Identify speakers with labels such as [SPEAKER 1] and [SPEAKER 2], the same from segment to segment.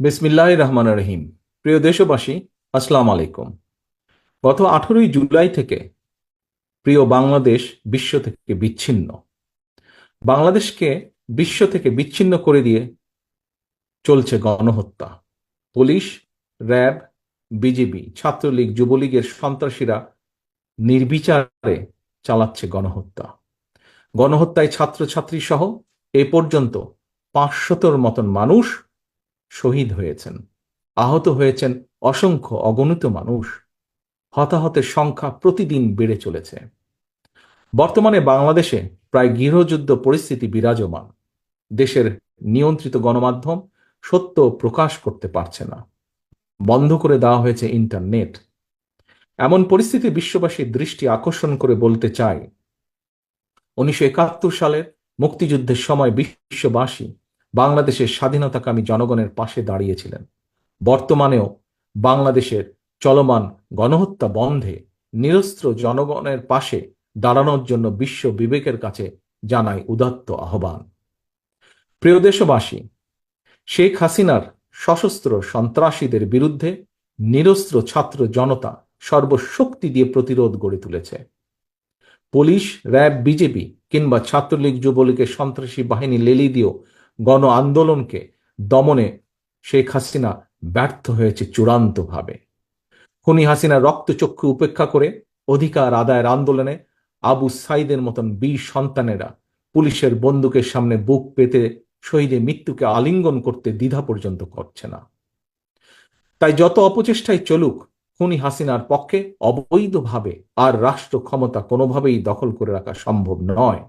[SPEAKER 1] বিসমিল্লাহির রহমানির রহিম। প্রিয় দেশবাসী, আসসালামু আলাইকুম। গত 18ই জুলাই থেকে প্রিয় বাংলাদেশ বিশ্ব থেকে বিচ্ছিন্ন। বাংলাদেশকে বিশ্ব থেকে বিচ্ছিন্ন করে দিয়ে চলছে গণহত্যা। পুলিশ, র্যাব, বিজিবি, ছাত্রলীগ, যুবলীগের সন্ত্রাসীরা নির্বিচারে চালাচ্ছে গণহত্যা। গণহত্যায় ছাত্রছাত্রী সহ এ পর্যন্ত 500-র মতন মানুষ শহীদ হয়েছেন, আহত হয়েছেন অসংখ্য অগণিত মানুষ। হতাহতের সংখ্যা প্রতিদিন বেড়ে চলেছে। বর্তমানে বাংলাদেশে প্রায় গৃহযুদ্ধ পরিস্থিতি বিরাজমান। দেশের নিয়ন্ত্রিত গণমাধ্যম সত্য প্রকাশ করতে পারছে না, বন্ধ করে দেওয়া হয়েছে ইন্টারনেট। এমন পরিস্থিতি বিশ্ববাসীর দৃষ্টি আকর্ষণ করে বলতে চাই, 1971 সালের মুক্তিযুদ্ধের সময় বিশ্ববাসী বাংলাদেশের স্বাধীনতাকামী জনগণের পাশে দাঁড়িয়েছিলেন। বর্তমানেও বাংলাদেশের চলমান গণহত্যা বন্ধে নিরস্ত্র জনগণের পাশে দাঁড়ানোর জন্য বিশ্ব বিবেকের কাছে জানাই উদাত্ত আহ্বান। প্রিয় দেশবাসী, শেখ হাসিনার সশস্ত্র সন্ত্রাসীদের বিরুদ্ধে নিরস্ত্র ছাত্র জনতা সর্বশক্তি দিয়ে প্রতিরোধ গড়ে তুলেছে। পুলিশ, র্যাব, বিজেপি কিংবা ছাত্রলীগ, যুবলীগের সন্ত্রাসী বাহিনী লেলি দিয়েও গণ আন্দোলনকে দমনে শেখ হাসিনা ব্যর্থ হয়েছে চূড়ান্তভাবে। খুনি হাসিনা রক্তচক্ষু উপেক্ষা করে অধিকার আদায়ের আন্দোলনে আবু সাইদের মতন বীর সন্তানেরা পুলিশের বন্দুকের সামনে বুক পেতে শহীদের মৃত্যুকে আলিঙ্গন করতে দ্বিধা পর্যন্ত করছে না। তাই যত অপচেষ্টাই চলুক, খুনি হাসিনার পক্ষে অবৈধভাবে আর রাষ্ট্র ক্ষমতা কোনোভাবেই দখল করে রাখা সম্ভব নয়।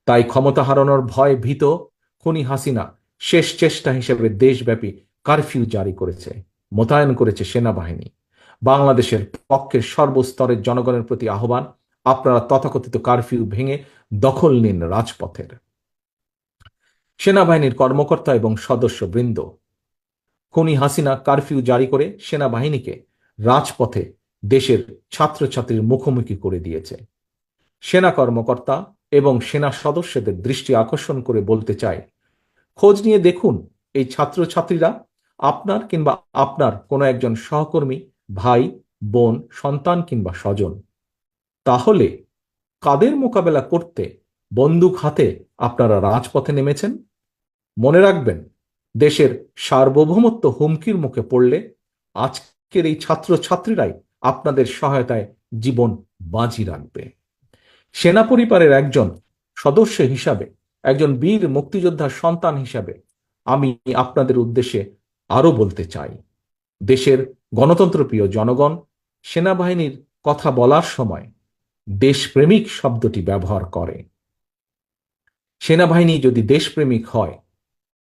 [SPEAKER 1] তাই ক্ষমতা হারানোর ভয় ভীত খুনি হাসিনা শেষ চেষ্টা হিসেবে দেশব্যাপী কারফিউ জারি করেছে, মোতায়েন করেছে সেনাবাহিনী। বাংলাদেশের পক্ষের সর্বস্তরের জনগণের প্রতি আহ্বান, আপনারা তথাকথিত কারফিউ ভেঙে দখল নিন রাজপথের। সেনাবাহিনীর কর্মকর্তা এবং সদস্যবৃন্দ, খুনি হাসিনা কারফিউ জারি করে সেনাবাহিনীকে রাজপথে দেশের ছাত্রছাত্রীর মুখোমুখি করে দিয়েছে। সেনা কর্মকর্তা এবং সেনা সদস্যদের দৃষ্টি আকর্ষণ করে বলতে চাই, খোঁজ নিয়ে দেখুন এই ছাত্রছাত্রীরা আপনার কিংবা আপনার কোনো একজন সহকর্মী, ভাই, বোন, সন্তান কিংবা স্বজন। তাহলে কাদের মোকাবেলা করতে বন্দুক হাতে আপনারা রাজপথে নেমেছেন? মনে রাখবেন, দেশের সার্বভৌমত্ব হুমকির মুখে পড়লে আজকের এই ছাত্রছাত্রীরাই আপনাদের সহায়তায় জীবন বাজি রাখবে। সেনা পরিবারের একজন সদস্য হিসাবে, একজন বীর মুক্তিযোদ্ধার সন্তান হিসাবে আমি আপনাদের উদ্দেশ্যে আরো বলতে চাই, দেশের গণতন্ত্রপ্রিয় জনগণ সেনাবাহিনীর কথা বলার সময় দেশপ্রেমিক শব্দটি ব্যবহার করে। সেনাবাহিনী যদি দেশপ্রেমিক হয়,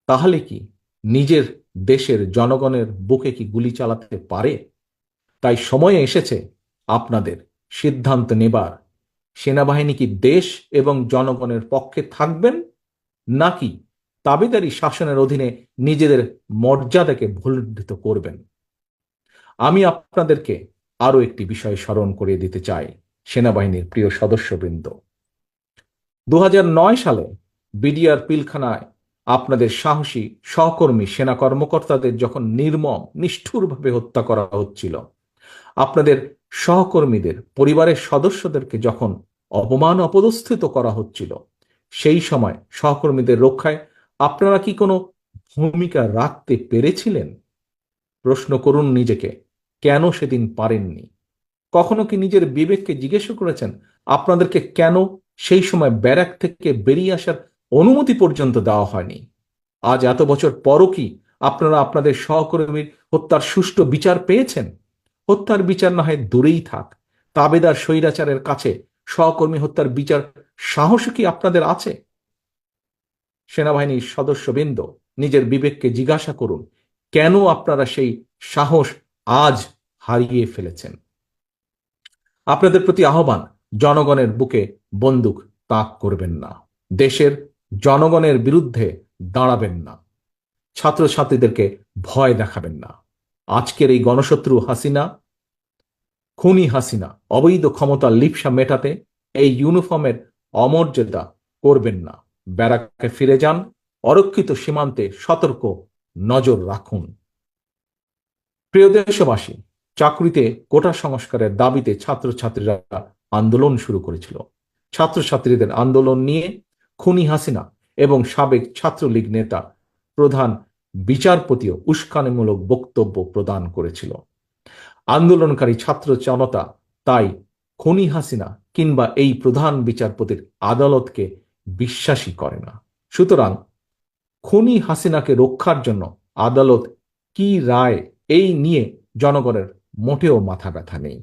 [SPEAKER 1] তাহলে কি নিজের দেশের জনগণের বুকে কি গুলি চালাতে পারে? তাই সময় এসেছে আপনাদের সিদ্ধান্ত নেবার, সেনাবাহিনী কি দেশ এবং জনগণের পক্ষে থাকবেন, নাকি তাবেদারি শাসনের অধীনে নিজেদের মর্যাদাকে ভুলুণ্ঠিত করবেন? আমি আপনাদেরকে আরো একটি বিষয় স্মরণ করিয়ে দিতে চাই, সেনাবাহিনীর প্রিয় সদস্যবৃন্দ। 2009 সালে বিডিআর পিলখানায় আপনাদের সাহসী সহকর্মী সেনা কর্মকর্তাদের যখন নির্মম নিষ্ঠুরভাবে হত্যা করা হচ্ছিল, আপনাদের সহকর্মীদের পরিবারের সদস্যদেরকে যখন অপমান অপদস্থিত করা হচ্ছিল, সেই সময় সহকর্মীদের রক্ষায় আপনারা কি কোনো ভূমিকা রাখতে পেরেছিলেন? প্রশ্ন করুন নিজেকে, কেন সেদিন পারেননি? কখনো কি নিজের বিবেককে জিজ্ঞেস করেছেন আপনাদেরকে কেন সেই সময় ব্যারাক থেকে বেরিয়ে আসার অনুমতি পর্যন্ত দেওয়া হয়নি? আজ এত বছর পরও কি আপনারা আপনাদের সহকর্মীর হত্যার সুষ্ঠু বিচার পেয়েছেন? হত্যার বিচার না হয় দূরেই থাক, তাবেদার স্বৈরাচারের কাছে সহকর্মী হত্যার বিচার সাহস কি আপনাদের আছে? সেনাবাহিনীর সদস্যবৃন্দ, নিজের বিবেককে জিজ্ঞাসা করুন, কেন আপনারা সেই সাহস আজ হারিয়ে ফেলেছেন? আপনাদের প্রতি আহ্বান, জনগণের বুকে বন্দুক তাক করবেন না, দেশের জনগণের বিরুদ্ধে দাঁড়াবেন না, ছাত্রছাত্রীদেরকে ভয় দেখাবেন না। আজকের এই গণশত্রু হাসিনা, খুনি হাসিনা অবৈধ ক্ষমতার লিপ্সা মেটাতে এই ইউনিফর্মের অমর্যাদা করবেন না। ব্যারাকে ফিরে যান, অরক্ষিত সীমান্তে সতর্ক নজর রাখুন। প্রিয় দেশবাসী, চাকরিতে কোটা সংস্কারের দাবিতে ছাত্রছাত্রীরা আন্দোলন শুরু করেছিল। ছাত্রছাত্রীদের আন্দোলন নিয়ে খুনি হাসিনা এবং সাবেক ছাত্রলীগ নেতা প্রধান বিচারপতিও উস্কানিমূলক বক্তব্য প্রদান করেছিল। আন্দোলনকারী ছাত্র জনতা তাই খুনি হাসিনা কিংবা এই প্রধান বিচারপতির আদালতকে বিশ্বাসই করে না। সুতরাং খুনি হাসিনাকে রক্ষার জন্য আদালত কি রায় এই নিয়ে জনগণের মোটেও মাথা ব্যথা নেই।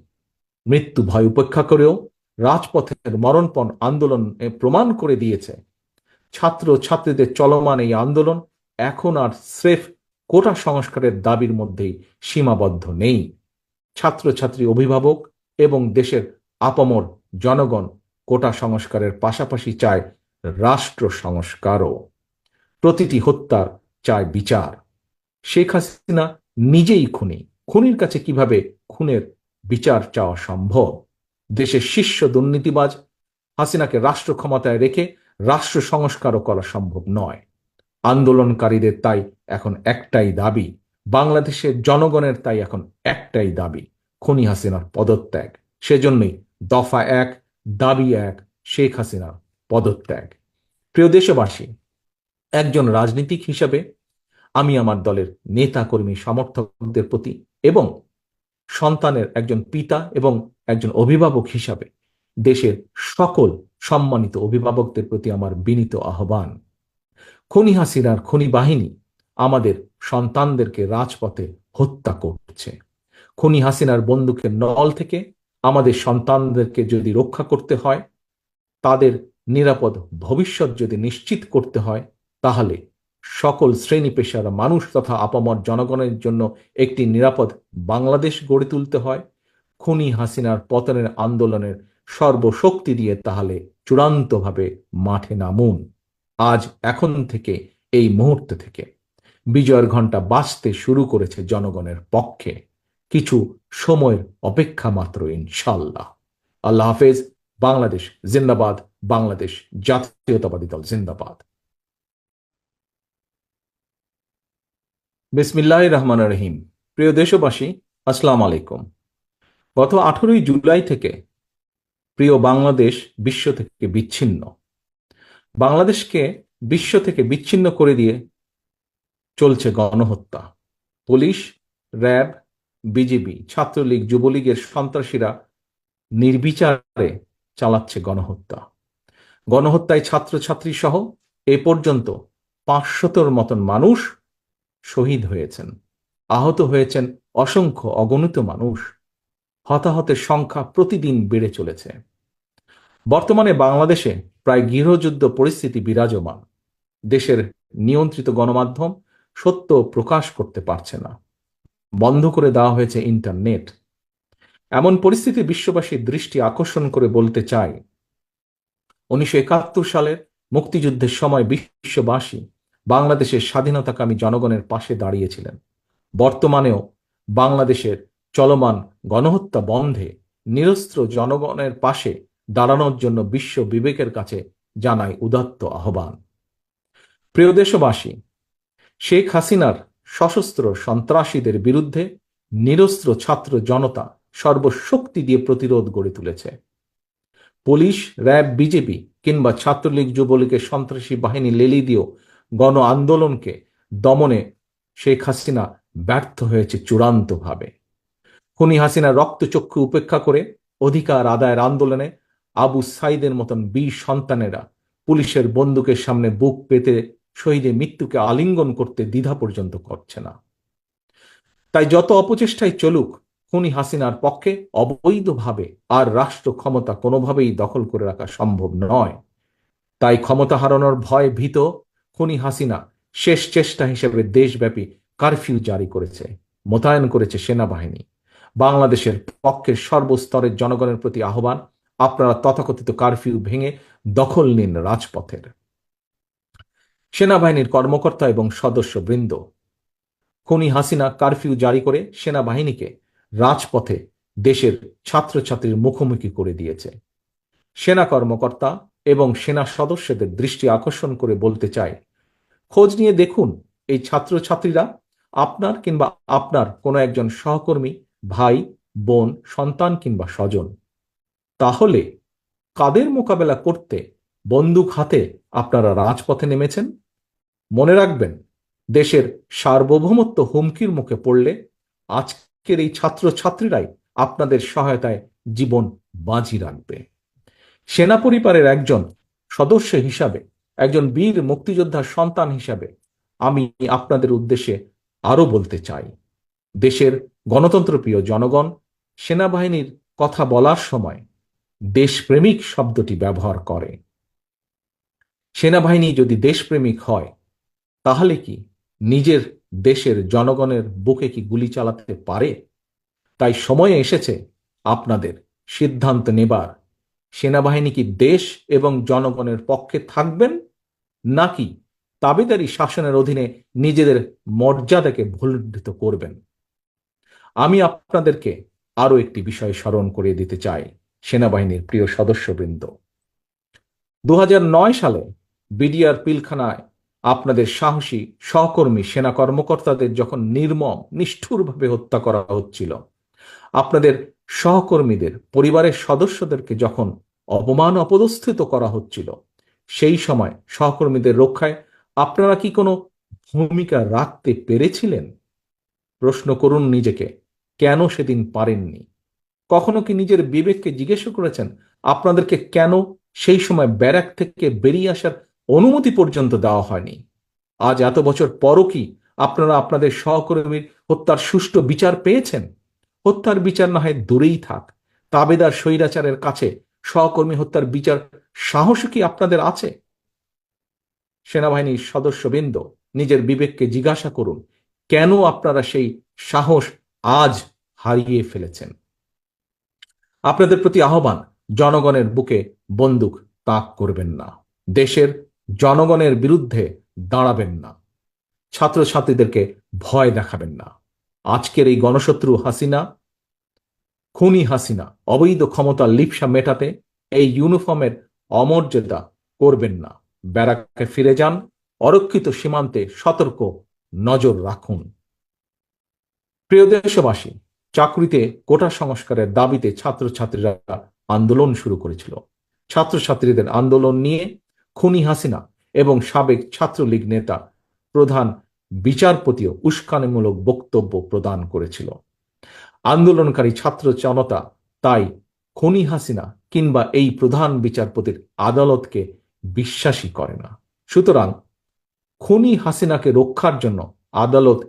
[SPEAKER 1] মৃত্যু ভয় উপেক্ষা করেও রাজপথের মরণপণ আন্দোলন প্রমাণ করে দিয়েছে ছাত্র ছাত্রীদের চলমান এই আন্দোলন এখন আর স্রেফ কোটা সংস্কারের দাবির মধ্যেই সীমাবদ্ধ নেই। ছাত্রছাত্রী, অভিভাবক এবং দেশের আপামর জনগণ কোটা সংস্কারের পাশাপাশি চায় রাষ্ট্র সংস্কারও। প্রতিটি হত্যার চায় বিচার। শেখ হাসিনা নিজেই খুনি। খুনির কাছে কিভাবে খুনের বিচার চাওয়া সম্ভব? দেশের শীর্ষ দুর্নীতিবাজ হাসিনাকে রাষ্ট্র ক্ষমতায় রেখে রাষ্ট্র সংস্কারও করা সম্ভব নয়। আন্দোলনকারীদের তাই এখন একটাই দাবি, বাংলাদেশের জনগণের তাই এখন একটাই দাবি, খুনি হাসিনার পদত্যাগ। সেজন্যই দফা 1, দাবি 1, শেখ হাসিনার পদত্যাগ। প্রিয় দেশবাসী, একজন রাজনীতিক হিসাবে আমি আমার দলের নেতা কর্মী সমর্থকদের প্রতি এবং সন্তানের একজন পিতা এবং একজন অভিভাবক হিসাবে দেশের সকল সম্মানিত অভিভাবকদের প্রতি আমার বিনীত আহ্বান, খুনি হাসিনার খুনি বাহিনী আমাদের সন্তানদেরকে রাজপথে হত্যা করছে। খুনি হাসিনার বন্দুকের নল থেকে আমাদের সন্তানদেরকে যদি রক্ষা করতে হয়, তাদের নিরাপদ ভবিষ্যৎ যদি নিশ্চিত করতে হয়, তাহলে সকল শ্রেণী পেশার মানুষ তথা আপামর জনগণের জন্য একটি নিরাপদ বাংলাদেশ গড়ে তুলতে হয়। খুনি হাসিনার পতনের আন্দোলনের সর্বশক্তি দিয়ে তাহলে চূড়ান্তভাবে মাঠে নামুন। আজ এখন থেকে, এই মুহূর্ত থেকে বিজয়ের ঘণ্টা বাজতে শুরু করেছে জনগণের পক্ষে। কিছু সময়ের অপেক্ষা মাত্র, ইনশাল্লাহ। আল্লাহ হাফেজ। বাংলাদেশ জিন্দাবাদ। বাংলাদেশ জাতীয়তাবাদী দল জিন্দাবাদ। বিসমিল্লাহির রহমানির রহিম। প্রিয় দেশবাসী, আসসালামু আলাইকুম। গত 18ই জুলাই থেকে প্রিয় বাংলাদেশ বিশ্ব থেকে বিচ্ছিন্ন। বাংলাদেশকে বিশ্ব থেকে বিচ্ছিন্ন করে দিয়ে চলছে গণহত্যা। পুলিশ, র্যাব, বিজিবি, ছাত্রলীগ, যুবলীগের সন্ত্রাসীরা নির্বিচারে চালাচ্ছে গণহত্যা। গণহত্যায় ছাত্রছাত্রী সহ এ পর্যন্ত 500-র মতন মানুষ শহীদ হয়েছেন, আহত হয়েছেন অসংখ্য অগণিত মানুষ। হতাহতের সংখ্যা প্রতিদিন বেড়ে চলেছে। বর্তমানে বাংলাদেশে প্রায় গৃহযুদ্ধ পরিস্থিতি বিরাজমান। দেশের নিয়ন্ত্রিত গণমাধ্যম সত্য প্রকাশ করতে পারছে না। বন্ধ করে দেওয়া হয়েছে ইন্টারনেট। এমন পরিস্থিতি বিশ্ববাসীর দৃষ্টি আকর্ষণ করে বলতে চাই, 1971 সালের মুক্তিযুদ্ধের সময় বিশ্ববাসী বাংলাদেশের স্বাধীনতাকামী জনগণের পাশে দাঁড়িয়েছিলেন। বর্তমানেও বাংলাদেশের চলমান গণহত্যা বন্ধে নিরস্ত্র জনগণের পাশে দাঁড়ানোর জন্য বিশ্ব বিবেকের কাছে জানাই উদাত্ত আহ্বান। প্রিয় দেশবাসী, শেখ হাসিনার সশস্ত্র সন্ত্রাসীদের বিরুদ্ধে নিরস্ত্র ছাত্র জনতা সর্বশক্তি দিয়ে প্রতিরোধ গড়ে তুলেছে। পুলিশ, র্যাব, বিজেপি কিংবা ছাত্রলীগ, যুবলীগের সন্ত্রাসী বাহিনী লেলি দিয়েও গণ আন্দোলনকে দমনে শেখ হাসিনা ব্যর্থ হয়েছে চূড়ান্তভাবে। খুনি হাসিনা রক্তচক্ষু উপেক্ষা করে অধিকার আদায়ের আন্দোলনে আবু সাইদের মতন বীর সন্তানেরা পুলিশের বন্দুকের সামনে বুক পেতে শহীদের মৃত্যুকে আলিঙ্গন করতে দ্বিধা পর্যন্ত করছে না। তাই যত অপচেষ্টাই চলুক, খুনি হাসিনার পক্ষে অবৈধভাবে আর রাষ্ট্র ক্ষমতা কোনোভাবেই দখল করে রাখা সম্ভব নয়। তাই ক্ষমতা হারানোর ভয় ভীত খুনি হাসিনা শেষ চেষ্টা হিসেবে দেশব্যাপী কারফিউ জারি করেছে, মোতায়েন করেছে সেনাবাহিনী। বাংলাদেশের পক্ষের সর্বস্তরের জনগণের প্রতি আহ্বান, আপনারা তথাকথিত কারফিউ ভেঙে দখল নিন রাজপথের। সেনাবাহিনীর কর্মকর্তা এবং সদস্যবৃন্দ, খুনি হাসিনা কারফিউ জারি করে সেনাবাহিনীকে রাজপথে দেশের ছাত্রছাত্রীর মুখোমুখি করে দিয়েছে। সেনা কর্মকর্তা এবং সেনা সদস্যদের দৃষ্টি আকর্ষণ করে বলতে চাই, খোঁজ নিয়ে দেখুন এই ছাত্রছাত্রীরা আপনার কিংবা আপনার কোনো একজন সহকর্মী, ভাই, বোন, সন্তান কিংবা স্বজন। তাহলে কাদের মোকাবেলা করতে বন্দুক হাতে আপনারা রাজপথে নেমেছেন? মনে রাখবেন, দেশের সার্বভৌমত্ব হুমকির মুখে পড়লে আজকের এই ছাত্রছাত্রীরাই আপনাদের সহায়তায় জীবন বাজি রাখবে। সেনা পরিবারের একজন সদস্য হিসাবে, একজন বীর মুক্তিযোদ্ধার সন্তান হিসাবে আমি আপনাদের উদ্দেশ্যে আরো বলতে চাই, দেশের গণতন্ত্রপ্রিয় জনগণ সেনাবাহিনীর কথা বলার সময় দেশপ্রেমিক শব্দটি ব্যবহার করে। সেনাবাহিনী যদি দেশপ্রেমিক হয়, তাহলে কি নিজের দেশের জনগণের বুকে কি গুলি চালাতে পারে? তাই সময় এসেছে আপনাদের সিদ্ধান্ত নেবার, সেনাবাহিনী কি দেশ এবং জনগণের পক্ষে থাকবেন, নাকি তাবেদারি শাসনের অধীনে নিজেদের মর্যাদাকে ভুলুণ্ঠিত করবেন। আমি আপনাদেরকে আরো একটি বিষয় স্মরণ করিয়ে দিতে চাই, সেনাবাহিনীর প্রিয় সদস্যবৃন্দ। 2009 সালে বিডিআর পিলখানায় আপনাদের সাহসী সহকর্মী সেনা কর্মকর্তাদের যখন নির্মম নিষ্ঠুরভাবে হত্যা করা হচ্ছিল, আপনাদের সহকর্মীদের পরিবারের সদস্যদেরকে যখন অপমান অপদস্থিত করা হচ্ছিল, সেই সময় সহকর্মীদের রক্ষায় আপনারা কি কোনো ভূমিকা রাখতে পেরেছিলেন? প্রশ্ন করুন নিজেকে, কেন সেদিন পারেননি? কখনো কি নিজের বিবেককে জিজ্ঞেস করেছেন আপনাদেরকে কেন সেই সময় ব্যারাক থেকে বেরিয়ে আসার অনুমতি পর্যন্ত দেওয়া হয়নি? আজ এত বছর পরও কি আপনারা আপনাদের সহকর্মীর হত্যার সুষ্ঠু বিচার পেয়েছেন? হত্যার বিচার না হয় দূরেই থাক, তাবেদার স্বৈরাচারের কাছে সহকর্মী হত্যার বিচার সাহস কি আপনাদের আছে? সেনাবাহিনীর সদস্যবৃন্দ, নিজের বিবেককে জিজ্ঞাসা করুন, কেন আপনারা সেই সাহস আজ হারিয়ে ফেলেছেন? আপনাদের প্রতি আহ্বান, জনগণের বুকে বন্দুক তাক করবেন না, দেশের জনগণের বিরুদ্ধে দাঁড়াবেন না, ছাত্রছাত্রীদেরকে ভয় দেখাবেন না। আজকের এই গণশত্রু হাসিনা, খুনি হাসিনা অবৈধ ক্ষমতার লিপ্সা মেটাতে এই ইউনিফর্মের অমর্যাদা করবেন না। ব্যারাকে ফিরে যান, অরক্ষিত সীমান্তে সতর্ক নজর রাখুন। প্রিয় দেশবাসী, চাকরিতে কোটা সংস্কারের দাবিতে ছাত্রছাত্রীরা আন্দোলন শুরু করেছিল। ছাত্রছাত্রীদের আন্দোলন নিয়ে খুনি হাসিনা এবং সাবেক ছাত্রলীগ নেতা প্রধান বিচারপতিও উস্কানিমূলক বক্তব্য প্রদান করেছিল। আন্দোলনকারী ছাত্র জনতা তাই খুনি হাসিনা কিংবা এই প্রধান বিচারপতির আদালতকে বিশ্বাসই করে না। সুতরাং খুনি হাসিনাকে রক্ষার জন্য আদালত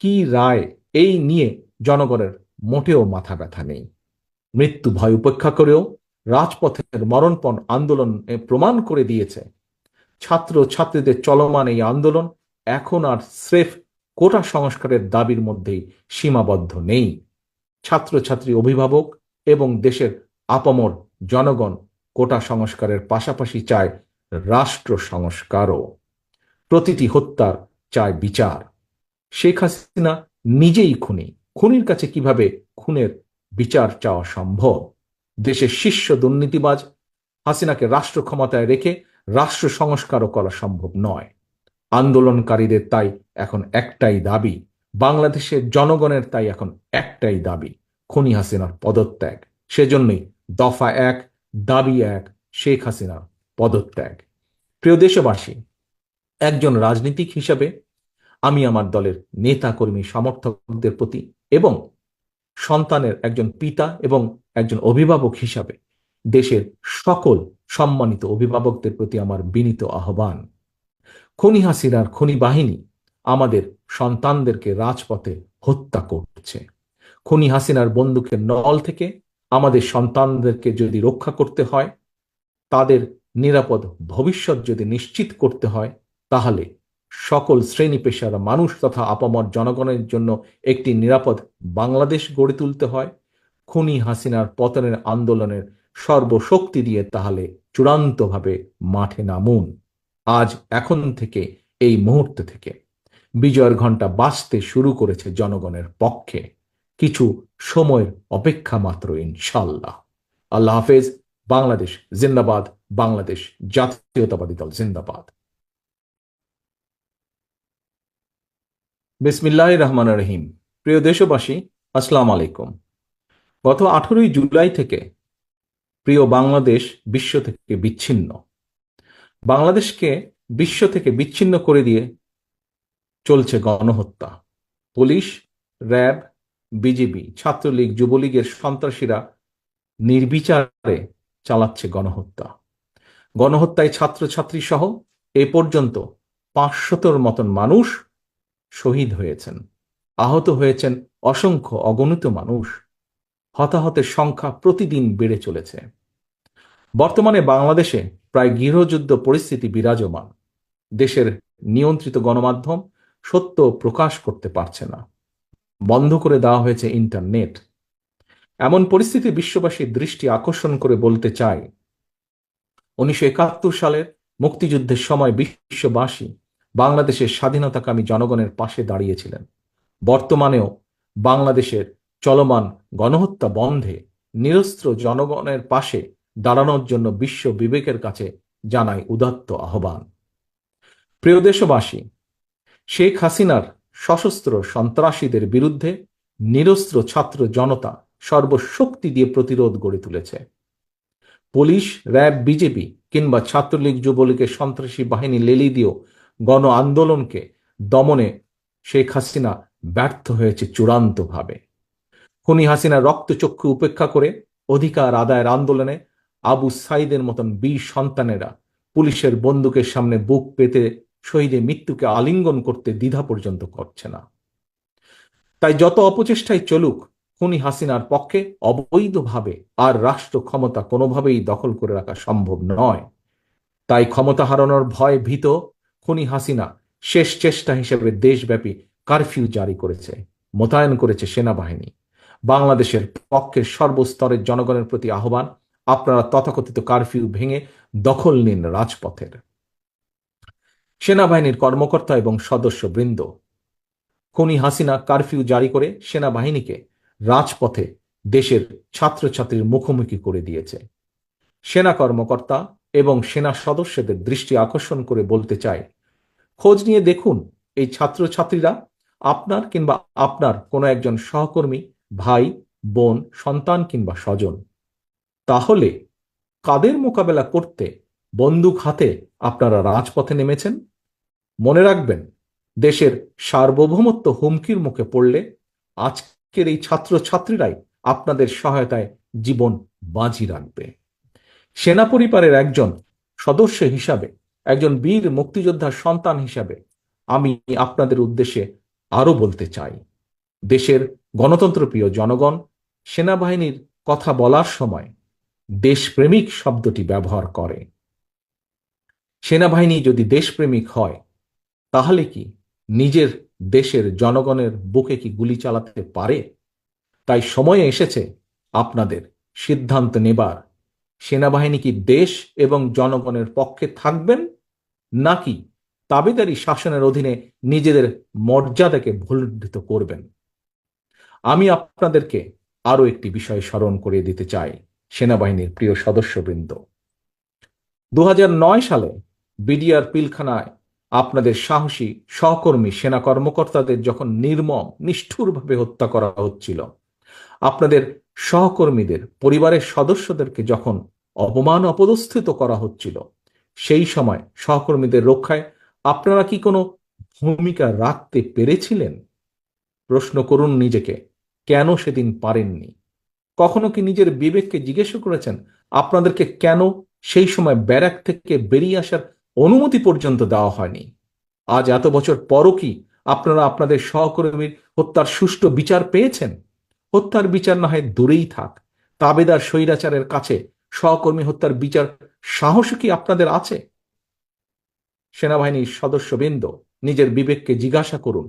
[SPEAKER 1] কি রায়, এই নিয়ে জনগণের মোটেও মাথা ব্যথা নেই। মৃত্যু ভয় উপেক্ষা করেও রাজপথের মরণপণ আন্দোলন প্রমাণ করে দিয়েছে, ছাত্র ছাত্রীদের চলমান এই আন্দোলন এখন আর স্রেফ কোটা সংস্কারের দাবির মধ্যেই সীমাবদ্ধ নেই। ছাত্রছাত্রী, অভিভাবক এবং দেশের আপামর জনগণ কোটা সংস্কারের পাশাপাশি চায় রাষ্ট্র সংস্কারও। প্রতিটি হত্যার চায় বিচার। শেখ হাসিনা নিজেই খুনি, খুনির কাছে কিভাবে খুনের বিচার চাওয়া সম্ভব? দেশের শীর্ষ দুর্নীতিবাজ হাসিনাকে রাষ্ট্র ক্ষমতায় রেখে রাষ্ট্র সংস্কারও করা সম্ভব নয়। আন্দোলনকারীদের তাই এখন একটাই দাবি, বাংলাদেশের জনগণের তাই এখন একটাই দাবি, খুনি হাসিনার পদত্যাগ। সেজন্যই দফা 1, দাবি 1, শেখ হাসিনার পদত্যাগ। প্রিয় দেশবাসী, একজন রাজনীতিক হিসাবে আমি আমার দলের নেতা কর্মী সমর্থকদের প্রতি এবং সন্তানের একজন পিতা এবং একজন অভিভাবক হিসাবে দেশের সকল সম্মানিত অভিভাবকদের প্রতি আমার বিনীত আহ্বান, খুনি হাসিনার খুনি বাহিনী আমাদের সন্তানদেরকে রাজপথে হত্যা করছে। খুনি হাসিনার বন্দুকের নল থেকে আমাদের সন্তানদেরকে যদি রক্ষা করতে হয়, তাদের নিরাপদ ভবিষ্যৎ যদি নিশ্চিত করতে হয়, তাহলে সকল শ্রেণী পেশার মানুষ তথা আপামর জনগণের জন্য একটি নিরাপদ বাংলাদেশ গড়ে তুলতে হয়। খুনি হাসিনার পতনের আন্দোলনের সর্বশক্তি দিয়ে তাহলে চূড়ান্তভাবে মাঠে নামুন। আজ, এখন থেকে, এই মুহূর্ত থেকে বিজয়ের ঘণ্টা বাজতে শুরু করেছে জনগণের পক্ষে। কিছু সময়ের অপেক্ষা মাত্র, ইনশাল্লাহ। আল্লাহ হাফেজ। বাংলাদেশ জিন্দাবাদ, বাংলাদেশ জাতীয়তাবাদী দল জিন্দাবাদ। বিসমিল্লাহির রহমানির রহিম। প্রিয় দেশবাসী, আসসালামু আলাইকুম। গত 18ই জুলাই থেকে প্রিয় বাংলাদেশ বিশ্ব থেকে বিচ্ছিন্ন। বাংলাদেশকে বিশ্ব থেকে বিচ্ছিন্ন করে দিয়ে চলছে গণহত্যা। পুলিশ, র্যাব, বিজিবি, ছাত্রলীগ, যুবলীগের সন্ত্রাসীরা নির্বিচারে চালাচ্ছে গণহত্যা। গণহত্যায় ছাত্রছাত্রী সহ এ পর্যন্ত 500-র মতন মানুষ শহীদ হয়েছেন, আহত হয়েছেন অসংখ্য অগণিত মানুষ। হতাহতের সংখ্যা প্রতিদিন বেড়ে চলেছে। বর্তমানে বাংলাদেশে প্রায় গৃহযুদ্ধ পরিস্থিতি বিরাজমান। দেশের নিয়ন্ত্রিত গণমাধ্যম সত্য প্রকাশ করতে পারছে না, বন্ধ করে দেওয়া হয়েছে ইন্টারনেট। এমন পরিস্থিতি বিশ্ববাসীর দৃষ্টি আকর্ষণ করে বলতে চাই, 1971 সালের মুক্তিযুদ্ধের সময় বিশ্ববাসী বাংলাদেশের স্বাধীনতাকামী জনগণের পাশে দাঁড়িয়েছিলেন। বর্তমানেও বাংলাদেশের চলমান গণহত্যা বন্ধে নিরস্ত্র জনগণের পাশে দাঁড়ানোর জন্য বিশ্ব বিবেকের কাছে জানাই উদাত্ত আহ্বান। প্রিয় দেশবাসী, শেখ হাসিনার সশস্ত্র সন্ত্রাসীদের বিরুদ্ধে নিরস্ত্র ছাত্র জনতা সর্বশক্তি দিয়ে প্রতিরোধ গড়ে তুলেছে। পুলিশ, র্যাব, বিজেপি কিংবা ছাত্রলীগ, যুবলীগের সন্ত্রাসী বাহিনী লেলি দিয়েও গণ আন্দোলনকে দমনে শেখ হাসিনা ব্যর্থ হয়েছে চূড়ান্তভাবে। খুনি হাসিনা রক্তচক্ষু উপেক্ষা করে অধিকার আদায়ের আন্দোলনে আবু সাইদের মতন বীর সন্তানেরা পুলিশের বন্দুকের সামনে বুক পেতে শহীদের মৃত্যুকে আলিঙ্গন করতে দ্বিধা পর্যন্ত করছে না। তাই যত অপচেষ্টাই চলুক, খুনি হাসিনার পক্ষে অবৈধভাবে আর রাষ্ট্র ক্ষমতা কোনোভাবেই দখল করে রাখা সম্ভব নয়। তাই ক্ষমতা হারানোর ভয় ভীত খুনি হাসিনা শেষ চেষ্টা হিসেবে দেশব্যাপী কারফিউ জারি করেছে, মোতায়েন করেছে সেনাবাহিনী। বাংলাদেশের পক্ষের সর্বস্তরের জনগণের প্রতি আহ্বান, আপনারা তথাকথিত কারফিউ ভেঙে দখল নিন রাজপথের। সেনাবাহিনীর কর্মকর্তা এবং সদস্যবৃন্দ, খুনি হাসিনা কারফিউ জারি করে সেনাবাহিনীকে রাজপথে দেশের ছাত্রছাত্রীর মুখোমুখি করে দিয়েছে। সেনা কর্মকর্তা এবং সেনা সদস্যদের দৃষ্টি আকর্ষণ করে বলতে চাই, খোঁজ নিয়ে দেখুন এই ছাত্রছাত্রীরা আপনার কিংবা আপনার কোনো একজন সহকর্মী, ভাই, বোন, সন্তান কিংবা স্বজন। তাহলে কাদের মোকাবেলা করতে বন্দুক হাতে আপনারা রাজপথে নেমেছেন? মনে রাখবেন, দেশের সার্বভৌমত্ব হুমকির মুখে পড়লে আজকের এই ছাত্রছাত্রীরাই আপনাদের সহায়তায় জীবন বাজি রাখবে। সেনা পরিবারের একজন সদস্য হিসাবে, একজন বীর মুক্তিযোদ্ধার সন্তান হিসাবে আমি আপনাদের উদ্দেশ্যে আরো বলতে চাই, দেশের গণতন্ত্রপ্রিয় জনগণ সেনাবাহিনীর কথা বলার সময় দেশপ্রেমিক শব্দটি ব্যবহার করে। সেনাবাহিনী যদি দেশপ্রেমিক হয়, তাহলে কি নিজের দেশের জনগণের বুকে কি গুলি চালাতে পারে? তাই সময় এসেছে আপনাদের সিদ্ধান্ত নেবার, সেনাবাহিনী কি দেশ এবং জনগণের পক্ষে থাকবেন, নাকি তাবেদারি শাসনের অধীনে নিজেদের মর্যাদাকে ভুলুণ্ঠিত করবেন? আমি আপনাদেরকে আরো একটি বিষয় স্মরণ করিয়ে দিতে চাই, সেনাবাহিনীর প্রিয় সদস্যবৃন্দ। 2009 সালে বিডিআর পিলখানায় আপনাদের সাহসী সহকর্মী সেনা কর্মকর্তাদের যখন নির্মম নিষ্ঠুরভাবে হত্যা করা হচ্ছিল, আপনাদের সহকর্মীদের পরিবারের সদস্যদেরকে যখন অপমান অপদস্থিত করা হচ্ছিল, সেই সময় সহকর্মীদের রক্ষায় আপনারা কি কোনো ভূমিকা রাখতে পেরেছিলেন? প্রশ্ন করুন নিজেকে, কেন সেদিন পারেননি? কখনো কি নিজের বিবেককে জিজ্ঞেস করেছেন আপনাদেরকে কেন সেই সময় ব্যারাক থেকে বেরিয়ে আসার অনুমতি পর্যন্ত দেওয়া হয়নি? আজ এত বছর পরও কি আপনারা আপনাদের সহকর্মীর হত্যার সুষ্ঠু বিচার পেয়েছেন? হত্যার বিচার না হয় দূরেই থাক, তাবেদার স্বৈরাচারের কাছে সহকর্মী হত্যার বিচার সাহস কি আপনাদের আছে? সেনাবাহিনীর সদস্যবৃন্দ, নিজের বিবেককে জিজ্ঞাসা করুন,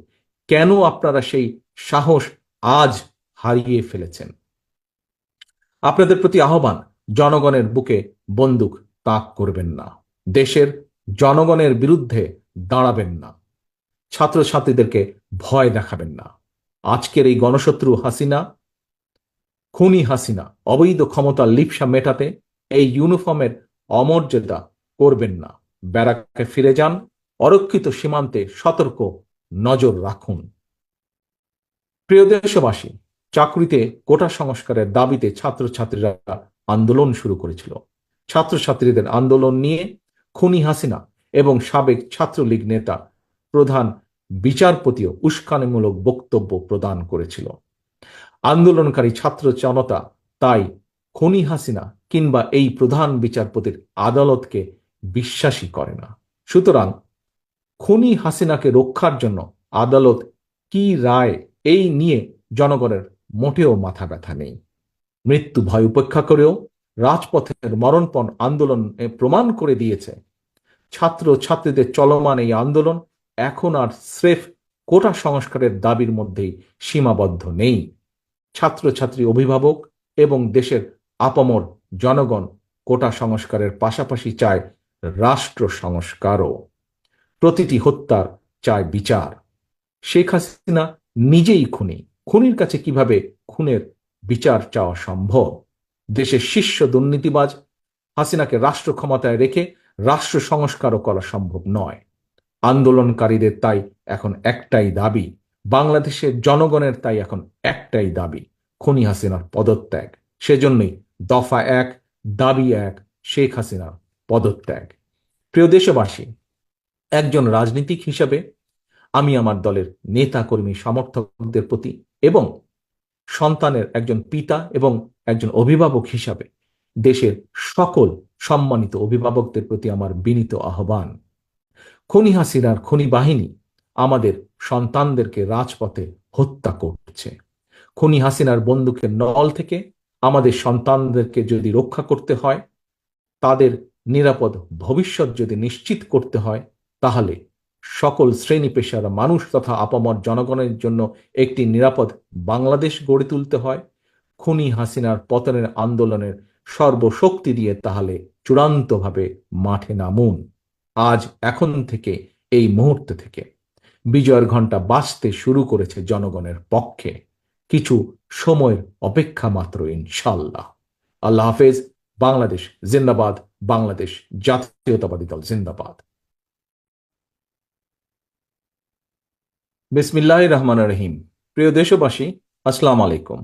[SPEAKER 1] কেন আপনারা সেই সাহস আজ হারিয়ে ফেলেছেন? আপনাদের প্রতি আহ্বান, জনগণের বুকে বন্দুক তাক করবেন না, দেশের জনগণের বিরুদ্ধে দাঁড়াবেন না, ছাত্রছাত্রীদেরকে ভয় দেখাবেন না। আজকের এই গণশত্রু হাসিনা, খুনি হাসিনা অবৈধ ক্ষমতার লিপ্সা মেটাতে এই ইউনিফর্মের অমর্যাদা করবেন না। ব্যারাকে ফিরে যান, অরক্ষিত সীমান্তে সতর্ক নজর রাখুন। প্রিয় দেশবাসী, চাকরিতে কোটা সংস্কারের দাবিতে ছাত্রছাত্রীরা আন্দোলন শুরু করেছিল। ছাত্রছাত্রীদের আন্দোলন নিয়ে খুনি হাসিনা এবং সাবেক ছাত্রলীগ নেতা প্রধান বিচারপতিও উস্কানিমূলক বক্তব্য প্রদান করেছিল। আন্দোলনকারী ছাত্র জনতা তাই খুনি হাসিনা কিংবা এই প্রধান বিচারপতির আদালতকে বিশ্বাসই করে না। সুতরাং খুনি হাসিনাকে রক্ষার জন্য আদালত কি রায় এই নিয়ে জনগণের মোটেও মাথা ব্যথা নেই। মৃত্যু ভয় উপেক্ষা করেও রাজপথের মরণপণ আন্দোলন প্রমাণ করে দিয়েছে ছাত্র ছাত্রীদের চলমান এই আন্দোলন এখন আর স্রেফ কোটা সংস্কারের দাবির মধ্যেই সীমাবদ্ধ নেই। ছাত্রছাত্রী, অভিভাবক এবং দেশের আপামর জনগণ কোটা সংস্কারের পাশাপাশি চায় রাষ্ট্র সংস্কারও। প্রতিটি হত্যার চায় বিচার। শেখ হাসিনা নিজেই খুনি। খুনির কাছে কিভাবে খুনের বিচার চাওয়া সম্ভব? দেশের শীর্ষ দুর্নীতিবাজ হাসিনাকে রাষ্ট্র ক্ষমতায় রেখে রাষ্ট্র সংস্কারও করা সম্ভব নয়। আন্দোলনকারীদের তাই এখন একটাই দাবি, বাংলাদেশের জনগণের তাই এখন একটাই দাবি, খুনি হাসিনার পদত্যাগ। সেজন্যই দফা 1, দাবি 1, শেখ হাসিনার পদত্যাগ। প্রিয় দেশবাসী, একজন রাজনীতিক হিসাবে আমি আমার দলের নেতা কর্মী সমর্থকদের প্রতি এবং সন্তানের একজন পিতা এবং একজন অভিভাবক হিসাবে দেশের সকল সম্মানিত অভিভাবকদের প্রতি আমার বিনীত আহ্বান, খুনি হাসিনার খুনি বাহিনী আমাদের সন্তানদেরকে রাজপথে হত্যা করছে। খুনি হাসিনার বন্দুকের নল থেকে আমাদের সন্তানদেরকে যদি রক্ষা করতে হয়, তাদের নিরাপদ ভবিষ্যৎ যদি নিশ্চিত করতে হয়, তাহলে সকল শ্রেণী পেশার মানুষ তথা আপামর জনগণের জন্য একটি নিরাপদ বাংলাদেশ গড়ে তুলতে হয়। খুনি হাসিনার পতনের আন্দোলনের সর্বশক্তি দিয়ে তাহলে চূড়ান্তভাবে মাঠে নামুন। আজ এখন থেকে, এই মুহূর্ত থেকে বিজয়ের ঘণ্টা বাজতে শুরু করেছে জনগণের পক্ষে। কিছু সময়ের অপেক্ষা মাত্র, ইনশাল্লাহ। আল্লাহ হাফেজ। বাংলাদেশ জিন্দাবাদ। বাংলাদেশ জাতীয়তাবাদী দল জিন্দাবাদ। বিসমিল্লাহির রহমানির রহিম। প্রিয় দেশবাসী, আসসালামু আলাইকুম।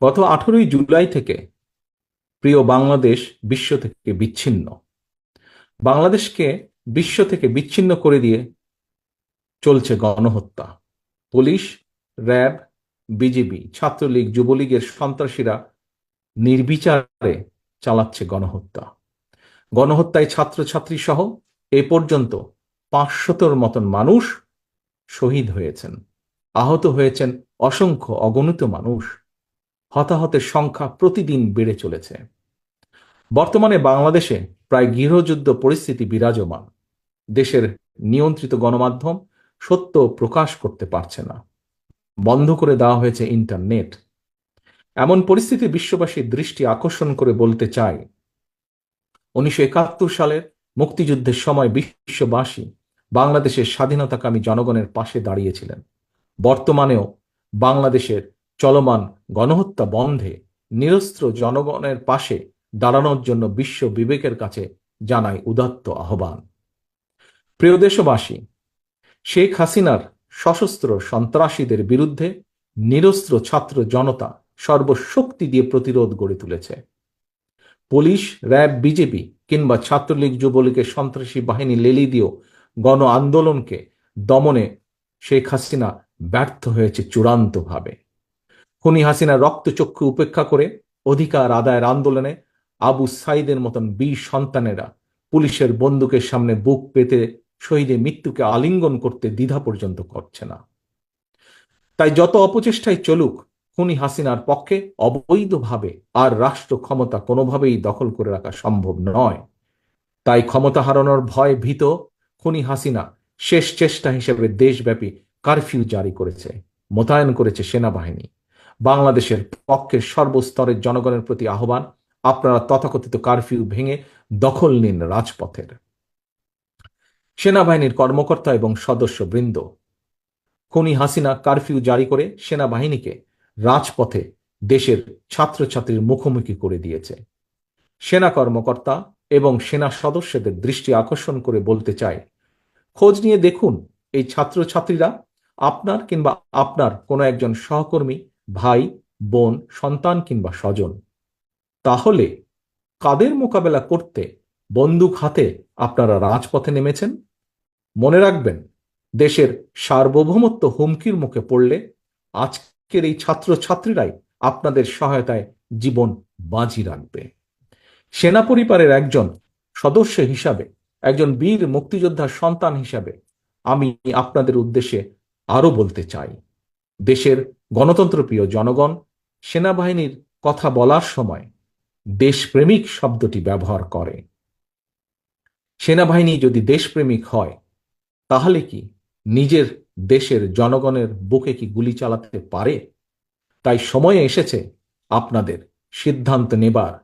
[SPEAKER 1] গত 18ই জুলাই থেকে প্রিয় বাংলাদেশ বিশ্ব থেকে বিচ্ছিন্ন। বাংলাদেশকে বিশ্ব থেকে বিচ্ছিন্ন করে দিয়ে চলছে গণহত্যা। পুলিশ, র্যাব, বিজিবি, ছাত্রলীগ, যুবলীগের সন্ত্রাসীরা নির্বিচারে চালাচ্ছে গণহত্যা। গণহত্যায় ছাত্রছাত্রী সহ এ পর্যন্ত 500-র মতন মানুষ শহীদ হয়েছেন, আহত হয়েছেন অসংখ্য অগণিত মানুষ। হতাহতের সংখ্যা প্রতিদিন বেড়ে চলেছে। বর্তমানে বাংলাদেশে প্রায় গৃহযুদ্ধ পরিস্থিতি বিরাজমান। দেশের নিয়ন্ত্রিত গণমাধ্যম সত্য প্রকাশ করতে পারছে না। বন্ধ করে দেওয়া হয়েছে ইন্টারনেট। এমন পরিস্থিতি বিশ্ববাসীর দৃষ্টি আকর্ষণ করে বলতে চাই, 1971 সালের মুক্তিযুদ্ধের সময় বিশ্ববাসী বাংলাদেশের স্বাধীনতাকামী জনগণের পাশে দাঁড়িয়েছিলেন। বর্তমানেও বাংলাদেশের চলমান গণহত্যা বন্ধে নিরস্ত্র জনগণের পাশে দাঁড়ানোর জন্য বিশ্ব বিবেকের কাছে জানাই উদাত্ত আহ্বান। প্রিয় দেশবাসী, শেখ হাসিনার সশস্ত্র সন্ত্রাসীদের বিরুদ্ধে নিরস্ত্র ছাত্র জনতা সর্বশক্তি দিয়ে প্রতিরোধ গড়ে তুলেছে। পুলিশ, র্যাব, বিজেপি কিংবা ছাত্রলীগ, যুবলীগের সন্ত্রাসী বাহিনী লেলি দিয়েও গণ আন্দোলনকে দমনে শেখ হাসিনা ব্যর্থ হয়েছে চূড়ান্তভাবে। খুনি হাসিনা রক্তচক্ষু উপেক্ষা করে অধিকার আদায়ের আন্দোলনে আবু সাইদের মতন বীর সন্তানেরা পুলিশের বন্দুকের সামনে বুক পেতে শহীদের মৃত্যুকে আলিঙ্গন করতে দ্বিধা পর্যন্ত করছে না। তাই যত অপচেষ্টাই চলুক, খুনি হাসিনার পক্ষে অবৈধভাবে আর রাষ্ট্র ক্ষমতা কোনোভাবেই দখল করে রাখা সম্ভব নয়। তাই ক্ষমতা হারানোর ভয় ভীত খুনি হাসিনা শেষ চেষ্টা হিসেবে দেশব্যাপী কারফিউ জারি করেছে, মোতায়েন করেছে সেনাবাহিনী। বাংলাদেশের পক্ষের সর্বস্তরের জনগণের প্রতি আহ্বান, আপনারা তথাকথিত কারফিউ ভেঙে দখল নিন রাজপথের। সেনাবাহিনীর কর্মকর্তা এবং সদস্যবৃন্দ, খুনি হাসিনা কারফিউ জারি করে সেনাবাহিনীকে রাজপথে দেশের ছাত্রছাত্রীর মুখোমুখি করে দিয়েছে। সেনা কর্মকর্তা এবং সেনা সদস্যদের দৃষ্টি আকর্ষণ করে বলতে চাই, খোঁজ নিয়ে দেখুন এই ছাত্রছাত্রীরা আপনার কিংবা আপনার কোনো একজন সহকর্মী, ভাই, বোন, সন্তান কিংবা স্বজন। তাহলে কাদের মোকাবেলা করতে বন্দুক হাতে আপনারা রাজপথে নেমেছেন? মনে রাখবেন, দেশের সার্বভৌমত্ব হুমকির মুখে পড়লে আজকের এই ছাত্রছাত্রীরাই আপনাদের সহায়তায় জীবন বাজি রাখবে। সেনা পরিবারের একজন সদস্য হিসাবে, একজন বীর মুক্তিযোদ্ধার সন্তান হিসাবে আমি আপনাদের উদ্দেশ্যে আরো বলতে চাই, দেশের গণতন্ত্রপ্রিয় জনগণ সেনাবাহিনীর কথা বলার সময় দেশপ্রেমিক শব্দটি ব্যবহার করে। সেনাবাহিনী যদি দেশপ্রেমিক হয়, তাহলে কি নিজের দেশের জনগণের বুকে কি গুলি চালাতে পারে? তাই সময় এসেছে আপনাদের সিদ্ধান্ত নেবার,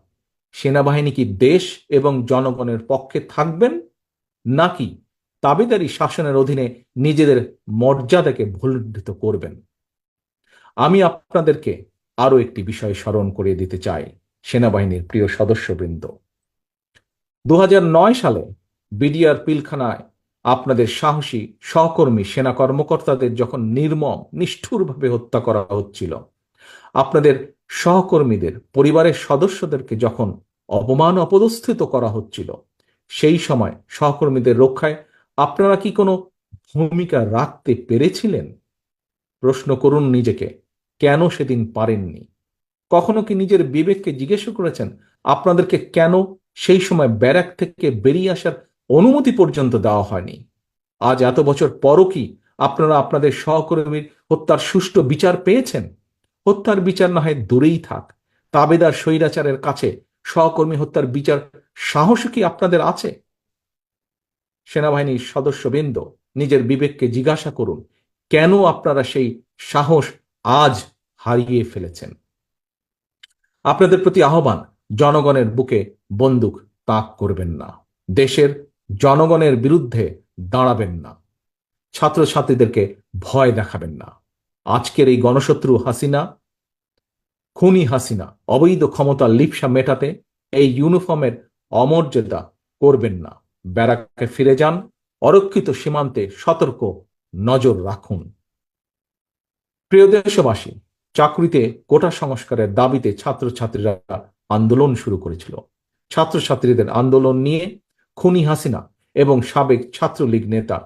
[SPEAKER 1] সেনাবাহিনী কি দেশ এবং জনগণের পক্ষে থাকবেন, নাকি তাবেদারি শাসনের অধীনে নিজেদের মর্যাদাকে ভুলুণ্ঠিত করবেন? আমি আপনাদেরকে আরো একটি বিষয় স্মরণ করিয়ে দিতে চাই, সেনাবাহিনীর প্রিয় সদস্যবৃন্দ। 2009 সালে বিডিআর পিলখানায় আপনাদের সাহসী সহকর্মী সেনা কর্মকর্তাদের যখন নির্মম নিষ্ঠুরভাবে হত্যা করা হচ্ছিল, আপনাদের সহকর্মীদের পরিবারের সদস্যদেরকে যখন অপমান অপদস্থিত করা হচ্ছিল, সেই সময় সহকর্মীদের রক্ষায় আপনারা কি কোনো ভূমিকা রাখতে পেরেছিলেন? প্রশ্ন করুন নিজেকে, কেন সেদিন পারেননি? কখনো কি নিজের বিবেককে জিজ্ঞেস করেছেন আপনাদেরকে কেন সেই সময় ব্যারাক থেকে বেরিয়ে আসার অনুমতি পর্যন্ত দেওয়া হয়নি? আজ এত বছর পরও কি আপনারা আপনাদের সহকর্মীর হত্যার সুষ্ঠু বিচার পেয়েছেন? হত্যার বিচার না হয় দূরেই থাক, তাবেদার স্বৈরাচারের কাছে সহকর্মী হত্যার বিচার সাহস কি আপনাদের আছে? সেনাবাহিনীর সদস্যবৃন্দ, নিজের বিবেককে জিজ্ঞাসা করুন, কেন আপনারা সেই সাহস আজ হারিয়ে ফেলেছেন? আপনাদের প্রতি আহ্বান, জনগণের বুকে বন্দুক তাক করবেন না, দেশের জনগণের বিরুদ্ধে দাঁড়াবেন না, ছাত্রছাত্রীদেরকে ভয় দেখাবেন না। আজকের এই গণশত্রু হাসিনা, খুনি হাসিনা অবৈধ ক্ষমতার লিপ্সা মেটাতে এই ইউনিফর্মের অমর্যাদা করবেন না। ব্যারাকে ফিরে যান, অরক্ষিত সীমান্তে সতর্ক নজর রাখুন। প্রিয় দেশবাসী, চাকরিতে কোটা সংস্কারের দাবিতে ছাত্রছাত্রীরা আন্দোলন শুরু করেছিল। ছাত্রছাত্রীদের আন্দোলন নিয়ে খুনি হাসিনা এবং সাবেক ছাত্রলীগ নেতা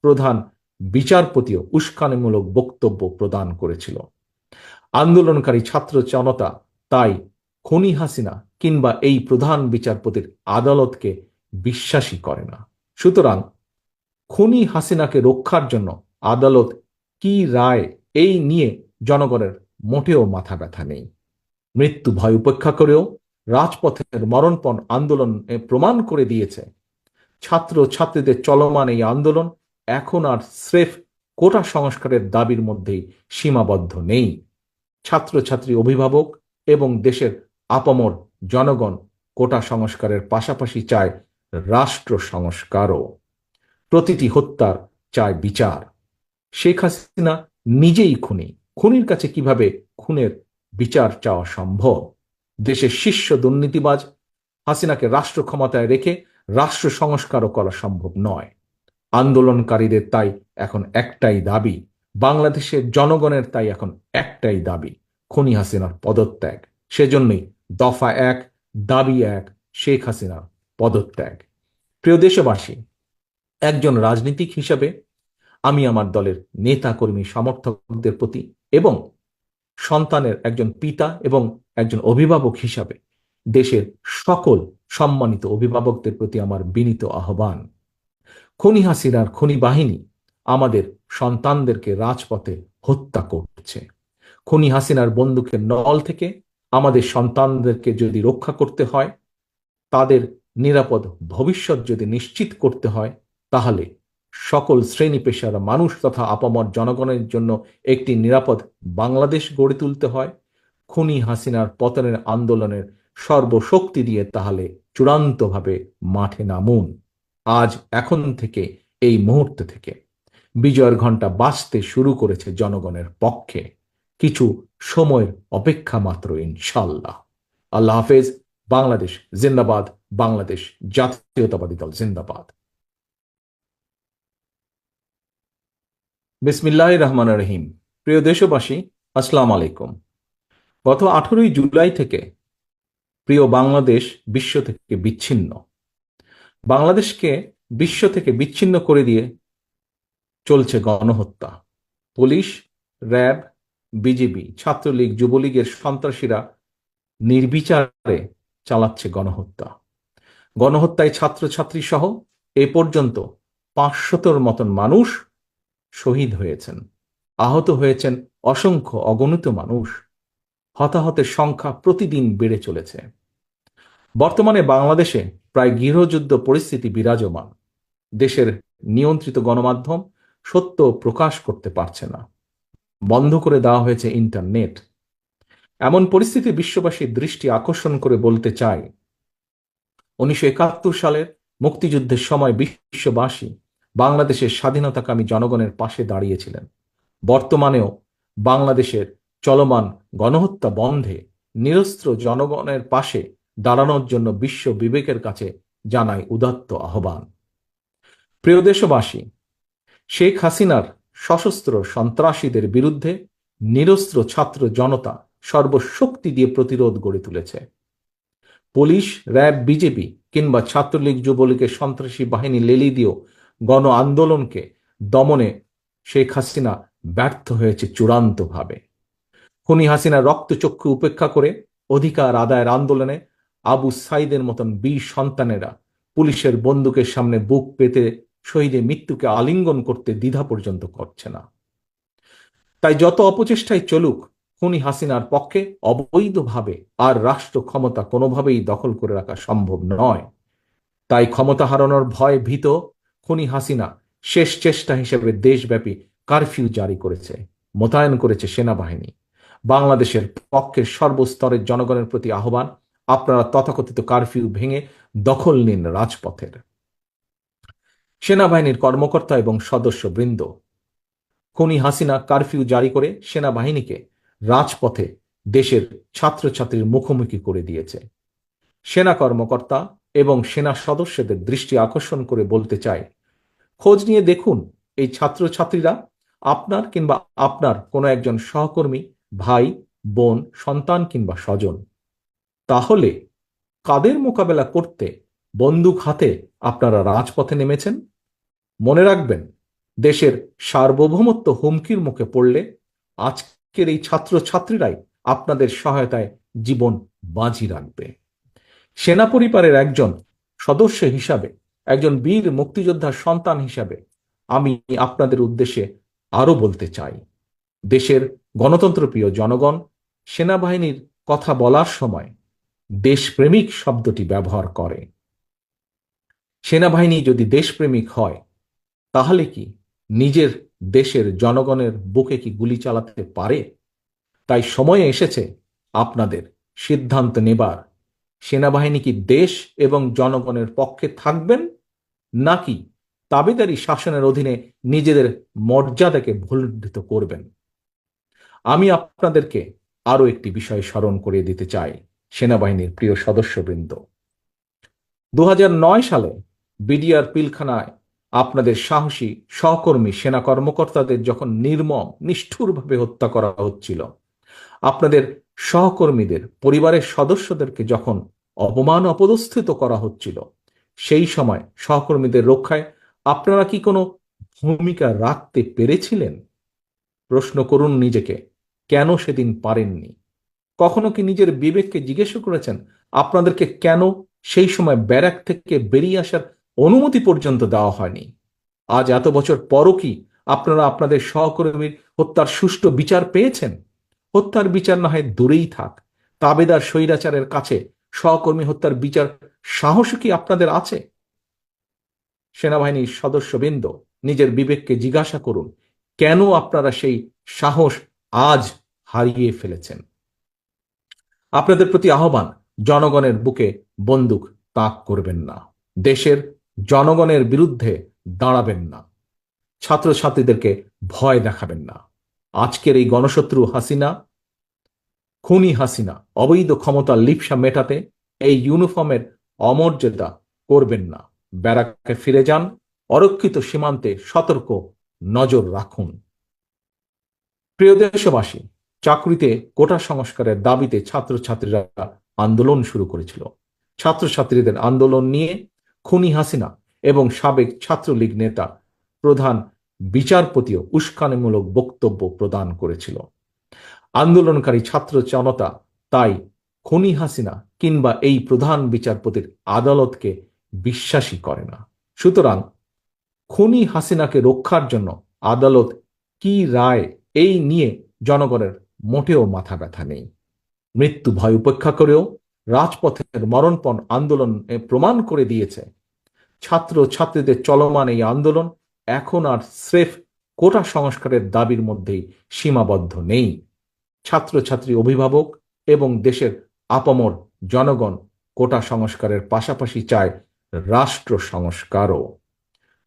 [SPEAKER 1] প্রধান বিচারপতিও উস্কানিমূলক বক্তব্য প্রদান করেছিল। আন্দোলনকারী ছাত্র জনতা তাই খুনি হাসিনা কিংবা এই প্রধান বিচারপতির আদালতকে বিশ্বাসই করে না। সুতরাং খুনি হাসিনাকে রক্ষার জন্য আদালত কি রায়, এই নিয়ে জনগণের মোটেও মাথা ব্যথা নেই। মৃত্যু ভয় উপেক্ষা করেও রাজপথের মরণপণ আন্দোলন প্রমাণ করে দিয়েছে, ছাত্র ছাত্রীদের চলমান এই আন্দোলন এখন আর স্রেফ কোটা সংস্কারের দাবির মধ্যেই সীমাবদ্ধ নেই। ছাত্রছাত্রী, অভিভাবক এবং দেশের আপামর জনগণ কোটা সংস্কারের পাশাপাশি চায় রাষ্ট্র সংস্কারও। প্রতিটি হত্যার চায় বিচার। শেখ হাসিনা নিজেই খুনি, খুনির কাছে কিভাবে খুনের বিচার চাওয়া সম্ভব? দেশের শীর্ষ দুর্নীতিবাজ হাসিনাকে রাষ্ট্র ক্ষমতায় রেখে রাষ্ট্র সংস্কারও করা সম্ভব নয়। আন্দোলনকারীদের তাই এখন একটাই দাবি, বাংলাদেশের জনগণের তাই এখন একটাই দাবি, খুনি হাসিনার পদত্যাগ। সেজন্যই দফা 1, দাবি 1, শেখ হাসিনার পদত্যাগ। প্রিয় দেশবাসী, একজন রাজনীতিক হিসাবে আমি আমার দলের নেতা কর্মী সমর্থকদের প্রতি এবং সন্তানের একজন পিতা এবং একজন অভিভাবক হিসাবে দেশের সকল সম্মানিত অভিভাবকদের প্রতি আমার বিনীত আহ্বান, খুনি হাসিনার খুনি বাহিনী আমাদের সন্তানদেরকে রাজপথে হত্যা করছে। খুনি হাসিনার বন্দুকের নল থেকে আমাদের সন্তানদেরকে যদি রক্ষা করতে হয়, তাদের নিরাপদ ভবিষ্যৎ যদি নিশ্চিত করতে হয়, তাহলে সকল শ্রেণী পেশার মানুষ তথা আপামর জনগণের জন্য একটি নিরাপদ বাংলাদেশ গড়ে তুলতে হয়। খুনি হাসিনার পতনের আন্দোলনের সর্বশক্তি দিয়ে তাহলে চূড়ান্তভাবে মাঠে নামুন। আজ, এখন থেকে, এই মুহূর্ত থেকে বিজয়ের ঘণ্টা বাজতে শুরু করেছে জনগণের পক্ষে। কিছু সময়ের অপেক্ষা মাত্র, ইনশাল্লাহ। আল্লাহ হাফেজ। বাংলাদেশ জিন্দাবাদ, বাংলাদেশ জাতীয়তাবাদী দল জিন্দাবাদ। বিসমিল্লাহির রহমানির রহিম। প্রিয় দেশবাসী, আসসালামু আলাইকুম। গত 18ই জুলাই থেকে প্রিয় বাংলাদেশ বিশ্ব থেকে বিচ্ছিন্ন। বাংলাদেশকে বিশ্ব থেকে বিচ্ছিন্ন করে দিয়ে চলছে গণহত্যা। পুলিশ, র্যাব, বিজিবি, ছাত্রলীগ, যুবলীগের সন্ত্রাসীরা নির্বিচারে চালাচ্ছে গণহত্যা। গণহত্যায় ছাত্রছাত্রী সহ এ পর্যন্ত 500-র মতন মানুষ শহীদ হয়েছেন, আহত হয়েছেন অসংখ্য অগণিত মানুষ। হতাহতের সংখ্যা প্রতিদিন বেড়ে চলেছে। বর্তমানে বাংলাদেশে প্রায় গৃহযুদ্ধ পরিস্থিতি বিরাজমান। দেশের নিয়ন্ত্রিত গণমাধ্যম সত্য প্রকাশ করতে পারছে না, বন্ধ করে দেওয়া হয়েছে ইন্টারনেট। এমন পরিস্থিতি বিশ্ববাসীর দৃষ্টি আকর্ষণ করে বলতে চাই, 1971 সালের মুক্তিযুদ্ধের সময় বিশ্ববাসী বাংলাদেশের স্বাধীনতাকামী জনগণের পাশে দাঁড়িয়েছিলেন। বর্তমানেও বাংলাদেশের চলমান গণহত্যা বন্ধে নিরস্ত্র জনগণের পাশে দাঁড়ানোর জন্য বিশ্ব বিবেকের কাছে জানাই উদাত্ত আহ্বান। প্রিয় দেশবাসী, শেখ হাসিনার সশস্ত্র সন্ত্রাসীদের বিরুদ্ধে নিরস্ত্র ছাত্র জনতা সর্বশক্তি দিয়ে প্রতিরোধ গড়ে তুলেছে। পুলিশ, র্যাব, বিজেপি কিংবা ছাত্রলীগ, যুবলীগের সন্ত্রাসী বাহিনী লেলি দিয়েও গণ আন্দোলনকে দমনে শেখ হাসিনা ব্যর্থ হয়েছে চূড়ান্তভাবে। খুনি হাসিনা রক্তচক্ষু উপেক্ষা করে অধিকার আদায়ের আন্দোলনে আবু সাইদের মতন বীর সন্তানেরা পুলিশের বন্দুকের সামনে বুক পেতে শহীদের মৃত্যুকে আলিঙ্গন করতে দ্বিধা পর্যন্ত করছে না। তাই যত অপচেষ্টাই চলুক, খুনি হাসিনার পক্ষে অবৈধভাবে আর রাষ্ট্র ক্ষমতা কোনোভাবেই দখল করে রাখা সম্ভব নয়। তাই ক্ষমতা হারানোর ভয় ভীত খুনি হাসিনা শেষ চেষ্টা হিসেবে দেশব্যাপী কারফিউ জারি করেছে, মোতায়েন করেছে সেনাবাহিনী। বাংলাদেশের পক্ষের সর্বস্তরের জনগণের প্রতি আহ্বান, আপনারা তথাকথিত কারফিউ ভেঙে দখল নিন রাজপথের। সেনাবাহিনীর কর্মকর্তা এবং সদস্যবৃন্দ, খুনি হাসিনা কারফিউ জারি করে সেনাবাহিনীকে রাজপথে দেশের ছাত্রছাত্রীর মুখোমুখি করে দিয়েছে। সেনা কর্মকর্তা এবং সেনা সদস্যদের দৃষ্টি আকর্ষণ করে বলতে চাই, খোঁজ নিয়ে দেখুন এই ছাত্রছাত্রীরা আপনার কিংবা আপনার কোনো একজন সহকর্মী, ভাই, বোন, সন্তান কিংবা স্বজন। তাহলে কাদের মোকাবেলা করতে বন্দুক হাতে আপনারা রাজপথে নেমেছেন? মনে রাখবেন, দেশের সার্বভৌমত্ব হুমকির মুখে পড়লে আজকের এই ছাত্রছাত্রীরাই আপনাদের সহায়তায় জীবন বাজি রাখবে। সেনা পরিবারের একজন সদস্য হিসাবে, একজন বীর মুক্তিযোদ্ধার সন্তান হিসাবে আমি আপনাদের উদ্দেশ্যে আরো বলতে চাই, দেশের গণতন্ত্রপ্রিয় জনগণ সেনাবাহিনীর কথা বলার সময় দেশপ্রেমিক শব্দটি ব্যবহার করে। সেনাবাহিনী যদি দেশপ্রেমিক হয়, তাহলে কি নিজের দেশের জনগণের বুকে কি গুলি চালাতে পারে? তাই সময় এসেছে আপনাদের সিদ্ধান্ত নেবার, সেনাবাহিনী কি দেশ এবং জনগণের পক্ষে থাকবেন, নাকি তাবেদারি শাসনের অধীনে নিজেদের মর্যাদাকে ভুলুণ্ঠিত করবেন? আমি আপনাদেরকে আরো একটি বিষয় স্মরণ করিয়ে দিতে চাই, সেনাবাহিনীর প্রিয় সদস্যবৃন্দ। 2009 সালে বিডিআর পিলখানায় আপনাদের সাহসী সহকর্মী সেনা কর্মকর্তাদের যখন নির্মম নিষ্ঠুরভাবে হত্যা করা হচ্ছিল, আপনাদের সহকর্মীদের পরিবারের সদস্যদেরকে যখন অপমান অপদস্থিত করা হচ্ছিল, সেই সময় সহকর্মীদের রক্ষায় আপনারা কি কোনো ভূমিকা রাখতে পেরেছিলেন? প্রশ্ন করুন নিজেকে, কেন সেদিন পারেননি? কখনো কি নিজের বিবেককে জিজ্ঞেস করেছেন আপনাদেরকে কেন সেই সময় ব্যারাক থেকে বেরিয়ে আসার অনুমতি পর্যন্ত দেওয়া হয়নি? আজ এত বছর পরও কি আপনারা আপনাদের সহকর্মীর হত্যার সুষ্ঠু বিচার পেয়েছেন? হত্যার বিচার না হয় দূরেই থাক, তাবেদার স্বৈরাচারের কাছে সহকর্মী হত্যার বিচার সাহস কি আপনাদের আছে? সেনাবাহিনীর সদস্যবৃন্দ, নিজের বিবেককে জিজ্ঞাসা করুন, কেন আপনারা সেই সাহস আজ হারিয়ে ফেলেছেন? আপনাদের প্রতি আহ্বান, জনগণের বুকে বন্দুক তাক করবেন না, দেশের জনগণের বিরুদ্ধে দাঁড়াবেন না, ছাত্রছাত্রীদেরকে ভয় দেখাবেন না। আজকের এই গণশত্রু হাসিনা, খুনি হাসিনা অবৈধ ক্ষমতার লিপ্সা মেটাতে এই ইউনিফর্মের অমর্যাদা করবেন না। ব্যারাকে ফিরে যান, অরক্ষিত সীমান্তে সতর্ক নজর রাখুন। প্রিয় দেশবাসী, চাকরিতে কোটা সংস্কারের দাবিতে ছাত্রছাত্রীরা আন্দোলন শুরু করেছিল। ছাত্রছাত্রীদের আন্দোলন নিয়ে খুনি হাসিনা এবং সাবেক ছাত্রলীগ নেতা প্রধান বিচারপতিও উস্কানিমূলক বক্তব্য প্রদান করেছিল। আন্দোলনকারী ছাত্র জনতা তাই খুনি হাসিনা কিংবা এই প্রধান বিচারপতির আদালতকে বিশ্বাসই করে না। সুতরাং খুনি হাসিনাকে রক্ষার জন্য আদালত কি রায় এই নিয়ে জনগণের মোটেও মাথা ব্যথা নেই। মৃত্যু ভয় উপেক্ষা করেও রাজপথের মরণপণ আন্দোলন প্রমাণ করে দিয়েছে ছাত্র ছাত্রীদের চলমান এই আন্দোলন এখন আর স্রেফ কোটা সংস্কারের দাবির মধ্যেই সীমাবদ্ধ নেই। ছাত্রছাত্রী, অভিভাবক এবং দেশের আপামর জনগণ কোটা সংস্কারের পাশাপাশি চায় রাষ্ট্র সংস্কারও।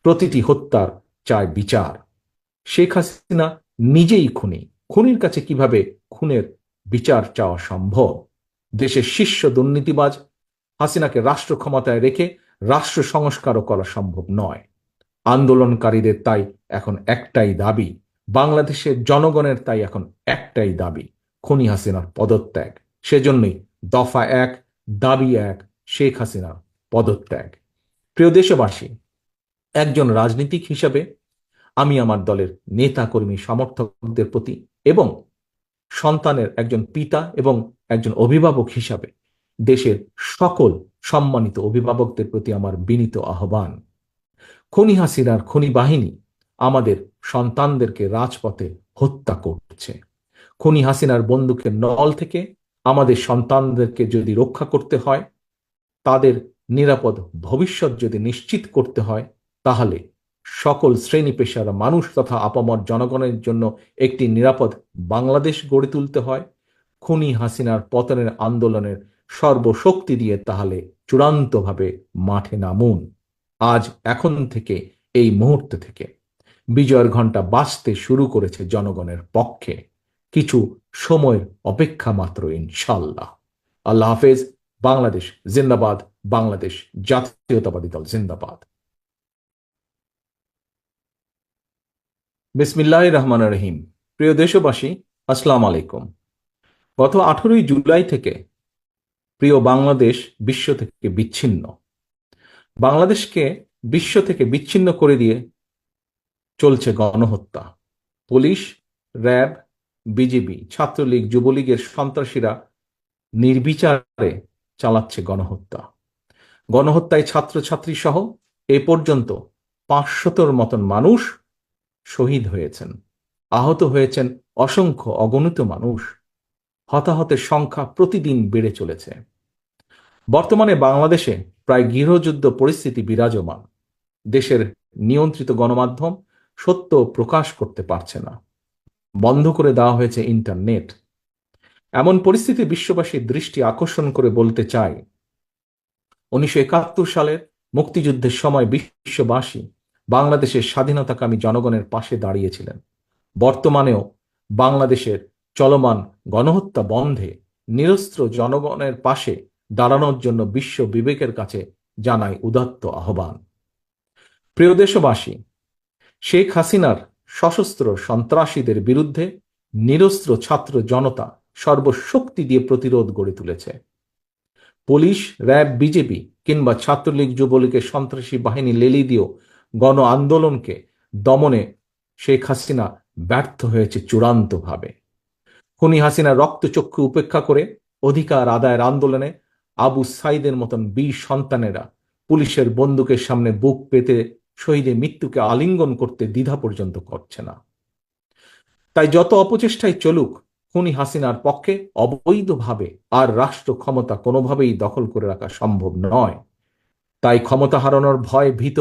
[SPEAKER 1] প্রতিটি হত্যার চায় বিচার। শেখ হাসিনা নিজেই খুনি। খুনির কাছে কিভাবে খুনের বিচার চাওয়া সম্ভব? দেশের শীর্ষ দুর্নীতিবাজ হাসিনাকে রাষ্ট্র ক্ষমতায় রেখে রাষ্ট্র সংস্কারও করা সম্ভব নয়। আন্দোলনকারীদের তাই এখন একটাই দাবি, বাংলাদেশের জনগণের তাই এখন একটাই দাবি, খুনি হাসিনার পদত্যাগ। সেজন্যই দফা 1, দাবি 1, শেখ হাসিনার পদত্যাগ। প্রিয় দেশবাসী, একজন রাজনীতিক হিসাবে আমি আমার দলের নেতা কর্মী সমর্থকদের প্রতি এবং সন্তানের একজন পিতা এবং একজন অভিভাবক হিসাবে দেশের সকল সম্মানিত অভিভাবকদের প্রতি আমার বিনীত আহ্বান, খুনি হাসিনার খুনি বাহিনী আমাদের সন্তানদেরকে রাজপথে হত্যা করছে। খুনি হাসিনার বন্দুকের নল থেকে আমাদের সন্তানদেরকে যদি রক্ষা করতে হয়, তাদের নিরাপদ ভবিষ্যৎ যদি নিশ্চিত করতে হয়, তাহলে সকল শ্রেণী পেশার মানুষ তথা আপামর জনগণের জন্য একটি নিরাপদ বাংলাদেশ গড়ে তুলতে হয়। খুনি হাসিনার পতনের আন্দোলনের সর্বশক্তি দিয়ে তাহলে চূড়ান্তভাবে মাঠে নামুন। আজ এখন থেকে, এই মুহূর্ত থেকে বিজয়ের ঘণ্টা বাজতে শুরু করেছে জনগণের পক্ষে। কিছু সময়ের অপেক্ষা মাত্র, ইনশাল্লাহ। আল্লাহ হাফেজ। বাংলাদেশ জিন্দাবাদ। বাংলাদেশ জাতীয়তাবাদী দল জিন্দাবাদ। বিসমিল্লাহির রহমানির রহিম। প্রিয় দেশবাসী, আসসালামু আলাইকুম। গত 18ই জুলাই থেকে প্রিয় বাংলাদেশ বিশ্ব থেকে বিচ্ছিন্ন। বাংলাদেশকে বিশ্ব থেকে বিচ্ছিন্ন করে দিয়ে চলছে গণহত্যা। পুলিশ, র্যাব, বিজিবি, ছাত্রলীগ, যুবলীগের সন্ত্রাসীরা নির্বিচারে চালাচ্ছে গণহত্যা। গণহত্যায় ছাত্রছাত্রী সহ এ পর্যন্ত 500-র মতন মানুষ শহীদ হয়েছেন, আহত হয়েছেন অসংখ্য অগণিত মানুষ। হতাহতের সংখ্যা প্রতিদিন বেড়ে চলেছে। বর্তমানে বাংলাদেশে প্রায় গৃহযুদ্ধ পরিস্থিতি বিরাজমান। দেশের নিয়ন্ত্রিত গণমাধ্যম সত্য প্রকাশ করতে পারছে না, বন্ধ করে দেওয়া হয়েছে ইন্টারনেট। এমন পরিস্থিতি বিশ্ববাসীর দৃষ্টি আকর্ষণ করে বলতে চাই, 1971 সালের মুক্তিযুদ্ধের সময় বিশ্ববাসী বাংলাদেশের স্বাধীনতাকামী জনগণের পাশে দাঁড়িয়েছিলেন। বর্তমানেও বাংলাদেশের চলমান গণহত্যা বন্ধে নিরস্ত্র জনগণের পাশে দাঁড়ানোর জন্য বিশ্ব বিবেকের কাছে জানাই উদাত্ত আহ্বান। প্রিয় দেশবাসী, শেখ হাসিনার সশস্ত্র সন্ত্রাসীদের বিরুদ্ধে নিরস্ত্র ছাত্র জনতা সর্বশক্তি দিয়ে প্রতিরোধ গড়ে তুলেছে। পুলিশ, র্যাব, বিজেপি কিংবা ছাত্রলীগ, যুবলীগের সন্ত্রাসী বাহিনী লেলি দিয়েও গণ আন্দোলনকে দমনে শেখ হাসিনা ব্যর্থ হয়েছে চূড়ান্তভাবে। খুনি হাসিনা রক্তচক্ষু উপেক্ষা করে অধিকার আদায়ের আন্দোলনে আবু সাইদের মতন বীর সন্তানেরা পুলিশের বন্দুকের সামনে বুক পেতে শহীদের মৃত্যুকে আলিঙ্গন করতে দ্বিধা পর্যন্ত করছে না। তাই যত অপচেষ্টাই চলুক, খুনি হাসিনার পক্ষে অবৈধভাবে আর রাষ্ট্র ক্ষমতা কোনোভাবেই দখল করে রাখা সম্ভব নয়। তাই ক্ষমতা হারানোর ভয় ভীত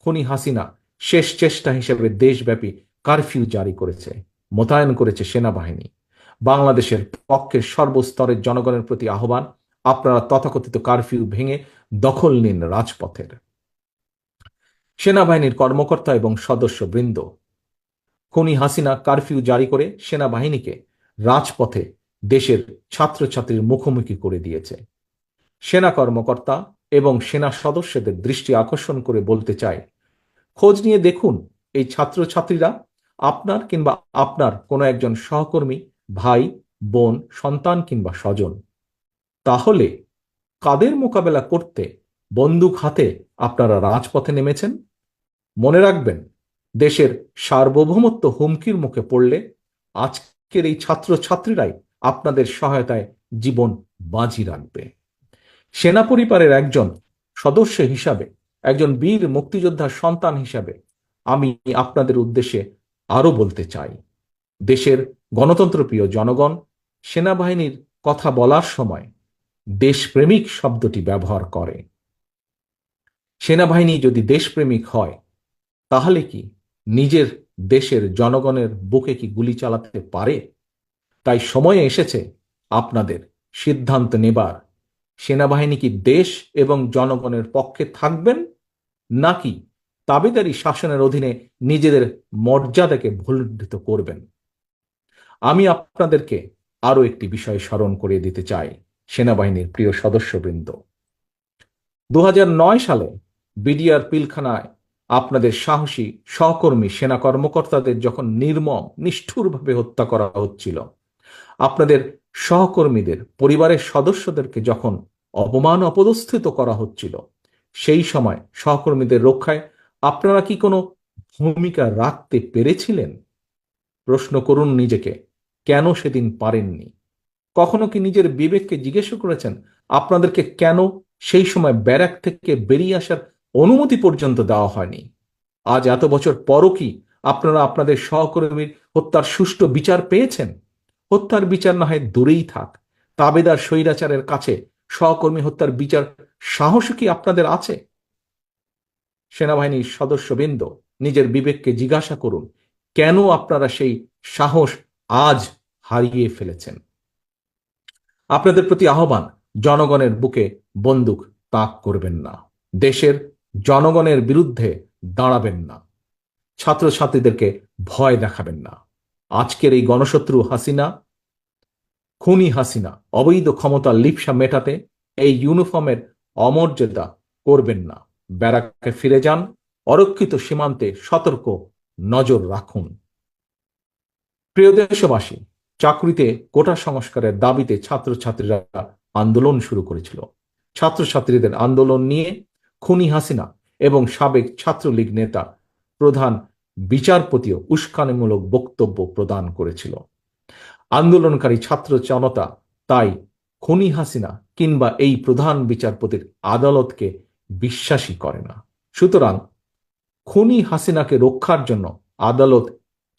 [SPEAKER 1] খুনি হাসিনা শেষ চেষ্টা হিসেবে দেশব্যাপী কারফিউ জারি করেছে, মোতায়েন করেছে সেনাবাহিনী। বাংলাদেশের পক্ষের সর্বস্তরের জনগণের প্রতি আহ্বান, আপনারা তথাকথিত কারফিউ ভেঙে দখল নিন রাজপথের। সেনাবাহিনীর কর্মকর্তা এবং সদস্যবৃন্দ, খুনি হাসিনা কারফিউ জারি করে সেনাবাহিনীকে রাজপথে দেশের ছাত্রছাত্রীর মুখোমুখি করে দিয়েছে। সেনা কর্মকর্তা এবং সেনা সদস্যদের দৃষ্টি আকর্ষণ করে বলতে চাই, খোঁজ নিয়ে দেখুন এই ছাত্রছাত্রীরা আপনার কিংবা আপনার কোনো একজন সহকর্মী, ভাই, বোন, সন্তান কিংবা স্বজন। তাহলে কাদের মোকাবেলা করতে বন্দুক হাতে আপনারা রাজপথে নেমেছেন? মনে রাখবেন, দেশের সার্বভৌমত্ব হুমকির মুখে পড়লে আজকের এই ছাত্রছাত্রীরাই আপনাদের সহায়তায় জীবন বাজি রাখবে। সেনা পরিবারের একজন সদস্য হিসাবে, একজন বীর মুক্তিযোদ্ধার সন্তান হিসাবে আমি আপনাদের উদ্দেশ্যে আরো বলতে চাই, দেশের গণতন্ত্রপ্রিয় জনগণ সেনাবাহিনীর কথা বলার সময় দেশপ্রেমিক শব্দটি ব্যবহার করে। সেনাবাহিনী যদি দেশপ্রেমিক হয়, তাহলে কি নিজের দেশের জনগণের বুকে কি গুলি চালাতে পারে? তাই সময় এসেছে আপনাদের সিদ্ধান্ত নেবার, সেনাবাহিনী কি দেশ এবং জনগণের পক্ষে থাকবেন, নাকি তাবেদারি শাসনের অধীনে নিজেদের মর্যাদাকে ভুলুণ্ঠিত করবেন। আমি আপনাদেরকে আরো একটি বিষয় স্মরণ করিয়ে দিতে চাই, সেনাবাহিনীর প্রিয় সদস্যবৃন্দ। 2009 সালে বিডিআর পিলখানায় আপনাদের সাহসী সহকর্মী সেনা কর্মকর্তাদের যখন নির্মম নিষ্ঠুরভাবে হত্যা করা হচ্ছিল, আপনাদের সহকর্মীদের পরিবারের সদস্যদেরকে যখন অপমান অপদস্থিত করা হচ্ছিল, সেই সময় সহকর্মীদের রক্ষায় আপনারা কি কোনো ভূমিকা রাখতে পেরেছিলেন? প্রশ্ন করুন নিজেকে, কেন সেদিন পারেননি? কখনো কি নিজের বিবেককে জিজ্ঞেস করেছেন আপনাদেরকে কেন সেই সময় ব্যারাক থেকে বেরিয়ে আসার অনুমতি পর্যন্ত দেওয়া হয়নি? আজ এত বছর পরও কি আপনারা আপনাদের সহকর্মীর হত্যার সুষ্ঠু বিচার পেয়েছেন? হত্যার বিচার না হয় দূরেই থাক, তাবেদার স্বৈরাচারের কাছে সহকর্মী হত্যার বিচার সাহস কি আপনাদের আছে? সেনাবাহিনীর সদস্যবৃন্দ, নিজের বিবেককে জিজ্ঞাসা করুন, কেন আপনারা সেই সাহস আজ হারিয়ে ফেলেছেন? আপনাদের প্রতি আহ্বান, জনগণের বুকে বন্দুক তাক করবেন না, দেশের জনগণের বিরুদ্ধে দাঁড়াবেন না, ছাত্রছাত্রীদেরকে ভয় দেখাবেন না। আজকের এই গণশত্রু হাসিনা, খুনি হাসিনা অবৈধ ক্ষমতার লিপ্সা মেটাতে এই ইউনিফর্মের অমর্যাদা করবেন না। ব্যারাকে ফিরে যান, অরক্ষিত সীমান্তে সতর্ক নজর রাখুন। প্রিয় দেশবাসী, চাকরিতে কোটা সংস্কারের দাবিতে ছাত্রছাত্রীরা আন্দোলন শুরু করেছিল। ছাত্রছাত্রীদের আন্দোলন নিয়ে খুনি হাসিনা এবং সাবেক ছাত্রলীগ নেতা প্রধান বিচারপতিও উস্কানিমূলক বক্তব্য প্রদান করেছিল। আন্দোলনকারী ছাত্র জনতা তাই খুনি হাসিনা কিংবা এই প্রধান বিচারপতির আদালতকে বিশ্বাসই করে না। সুতরাং খুনি হাসিনাকে রক্ষার জন্য আদালত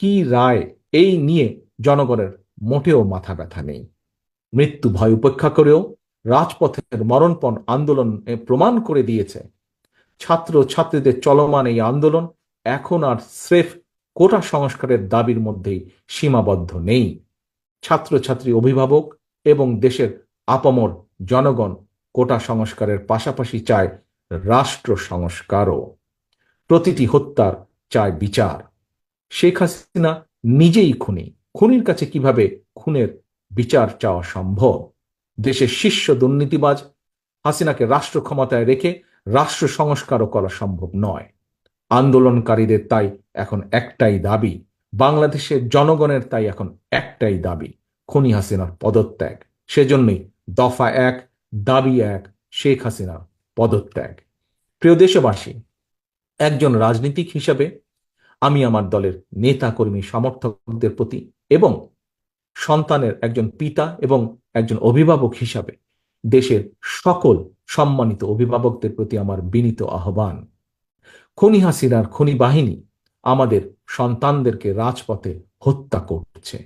[SPEAKER 1] কি রায়, এই নিয়ে জনগণের মোটেও মাথা ব্যথা নেই। মৃত্যু ভয় উপেক্ষা করেও রাজপথের মরণপণ আন্দোলন প্রমাণ করে দিয়েছে, ছাত্র ছাত্রীদের চলমান এই আন্দোলন এখন আর স্রেফ কোটা সংস্কারের দাবির মধ্যেই সীমাবদ্ধ নেই। ছাত্রছাত্রী, অভিভাবক এবং দেশের আপামর জনগণ কোটা সংস্কারের পাশাপাশি চায় রাষ্ট্র সংস্কারও। প্রতিটি হত্যার চায় বিচার। শেখ হাসিনা নিজেই খুনি, খুনির কাছে কিভাবে খুনের বিচার চাওয়া সম্ভব? দেশের শীর্ষ দুর্নীতিবাজ হাসিনাকে রাষ্ট্র ক্ষমতায় রেখে রাষ্ট্র সংস্কারও করা সম্ভব নয়। আন্দোলনকারীদের তাই এখন একটাই দাবি, বাংলাদেশের জনগণের তাই এখন একটাই দাবি, খুনি হাসিনার পদত্যাগ। সেজন্যই দফা 1, দাবি 1, শেখ হাসিনার পদত্যাগ। প্রিয় দেশবাসী, একজন রাজনীতিক হিসাবে আমি আমার দলের নেতা কর্মী সমর্থকদের প্রতি এবং সন্তানের একজন পিতা এবং একজন অভিভাবক হিসাবে দেশের সকল সম্মানিত অভিভাবকদের প্রতি আমার বিনীত আহ্বান, খুনি হাসিনার খুনি বাহিনী আমাদের সন্তানদেরকে রাজপথে হত্যা করছে।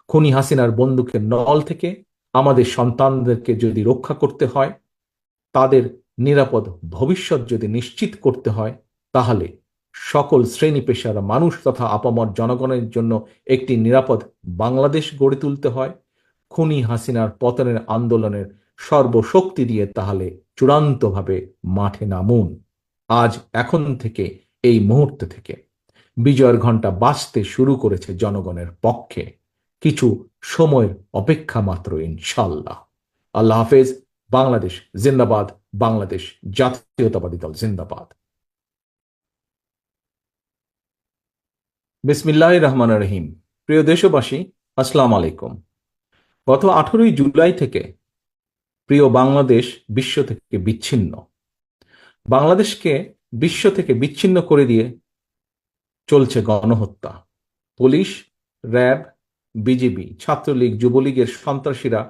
[SPEAKER 1] খুনি হাসিনার বন্দুকের নল থেকে আমাদের সন্তানদেরকে যদি রক্ষা করতে হয়, তাদের নিরাপদ ভবিষ্যৎ যদি নিশ্চিত করতে হয়, তাহলে সকল শ্রেণী পেশার মানুষ তথা আপামর জনগণের জন্য একটি নিরাপদ বাংলাদেশ গড়ে তুলতে হয়। খুনি হাসিনার পতনের আন্দোলনের সর্বশক্তি দিয়ে তাহলে চূড়ান্তভাবে মাঠে নামুন। আজ, এখন থেকে, এই মুহূর্ত থেকে বিজয়ের ঘণ্টা বাজতে শুরু করেছে জনগণের পক্ষে। কিছু সময়ের অপেক্ষা মাত্র, ইনশাল্লাহ। আল্লাহ হাফেজ। বাংলাদেশ জিন্দাবাদ, বাংলাদেশ জাতীয়তাবাদী দল জিন্দাবাদ। বিসমিল্লাহির রহমানির রহিম। প্রিয় দেশবাসী, আসসালামু আলাইকুম। গত 18ই জুলাই থেকে প্রিয় বাংলাদেশ বিশ্ব থেকে বিচ্ছিন্ন। বাংলাদেশকে বিশ্ব থেকে বিচ্ছিন্ন করে দিয়ে চলছে গণহত্যা। পুলিশ, র্যাব, বিজিবি, ছাত্রলীগ, যুবলীগের সন্ত্রাসীরা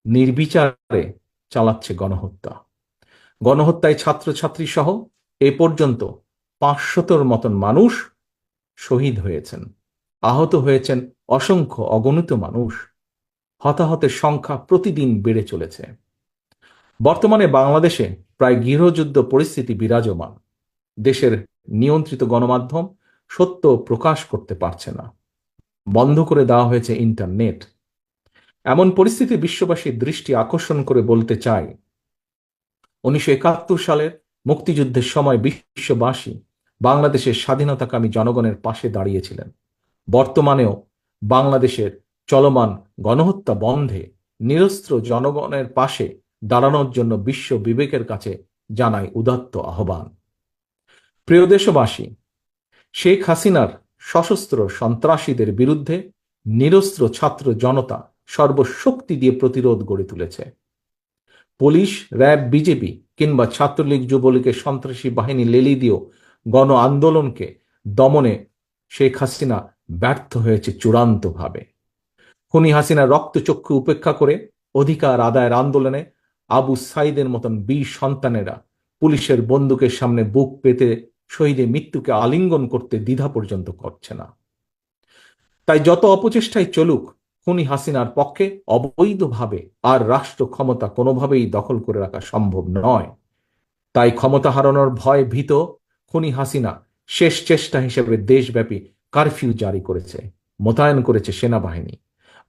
[SPEAKER 1] নির্বিচারে চালাচ্ছে গণহত্যা। গণহত্যায় ছাত্রছাত্রী সহ এ পর্যন্ত 500-র মতন মানুষ শহীদ হয়েছেন, আহত হয়েছেন অসংখ্য অগণিত মানুষ। হতাহতের সংখ্যা প্রতিদিন বেড়ে চলেছে। বর্তমানে বাংলাদেশে প্রায় গৃহযুদ্ধ পরিস্থিতি বিরাজমান। দেশের নিয়ন্ত্রিত গণমাধ্যম সত্য প্রকাশ করতে পারছে না, বন্ধ করে দেওয়া হয়েছে ইন্টারনেট। এমন পরিস্থিতি বিশ্ববাসীর দৃষ্টি আকর্ষণ করে বলতে চাই, 1971 সালের মুক্তিযুদ্ধের সময় বিশ্ববাসী বাংলাদেশের স্বাধীনতাকামী জনগণের পাশে দাঁড়িয়েছিলেন। বর্তমানেও বাংলাদেশের চলমান গণহত্যা বন্ধে নিরস্ত্র জনগণের পাশে দাঁড়ানোর জন্য বিশ্ব বিবেকের কাছে জানাই উদাত্ত আহ্বান। প্রিয় দেশবাসী, শেখ হাসিনার সশস্ত্র সন্ত্রাসীদের বিরুদ্ধে নিরস্ত্র ছাত্র জনতা সর্বশক্তি দিয়ে প্রতিরোধ গড়ে তুলেছে। পুলিশ, র্যাব, বিজেপি কিংবা ছাত্রলীগ, যুবলীগের সন্ত্রাসী বাহিনী লেলি দিয়েও গণ আন্দোলনকে দমনে শেখ হাসিনা ব্যর্থ হয়েছে চূড়ান্তভাবে। খুনি হাসিনা রক্তচক্ষু উপেক্ষা করে অধিকার আদায়ের আন্দোলনে আবু সাইদের মতন বীর সন্তানেরা পুলিশের বন্দুকের সামনে বুক পেতে শহীদের মৃত্যুকে আলিঙ্গন করতে দ্বিধা পর্যন্ত করছে না। তাই যত অপচেষ্টাই চলুক, খুনি হাসিনার পক্ষে অবৈধভাবে আর রাষ্ট্র ক্ষমতা কোনোভাবেই দখল করে রাখা সম্ভব নয়। তাই ক্ষমতা হারানোর ভয় ভীত খুনি হাসিনা শেষ চেষ্টা হিসেবে দেশব্যাপী কারফিউ জারি করেছে, মোতায়েন করেছে সেনাবাহিনী।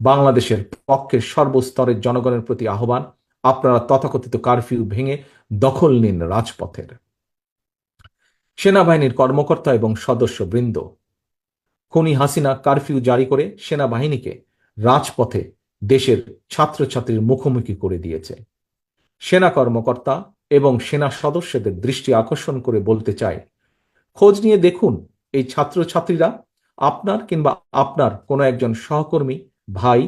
[SPEAKER 1] বাংলাদেশের পক্ষের সর্বস্তরের জনগণের প্রতি আহ্বান, আপনারা তথাকথিত কারফিউ ভেঙে দখল নিন রাজপথের। সেনাবাহিনীর কর্মকর্তা এবং সদস্যবৃন্দ, খুনি হাসিনা কারফিউ জারি করে সেনাবাহিনীকে রাজপথে দেশের ছাত্রছাত্রীর মুখোমুখি করে দিয়েছে। সেনা কর্মকর্তা এবং সেনা সদস্যদের দৃষ্টি আকর্ষণ করে বলতে চাই, খোঁজ নিয়ে দেখুন এই ছাত্রছাত্রীরা আপনার কিংবা আপনার কোনো একজন সহকর্মী, ভাই,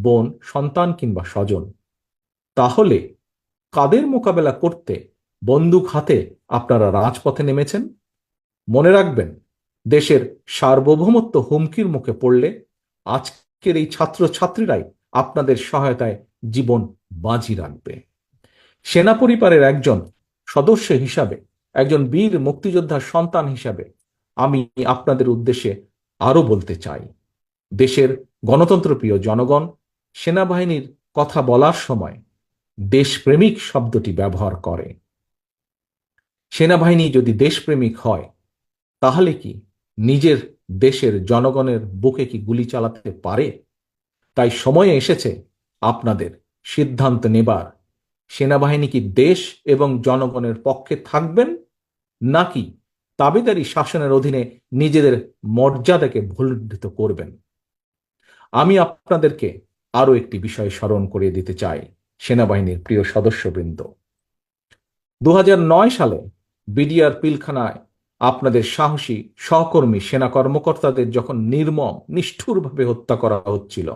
[SPEAKER 1] বোন, সন্তান কিংবা স্বজন। তাহলে কাদের মোকাবেলা করতে বন্দুক হাতে আপনারা রাজপথে নেমেছেন? মনে রাখবেন, দেশের সার্বভৌমত্ব হুমকির মুখে পড়লে আজকের এই ছাত্রছাত্রীরাই আপনাদের সহায়তায় জীবন বাজি রাখবে। সেনা পরিবারের একজন সদস্য হিসাবে, একজন বীর মুক্তিযোদ্ধার সন্তান হিসাবে আমি আপনাদের উদ্দেশ্যে আরো বলতে চাই, দেশের গণতন্ত্রপ্রিয় জনগণ সেনাবাহিনীর কথা বলার সময় দেশপ্রেমিক শব্দটি ব্যবহার করে। সেনাবাহিনী যদি দেশপ্রেমিক হয়, তাহলে কি নিজের দেশের জনগণের বুকে কি গুলি চালাতে পারে? তাই সময় এসেছে আপনাদের সিদ্ধান্ত নেবার, সেনাবাহিনী কি দেশ এবং জনগণের পক্ষে থাকবেন, নাকি তাবেদারি শাসনের অধীনে নিজেদের মর্যাদাকে ভুলুণ্ঠিত করবেন? আমি আপনাদেরকে আরো একটি বিষয় স্মরণ করিয়ে দিতে চাই, সেনাবাহিনীর প্রিয় সদস্যবৃন্দ। 2009 সালে বিডিআর পিলখানায় আপনাদের সাহসী সহকর্মী সেনা কর্মকর্তাদের যখন নির্মম নিষ্ঠুরভাবে হত্যা করা হচ্ছিল,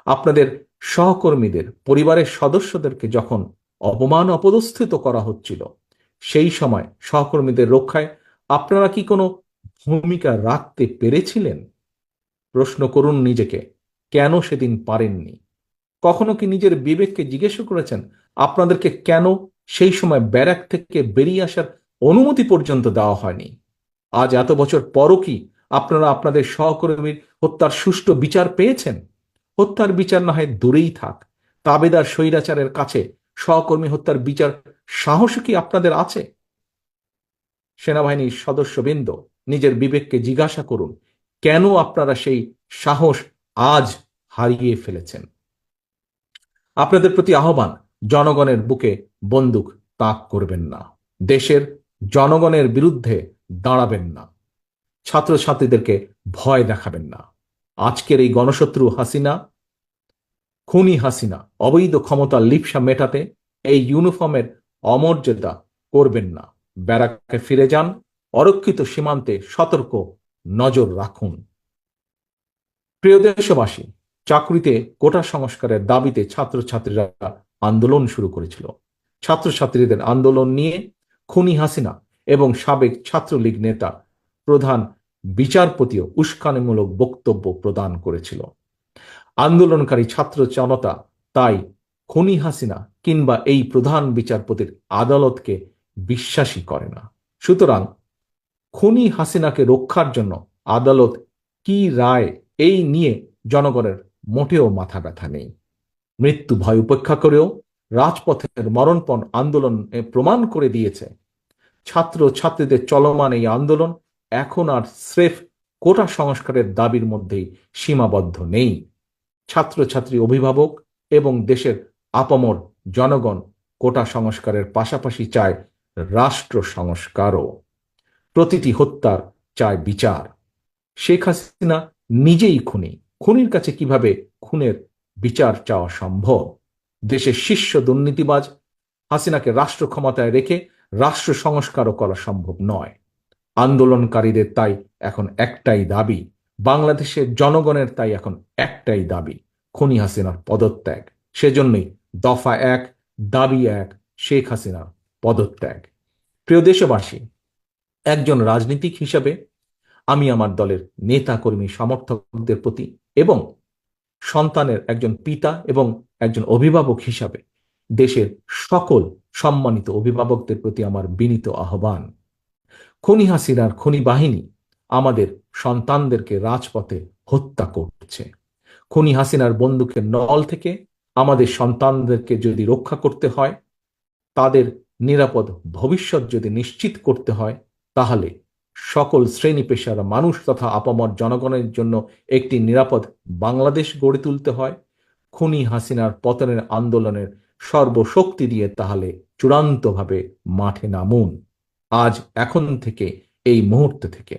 [SPEAKER 1] আপনাদের সহকর্মীদের পরিবারের সদস্যদেরকে যখন অপমান অপদস্থিত করা হচ্ছিল, সেই সময় সহকর্মীদের রক্ষায় আপনারা কি কোনো ভূমিকা রাখতে পেরেছিলেন? প্রশ্ন করুন নিজেকে, কেন সেদিন পারেননি? কখনো কি নিজের বিবেককে জিজ্ঞেস করেছেন আপনাদেরকে কেন সেই সময় ব্যারাক থেকে বেরিয়ে আসার অনুমতি পর্যন্ত দেওয়া হয়নি? আজ এত বছর পরও কি আপনারা আপনাদের সহকর্মীর হত্যার সুষ্ঠু বিচার পেয়েছেন? হত্যার বিচার না হয় দূরেই থাক, তাবেদার স্বৈরাচারের কাছে সহকর্মী হত্যার বিচার সাহস কি আপনাদের আছে? সেনাবাহিনীর সদস্যবৃন্দ, নিজের বিবেককে জিজ্ঞাসা করুন, কেন আপনারা সেই সাহস আজ হারিয়ে ফেলেছেন? আপনাদের প্রতি আহ্বান, জনগণের বুকে বন্দুক তাক করবেন না, দেশের জনগণের বিরুদ্ধে দাঁড়াবেন না, ছাত্রছাত্রীদেরকে ভয় দেখাবেন না। আজকের এই গণশত্রু হাসিনা, খুনি হাসিনা অবৈধ ক্ষমতার লিপ্সা মেটাতে এই ইউনিফর্মের অমর্যাদা করবেন না। ব্যারাকে ফিরে যান, অরক্ষিত সীমান্তে সতর্ক নজর রাখুন। প্রিয় দেশবাসী, চাকরিতে কোটা সংস্কারের দাবিতে ছাত্রছাত্রীরা আন্দোলন শুরু করেছিল। ছাত্রছাত্রীদের আন্দোলন নিয়ে খুনি হাসিনা এবং সাবেক ছাত্রলীগ নেতা প্রধান বিচারপতিও উস্কানিমূলক বক্তব্য প্রদান করেছিল। আন্দোলনকারী ছাত্র জনতা তাই খুনি হাসিনা কিংবা এই প্রধান বিচারপতির আদালতকে বিশ্বাসই করে না। সুতরাং খুনি হাসিনাকে রক্ষার জন্য আদালত কি রায় এই নিয়ে জনগণের মোটেও মাথা ব্যথা নেই। মৃত্যু ভয় উপেক্ষা করেও রাজপথের মরণপণ আন্দোলন প্রমাণ করে দিয়েছে ছাত্র ছাত্রীদের চলমান এই আন্দোলন এখন আর স্রেফ কোটা সংস্কারের দাবির মধ্যেই সীমাবদ্ধ নেই। ছাত্রছাত্রী, অভিভাবক এবং দেশের আপামর জনগণ কোটা সংস্কারের পাশাপাশি চায় রাষ্ট্র সংস্কারও। প্রতিটি হত্যার চায় বিচার। শেখ হাসিনা নিজেই খুনি। খুনির কাছে কিভাবে খুনের বিচার চাওয়া সম্ভব? দেশের শীর্ষ দুর্নীতিবাজ হাসিনাকে রাষ্ট্র ক্ষমতায় রেখে রাষ্ট্র সংস্কারও করা সম্ভব নয়। আন্দোলনকারীদের তাই এখন একটাই দাবি, বাংলাদেশের জনগণের তাই এখন একটাই দাবি, খুনি হাসিনার পদত্যাগ। সেজন্যই দফা 1, দাবি 1, শেখ হাসিনার পদত্যাগ। প্রিয় দেশবাসী, একজন রাজনীতিক হিসাবে আমি আমার দলের নেতা কর্মী সমর্থকদের প্রতি এবং সন্তানের একজন পিতা এবং একজন অভিভাবক হিসাবে দেশের সকল সম্মানিত অভিভাবকদের প্রতি আমার বিনীত আহ্বান, খুনি হাসিনার খুনি বাহিনী আমাদের সন্তানদেরকে রাজপথে হত্যা করছে। খুনি হাসিনার বন্দুকের নল থেকে আমাদের সন্তানদেরকে যদি রক্ষা করতে হয়, তাদের নিরাপদ ভবিষ্যৎ যদি নিশ্চিত করতে হয়, তাহলে সকল শ্রেণী পেশার মানুষ তথা আপামর জনগণের জন্য একটি নিরাপদ বাংলাদেশ গড়ে তুলতে হয়। খুনি হাসিনার পতনের আন্দোলনের সর্বশক্তি দিয়ে তাহলে চূড়ান্তভাবে মাঠে নামুন। আজ এখন থেকে, এই মুহূর্ত থেকে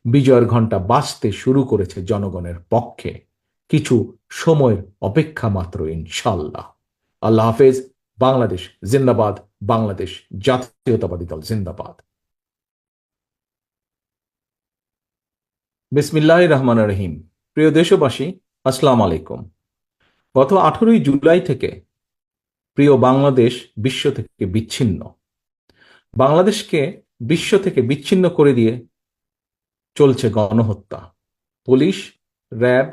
[SPEAKER 1] বিজয়ের ঘণ্টা বাজতে শুরু করেছে জনগণের পক্ষে। কিছু সময়ের অপেক্ষা মাত্র, ইনশাল্লাহ। আল্লাহ হাফেজ। বাংলাদেশ জিন্দাবাদ। বাংলাদেশ জাতীয়তাবাদী দল জিন্দাবাদ। বিসমিল্লাহির রহমানির রহিম। প্রিয় দেশবাসী, আসসালামু আলাইকুম। গত 18ই জুলাই থেকে প্রিয় বাংলাদেশ বিশ্ব থেকে বিচ্ছিন্ন। বাংলাদেশকে বিশ্ব থেকে বিচ্ছিন্ন করে দিয়ে চলছে গণহত্যা। পুলিশ, র্যাব,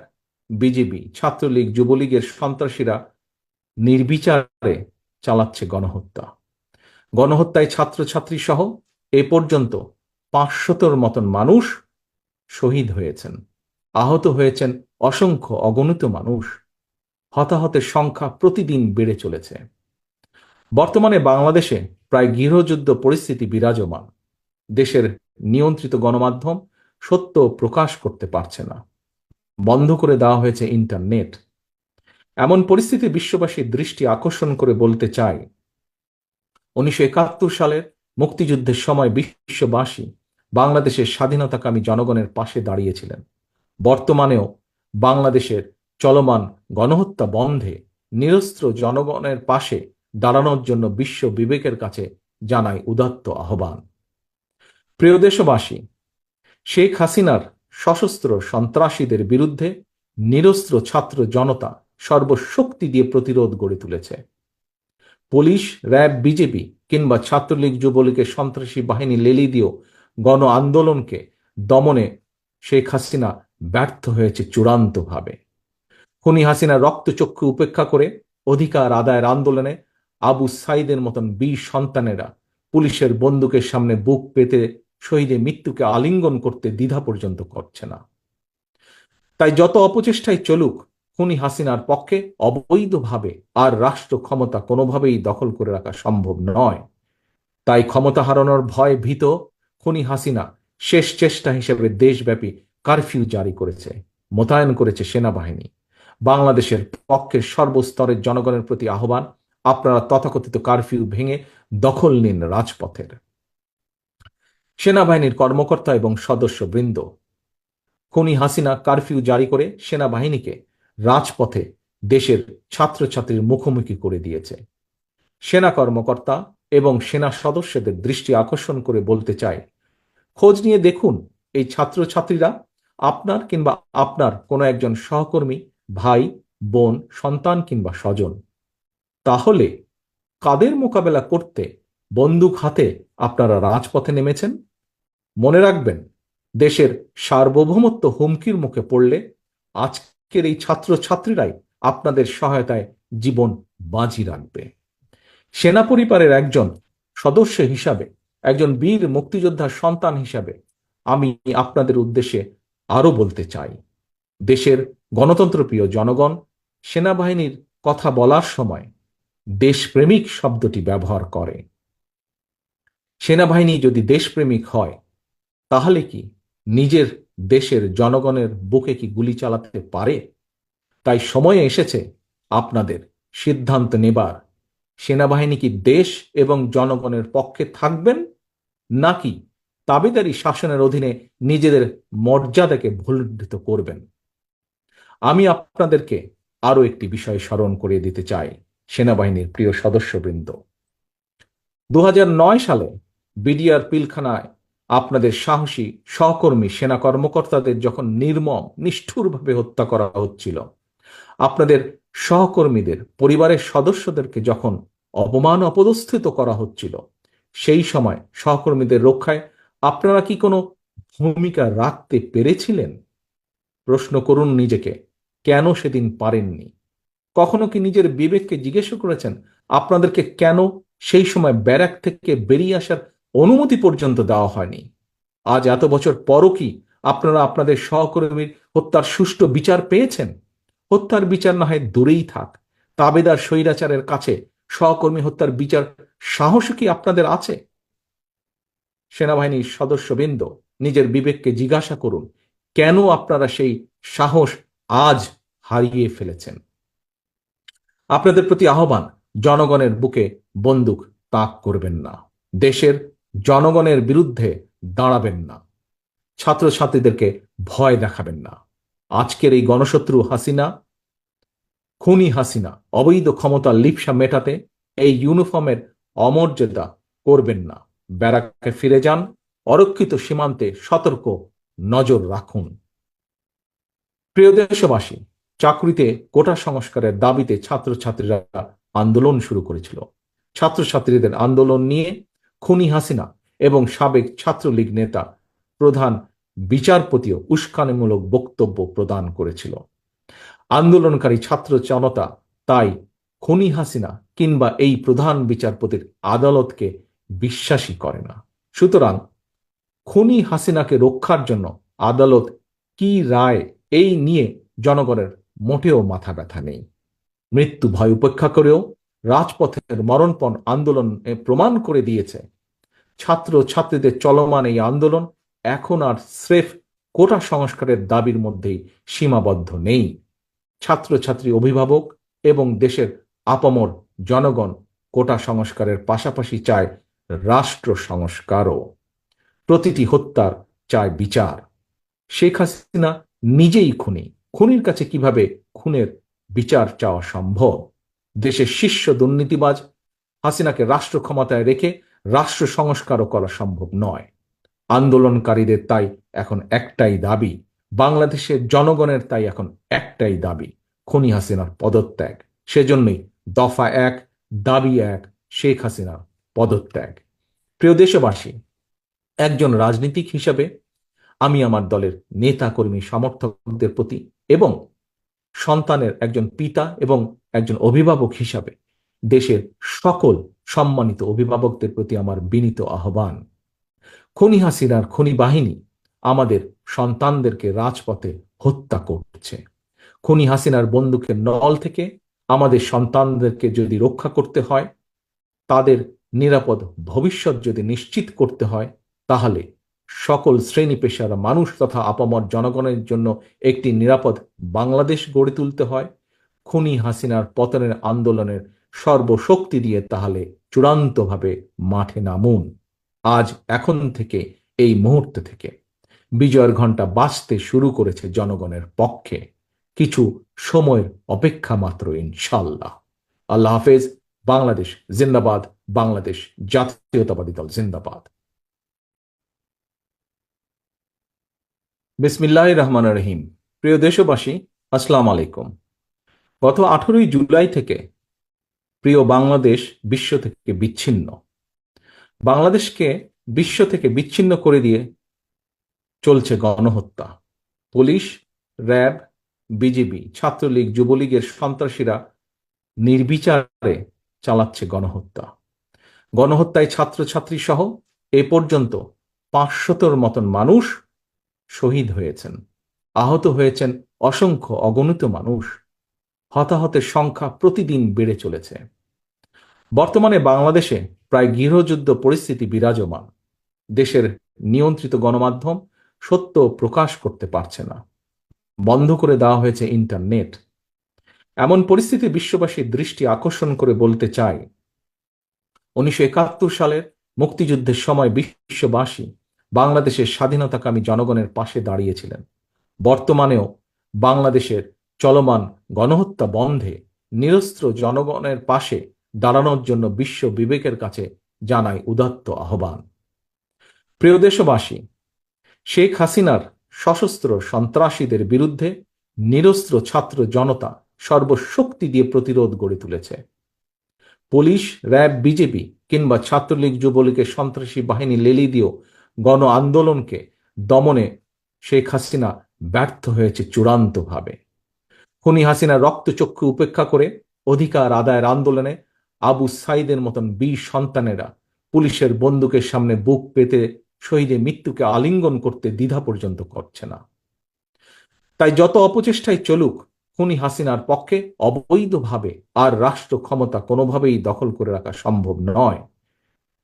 [SPEAKER 1] বিজিবি, ছাত্রলীগ, যুবলীগের সন্ত্রাসীরা নির্বিচারে চালাচ্ছে গণহত্যা। গণহত্যায় ছাত্রছাত্রী সহ এ পর্যন্ত 500-র মতন মানুষ শহীদ হয়েছেন, আহত হয়েছেন অসংখ্য অগণিত মানুষ। হতাহতের সংখ্যা প্রতিদিন বেড়ে চলেছে। বর্তমানে বাংলাদেশে প্রায় গৃহযুদ্ধ পরিস্থিতি বিরাজমান। দেশের নিয়ন্ত্রিত গণমাধ্যম সত্য প্রকাশ করতে পারছে না, বন্ধ করে দেওয়া হয়েছে ইন্টারনেট। এমন পরিস্থিতি বিশ্ববাসীর দৃষ্টি আকর্ষণ করে বলতে চাই, 1971 সালের মুক্তিযুদ্ধের সময় বিশ্ববাসী বাংলাদেশের স্বাধীনতাকামী জনগণের পাশে দাঁড়িয়েছিলেন। বর্তমানেও বাংলাদেশের চলমান গণহত্যা বন্ধে নিরস্ত্র জনগণের পাশে দাঁড়ানোর জন্য বিশ্ব বিবেকের কাছে জানাই উদাত্ত আহ্বান। প্রিয় দেশবাসী, শেখ হাসিনার সশস্ত্র সন্ত্রাসীদের বিরুদ্ধে নিরস্ত্র ছাত্র জনতা সর্বশক্তি দিয়ে প্রতিরোধ গড়ে তুলেছে। পুলিশ, র্যাব, বিজেপি কিংবা ছাত্রলীগ, যুবলীগের সন্ত্রাসী বাহিনী লেলি দিয়েও গণ আন্দোলনকে দমনে শেখ হাসিনা ব্যর্থ হয়েছে চূড়ান্তভাবে। খুনি হাসিনা রক্তচক্ষু উপেক্ষা করে অধিকার আদায়ের আন্দোলনে আবু সাইদের মতন বীর সন্তানেরা পুলিশের বন্দুকের সামনে বুক পেতে শহীদের মৃত্যুকে আলিঙ্গন করতে দ্বিধা পর্যন্ত করছে না। তাই যত অপচেষ্টাই চলুক, খুনি হাসিনার পক্ষে অবৈধভাবে আর রাষ্ট্র ক্ষমতা কোনোভাবেই দখল করে রাখা সম্ভব নয়। তাই ক্ষমতা হারানোর ভয় ভীত খুনি হাসিনা শেষ চেষ্টা হিসেবে দেশব্যাপী কারফিউ জারি করেছে, মোতায়েন করেছে সেনাবাহিনী। বাংলাদেশের পক্ষের সর্বস্তরের জনগণের প্রতি আহ্বান, আপনারা তথাকথিত কারফিউ ভেঙে দখল নিন রাজপথের। সেনাবাহিনীর কর্মকর্তা এবং সদস্যবৃন্দ, খুনি হাসিনা কারফিউ জারি করে সেনাবাহিনীকে রাজপথে দেশের ছাত্রছাত্রীর মুখোমুখি করে দিয়েছে। সেনা কর্মকর্তা এবং সেনা সদস্যদের দৃষ্টি আকর্ষণ করে বলতে চাই, খোঁজ নিয়ে দেখুন এই ছাত্রছাত্রীরা আপনার কিংবা আপনার কোনো একজন সহকর্মী, ভাই, বোন, সন্তান কিংবা স্বজন। তাহলে কাদের মোকাবেলা করতে বন্দুক হাতে আপনারা রাজপথে নেমেছেন? মনে রাখবেন, দেশের সার্বভৌমত্ব হুমকির মুখে পড়লে আজকের এই ছাত্রছাত্রীরাই আপনাদের সহায়তায় জীবন বাজি রাখবে। সেনা পরিবারের একজন সদস্য হিসাবে, একজন বীর মুক্তিযোদ্ধার সন্তান হিসাবে আমি আপনাদের উদ্দেশ্যে আরো বলতে চাই, দেশের গণতন্ত্রপ্রিয় জনগণ সেনাবাহিনীর কথা বলার সময় দেশপ্রেমিক শব্দটি ব্যবহার করে। সেনাবাহিনী যদি দেশপ্রেমিক হয়, তাহলে কি নিজের দেশের জনগণের বুকে কি গুলি চালাতে পারে? তাই সময় এসেছে আপনাদের সিদ্ধান্ত নেবার, সেনাবাহিনী কি দেশ এবং জনগণের পক্ষে থাকবেন, নাকি তাবেদারি শাসনের অধীনে নিজেদের মর্যাদাকে ভুলুণ্ঠিত করবেন। আমি আপনাদেরকে আরো একটি বিষয় স্মরণ করিয়ে দিতে চাই, সেনাবাহিনীর প্রিয় সদস্যবৃন্দ। 2009 সালে বিডিআর পিলখানায় আপনাদের সাহসী সহকর্মী সেনা কর্মকর্তাদের যখন নির্মম নিষ্ঠুরভাবে হত্যা করা হচ্ছিল, আপনাদের সহকর্মীদের পরিবারের সদস্যদেরকে যখন অপমান অপদস্থিত করা হচ্ছিল, সেই সময় সহকর্মীদের রক্ষায় আপনারা কি কোনো ভূমিকা রাখতে পেরেছিলেন? প্রশ্ন করুন নিজেকে, কেন সেদিন পারেননি? কখনো কি নিজের বিবেককে জিজ্ঞেস করেছেন আপনাদেরকে কেন সেই সময় ব্যারাক থেকে বেরিয়ে আসার অনুমতি পর্যন্ত দেওয়া হয়নি? আজ এত বছর পরও কি আপনারা আপনাদের সহকর্মীর হত্যার সুষ্ঠু বিচার পেয়েছেন? হত্যার বিচার না হয় দূরেই থাক, তাবেদার স্বৈরাচারের কাছে সহকর্মী হত্যার বিচার সাহস কি আপনাদের আছে? সেনাবাহিনীর সদস্যবৃন্দ, নিজের বিবেককে জিজ্ঞাসা করুন, কেন আপনারা সেই সাহস আজ হারিয়ে ফেলেছেন? আপনাদের প্রতি আহ্বান, জনগণের বুকে বন্দুক তাক করবেন না, দেশের জনগণের বিরুদ্ধে দাঁড়াবেন না, ছাত্রছাত্রীদেরকে ভয় দেখাবেন না। আজকের এই গণশত্রু হাসিনা, খুনি হাসিনা অবৈধ ক্ষমতার লিপ্সা মেটাতে এই ইউনিফর্মের অমর্যাদা করবেন না। ব্যারাকে ফিরে যান, অরক্ষিত সীমান্তে সতর্ক নজর রাখুন। প্রিয় দেশবাসী, চাকরিতে কোটা সংস্কারের দাবিতে ছাত্রছাত্রীরা আন্দোলন শুরু করেছিল। ছাত্রছাত্রীদের আন্দোলন নিয়ে খুনি হাসিনা এবং সাবেক ছাত্রলীগ নেতা প্রধান বিচারপতিও উস্কানিমূলক বক্তব্য প্রদান করেছিল। আন্দোলনকারী ছাত্র জনতা তাই খুনি হাসিনা কিংবা এই প্রধান বিচারপতির আদালতকে বিশ্বাসই করে না। সুতরাং খুনি হাসিনাকে রক্ষার জন্য আদালত কি রায়, এই নিয়ে জনগণের মোটেও মাথা ব্যথা নেই। মৃত্যু ভয় উপেক্ষা করেও রাজপথের মরণপণ আন্দোলন প্রমাণ করে দিয়েছে, ছাত্র ছাত্রীদের চলমান এই আন্দোলন এখন আর স্রেফ কোটা সংস্কারের দাবির মধ্যেই সীমাবদ্ধ নেই। ছাত্রছাত্রী, অভিভাবক এবং দেশের আপামর জনগণ কোটা সংস্কারের পাশাপাশি চায় রাষ্ট্র সংস্কারও। প্রতিটি হত্যার চায় বিচার। শেখ হাসিনা নিজেই খুনি, খুনির কাছে কিভাবে খুনের বিচার চাওয়া সম্ভব? দেশের শীর্ষ দুর্নীতিবাজ হাসিনাকে রাষ্ট্র ক্ষমতায় রেখে রাষ্ট্র সংস্কারও করা সম্ভব নয়। আন্দোলনকারীদের তাই এখন একটাই দাবি, বাংলাদেশের জনগণের তাই এখন একটাই দাবি, খুনি হাসিনার পদত্যাগ। সেজন্যই দফা 1, দাবি 1, শেখ হাসিনার পদত্যাগ। প্রিয় দেশবাসী, একজন রাজনীতিক হিসাবে আমি আমার দলের নেতা কর্মী সমর্থকদের প্রতি এবং সন্তানের একজন পিতা এবং একজন অভিভাবক হিসাবে দেশের সকল সম্মানিত অভিভাবকদের প্রতি আমার বিনীত আহ্বান, খুনি হাসিনার খুনি বাহিনী আমাদের সন্তানদেরকে রাজপথে হত্যা করছে। খুনি হাসিনার বন্দুকের নল থেকে আমাদের সন্তানদেরকে যদি রক্ষা করতে হয়, তাদের নিরাপদ ভবিষ্যৎ যদি নিশ্চিত করতে হয়, তাহলে সকল শ্রেণী পেশার মানুষ তথা আপামর জনগণের জন্য একটি নিরাপদ বাংলাদেশ গড়ে তুলতে হয়। খুনি হাসিনার পতনের আন্দোলনের সর্বশক্তি দিয়ে তাহলে চূড়ান্তভাবে মাঠে নামুন। আজ, এখন থেকে, এই মুহূর্ত থেকে বিজয়ের ঘণ্টা বাজতে শুরু করেছে জনগণের পক্ষে। কিছু সময়ের অপেক্ষা মাত্র, ইনশাল্লাহ। আল্লাহ হাফেজ। বাংলাদেশ জিন্দাবাদ, বাংলাদেশ জাতীয়তাবাদী দল জিন্দাবাদ। বিসমিল্লাহির রহমানির রহিম। প্রিয় দেশবাসী, আসসালামু আলাইকুম। গত 18ই জুলাই থেকে প্রিয় বাংলাদেশ বিশ্ব থেকে বিচ্ছিন্ন। বাংলাদেশকে বিশ্ব থেকে বিচ্ছিন্ন করে দিয়ে চলছে গণহত্যা। পুলিশ, র্যাব, বিজিবি, ছাত্রলীগ, যুবলীগের সন্ত্রাসীরা নির্বিচারে চালাচ্ছে গণহত্যা। গণহত্যায় ছাত্রছাত্রী সহ এ পর্যন্ত 500-র মতন মানুষ শহীদ হয়েছেন, আহত হয়েছেন অসংখ্য অগণিত মানুষ। হতাহতের সংখ্যা প্রতিদিন বেড়ে চলেছে। বর্তমানে বাংলাদেশে প্রায় গৃহযুদ্ধ পরিস্থিতি বিরাজমান। দেশের নিয়ন্ত্রিত গণমাধ্যম সত্য প্রকাশ করতে পারছে না, বন্ধ করে দেওয়া হয়েছে ইন্টারনেট। এমন পরিস্থিতি বিশ্ববাসীর দৃষ্টি আকর্ষণ করে বলতে চাই, 1971 সালের মুক্তিযুদ্ধের সময় বিশ্ববাসী বাংলাদেশের স্বাধীনতাকামী জনগণের পাশে দাঁড়িয়েছিলেন। বর্তমানেও বাংলাদেশের চলমান গণহত্যা বন্ধে নিরস্ত্র জনগণের পাশে দাঁড়ানোর জন্য বিশ্ব বিবেকের কাছে জানাই উদাত্ত আহ্বান। প্রিয় দেশবাসী, শেখ হাসিনার সশস্ত্র সন্ত্রাসীদের বিরুদ্ধে নিরস্ত্র ছাত্র জনতা সর্বশক্তি দিয়ে প্রতিরোধ গড়ে তুলেছে। পুলিশ, র্যাব, বিজেপি কিংবা ছাত্রলীগ, যুবলীগের সন্ত্রাসী বাহিনী লেলি দিয়েও গণ আন্দোলনকে দমনে শেখ হাসিনা ব্যর্থ হয়েছে চূড়ান্তভাবে। খুনি হাসিনা রক্তচক্ষু উপেক্ষা করে অধিকার আদায়ের আন্দোলনে আবু সাইদের মতন বীর সন্তানেরা পুলিশের বন্দুকের সামনে বুক পেতে শহীদের মৃত্যুকে আলিঙ্গন করতে দ্বিধা পর্যন্ত করছে না। তাই যত অপচেষ্টাই চলুক, খুনি হাসিনার পক্ষে অবৈধভাবে আর রাষ্ট্র ক্ষমতা কোনোভাবেই দখল করে রাখা সম্ভব নয়।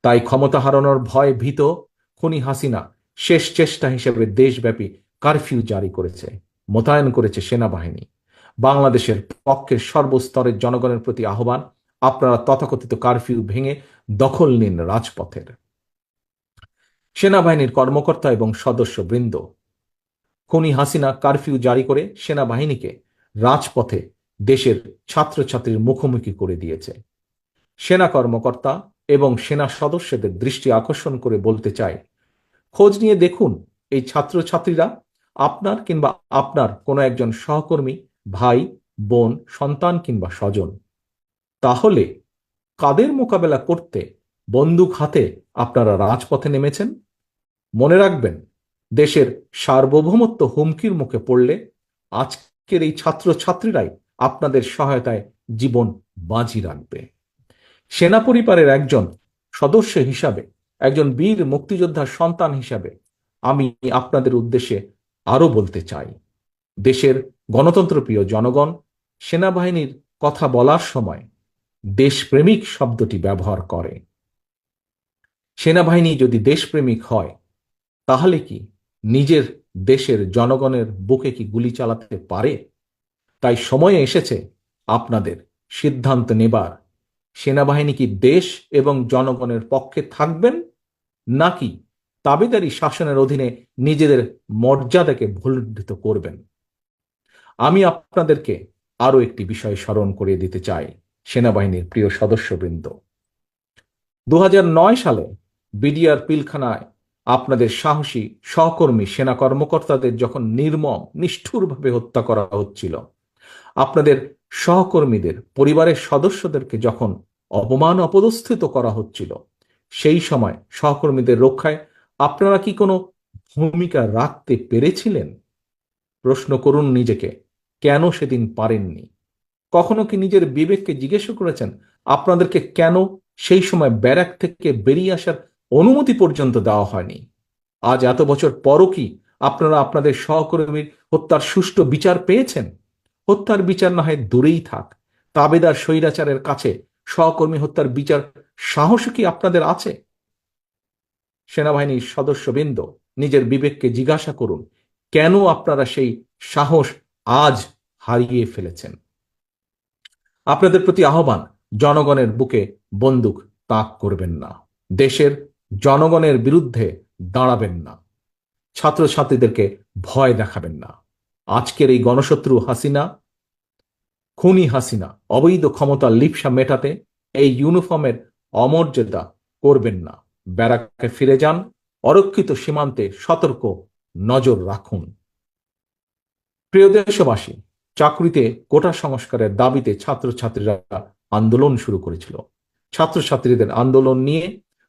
[SPEAKER 1] তাই ক্ষমতা হারানোর ভয় ভীত খুনি হাসিনা শেষ চেষ্টা হিসেবে দেশব্যাপী কারফিউ জারি করেছে, মোতায়েন করেছে সেনাবাহিনী। বাংলাদেশের পক্ষের সর্বস্তরের জনগণের প্রতি আহ্বান, আপনারা তথাকথিত কারফিউ ভেঙে দখল নিন রাজপথের। সেনাবাহিনীর কর্মকর্তা এবং সদস্যবৃন্দ, খুনি হাসিনা কারফিউ জারি করে সেনাবাহিনীকে রাজপথে দেশের ছাত্রছাত্রীর মুখোমুখি করে দিয়েছে। সেনা কর্মকর্তা এবং সেনা সদস্যদের দৃষ্টি আকর্ষণ করে বলতে চাই, খোঁজ নিয়ে দেখুন এই ছাত্রছাত্রীরা আপনার কিংবা আপনার কোনো একজন সহকর্মী, ভাই, বোন, সন্তান কিংবা স্বজন। তাহলে কাদের মোকাবেলা করতে বন্দুক হাতে আপনারা রাজপথে নেমেছেন? মনে রাখবেন, দেশের সার্বভৌমত্ব হুমকির মুখে পড়লে আজকের এই ছাত্রছাত্রীরাই আপনাদের সহায়তায় জীবন বাজি রাখবে। সেনা পরিবারের একজন সদস্য হিসাবে, একজন বীর মুক্তিযোদ্ধার সন্তান হিসাবে আমি আপনাদের উদ্দেশ্যে আরো বলতে চাই, দেশের গণতন্ত্রপ্রিয় জনগণ সেনাবাহিনীর কথা বলার সময় দেশপ্রেমিক শব্দটি ব্যবহার করে। সেনাবাহিনী যদি দেশপ্রেমিক হয়, তাহলে কি নিজের দেশের জনগণের বুকে কি গুলি চালাতে পারে? তাই সময় এসেছে আপনাদের সিদ্ধান্ত নেবার, সেনাবাহিনী কি দেশ এবং জনগণের পক্ষে থাকবেন, নাকি তাবেদারি শাসনের অধীনে নিজেদের মর্যাদাকে ভুলুণ্ঠিত করবেন? আমি আপনাদেরকে আরো একটি বিষয় স্মরণ করিয়ে দিতে চাই, সেনাবাহিনীর প্রিয় সদস্যবৃন্দ। 2009 সালে বিডিআর পিলখানায় আপনাদের সাহসী সহকর্মী সেনা কর্মকর্তাদের যখন নির্মম নিষ্ঠুরভাবে হত্যা করা হচ্ছিল, আপনাদের সহকর্মীদের পরিবারের সদস্যদেরকে যখন অপমান অপদস্থিত করা হচ্ছিল, সেই সময় সহকর্মীদের রক্ষায় আপনারা কি কোনো ভূমিকা রাখতে পেরেছিলেন? প্রশ্ন করুন নিজেকে, কেন সেদিন পারেননি? কখনো কি নিজের বিবেককে জিজ্ঞেস করেছেন আপনাদেরকে কেন সেই সময় ব্যারাক থেকে বেরিয়ে আসার অনুমতি পর্যন্ত দেওয়া হয়নি? আজ এত বছর পরও কি আপনারা আপনাদের সহকর্মীর হত্যার সুষ্ঠু বিচার পেয়েছেন? হত্যার বিচার না হয় দূরেই থাক, তাবেদার স্বৈরাচারের কাছে সহকর্মী হত্যার বিচার সাহস কি আপনাদের আছে? সেনাবাহিনীর সদস্যবৃন্দ, নিজের বিবেককে জিজ্ঞাসা করুন, কেন আপনারা সেই সাহস আজ হারিয়ে ফেলেছেন? আপনাদের প্রতি আহ্বান, জনগণের বুকে বন্দুক তাক করবেন না, দেশের জনগণের বিরুদ্ধে দাঁড়াবেন না, ছাত্রছাত্রীদেরকে ভয় দেখাবেন না। আজকের এই গণশত্রু হাসিনা, খুনি হাসিনা অবৈধ ক্ষমতার লিপ্সা মেটাতে এই ইউনিফর্মের অমর্যাদা করবেন না। ব্যারাকে ফিরে যান, অরক্ষিত সীমান্তে সতর্ক নজর রাখুন। প্রিয় দেশবাসী, চাকরিতে কোটা সংস্কারের দাবিতে ছাত্রছাত্রীরা আন্দোলন শুরু করেছিল। ছাত্রছাত্রীদের আন্দোলন নিয়ে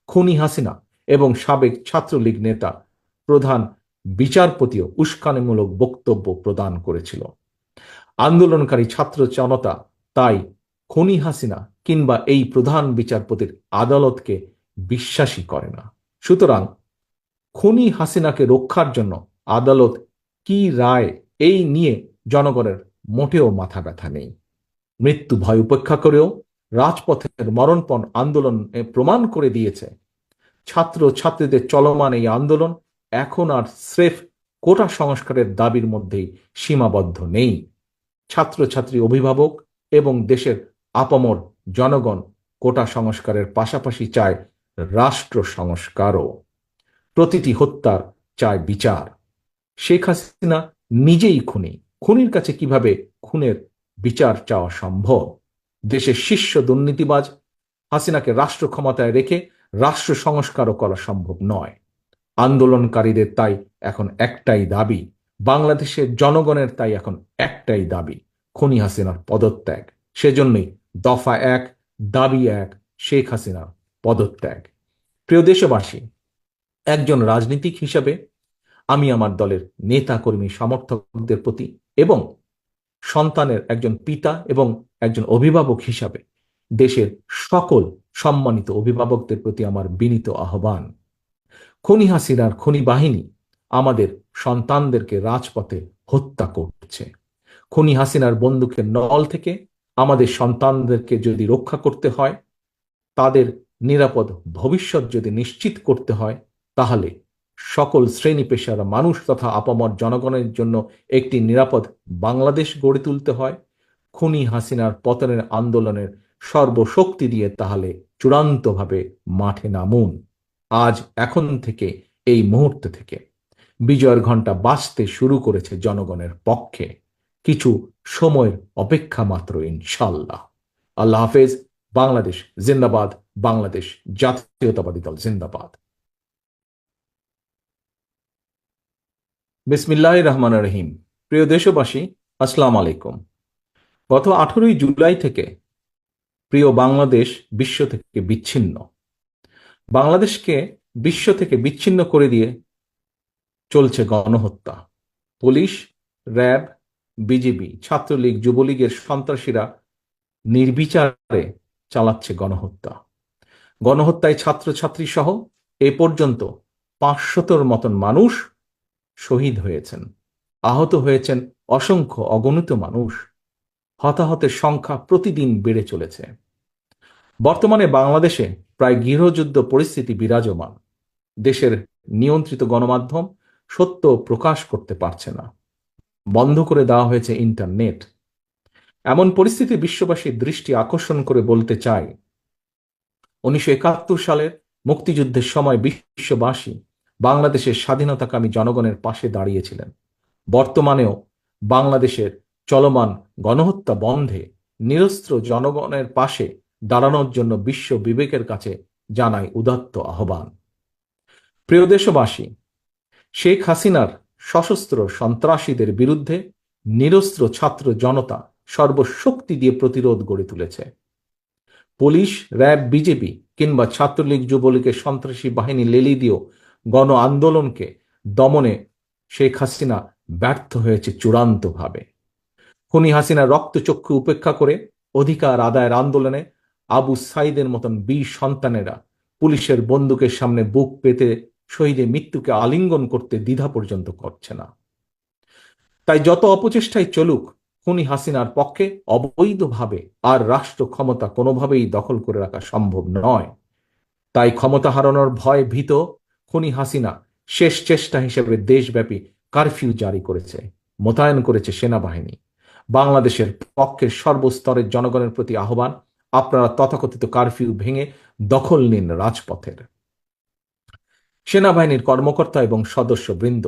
[SPEAKER 1] খুনি হাসিনা এবং সাবেক ছাত্রলীগ নেতা প্রধান বিচারপতিও উস্কানিমূলক বক্তব্য প্রদান করেছিল। আন্দোলনকারী ছাত্র জনতা তাই খুনি হাসিনা কিংবা এই প্রধান বিচারপতির আদালতকে বিশ্বাসই করে না। সুতরাং খুনি হাসিনাকে রক্ষার জন্য আদালত কি রায় এই নিয়ে জনগণের মোটেও মাথা ব্যথা নেই। মৃত্যু ভয় উপেক্ষা করেও রাজপথের মরণপণ আন্দোলন প্রমাণ করে দিয়েছে ছাত্র ছাত্রীদের চলমান এই আন্দোলন এখন আর স্রেফ কোটা সংস্কারের দাবির মধ্যেই সীমাবদ্ধ নেই। ছাত্রছাত্রী, অভিভাবক এবং দেশের আপামর জনগণ কোটা সংস্কারের পাশাপাশি চায় রাষ্ট্র সংস্কারও। প্রতিটি হত্যার চায় বিচার। শেখ হাসিনা নিজেই খুনি। খুনির কাছে কিভাবে খুনের বিচার চাওয়া সম্ভব? দেশের শীর্ষ দুর্নীতিবাজ হাসিনাকে রাষ্ট্র ক্ষমতায় রেখে রাষ্ট্র সংস্কারও করা সম্ভব নয়। আন্দোলনকারীদের তাই এখন একটাই দাবি, বাংলাদেশের জনগণের তাই এখন একটাই দাবি, খুনি হাসিনার পদত্যাগ। সেজন্যই দফা 1, দাবি 1, শেখ হাসিনার পদত্যাগ। প্রিয় দেশবাসী, একজন রাজনীতিক হিসাবে আমি আমার দলের নেতা কর্মী সমর্থকদের প্রতি এবং সন্তানের একজন পিতা এবং একজন অভিভাবক হিসাবে দেশের সকল সম্মানিত অভিভাবকদের প্রতি আমার বিনীত আহ্বান, খুনি হাসিনার খুনি বাহিনী আমাদের সন্তানদেরকে রাজপথে হত্যা করছে। খুনি হাসিনার বন্দুকের নল থেকে আমাদের সন্তানদেরকে যদি রক্ষা করতে হয়, তাদের নিরাপদ ভবিষ্যৎ যদি নিশ্চিত করতে হয়, তাহলে সকল শ্রেণী পেশার মানুষ তথা আপামর জনগণের জন্য একটি নিরাপদ বাংলাদেশ গড়ে তুলতে হয়। খুনি হাসিনার পতনের আন্দোলনের সর্বশক্তি দিয়ে তাহলে চূড়ান্তভাবে মাঠে নামুন। আজ এখন থেকে, এই মুহূর্ত থেকে বিজয়ের ঘণ্টা বাজতে শুরু করেছে জনগণের পক্ষে। কিছু সময়ের অপেক্ষা মাত্র, ইনশাল্লাহ। আল্লাহ হাফেজ। বাংলাদেশ জিন্দাবাদ। বাংলাদেশ জাতীয়তাবাদী দল জিন্দাবাদ। বিসমিল্লাহির রহমানির রহিম। প্রিয় দেশবাসী, আসসালামু আলাইকুম। গত 18ই জুলাই থেকে প্রিয় বাংলাদেশ বিশ্ব থেকে বিচ্ছিন্ন। বাংলাদেশকে বিশ্ব থেকে বিচ্ছিন্ন করে দিয়ে চলছে গণহত্যা। পুলিশ, র্যাব, বিজিবি, ছাত্রলীগ, যুবলীগের সন্ত্রাসীরা নির্বিচারে চালাচ্ছে গণহত্যা। গণহত্যায় ছাত্রছাত্রী সহ এ পর্যন্ত 500-র মতন মানুষ শহীদ হয়েছেন, আহত হয়েছেন অসংখ্য অগণিত মানুষ। হতাহতের সংখ্যা প্রতিদিন বেড়ে চলেছে। বর্তমানে বাংলাদেশে প্রায় গৃহযুদ্ধ পরিস্থিতি বিরাজমান। দেশের নিয়ন্ত্রিত গণমাধ্যম সত্য প্রকাশ করতে পারছে না, বন্ধ করে দেওয়া হয়েছে ইন্টারনেট। এমন পরিস্থিতি বিশ্ববাসীর দৃষ্টি আকর্ষণ করে বলতে চাই, 1971 সালের মুক্তিযুদ্ধের সময় বিশ্ববাসী বাংলাদেশের স্বাধীনতাকামী জনগণের পাশে দাঁড়িয়েছিলেন। বর্তমানেও বাংলাদেশের চলমান গণহত্যা বন্ধে নিরস্ত্র জনগণের পাশে দাঁড়ানোর জন্য বিশ্ব বিবেকের কাছে জানাই উদাত্ত আহ্বান। প্রিয় দেশবাসী, শেখ হাসিনার সশস্ত্র সন্ত্রাসীদের বিরুদ্ধে নিরস্ত্র ছাত্র জনতা সর্বশক্তি দিয়ে প্রতিরোধ গড়ে তুলেছে। পুলিশ, র্যাব, বিজেপি কিংবা ছাত্রলীগ, যুবলীগের সন্ত্রাসী বাহিনী লেলি দিয়েও গণ আন্দোলনকে দমনে শেখ হাসিনা ব্যর্থ হয়েছে চূড়ান্তভাবে। খুনি হাসিনা রক্তচক্ষু উপেক্ষা করে অধিকার আদায়ের আন্দোলনে আবু সাইদের মতন বীর সন্তানেরা পুলিশের বন্দুকের সামনে বুক পেতে শহীদের মৃত্যুকে আলিঙ্গন করতে দ্বিধা পর্যন্ত করছে না। তাই যত অপচেষ্টাই চলুক, খুনি হাসিনার পক্ষে অবৈধভাবে আর রাষ্ট্র ক্ষমতা কোনোভাবেই দখল করে রাখা সম্ভব নয়। তাই ক্ষমতা হারানোর ভয় ভীত খুনি হাসিনা শেষ চেষ্টা হিসেবে দেশব্যাপী কারফিউ জারি করেছে, মোতায়েন করেছে সেনাবাহিনী। বাংলাদেশের পক্ষের সর্বস্তরের জনগণের প্রতি আহ্বান, আপনারা তথাকথিত কারফিউ ভেঙে দখল নিন রাজপথের। সেনাবাহিনীর কর্মকর্তা এবং সদস্যবৃন্দ,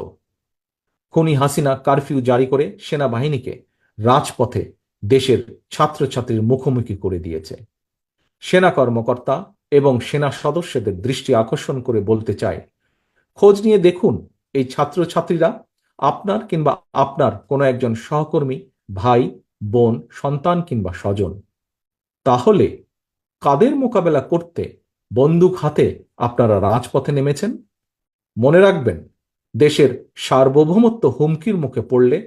[SPEAKER 1] খুনি হাসিনা কারফিউ জারি করে সেনাবাহিনীকে রাজপথে দেশের ছাত্রছাত্রীর মুখোমুখি করে দিয়েছে। সেনা কর্মকর্তা এবং সেনা সদস্যদের দৃষ্টি আকর্ষণ করে বলতে চাই, খোঁজ নিয়ে দেখুন এই ছাত্রছাত্রীরা আপনার কিংবা আপনার কোনো একজন সহকর্মী, ভাই, বোন, সন্তান কিংবা স্বজন। তাহলে কাদের মোকাবেলা করতে বন্দুক হাতে আপনারা রাজপথে নেমেছেন? মনে রাখবেন, দেশের সার্বভৌমত্ব হুমকির মুখে পড়লে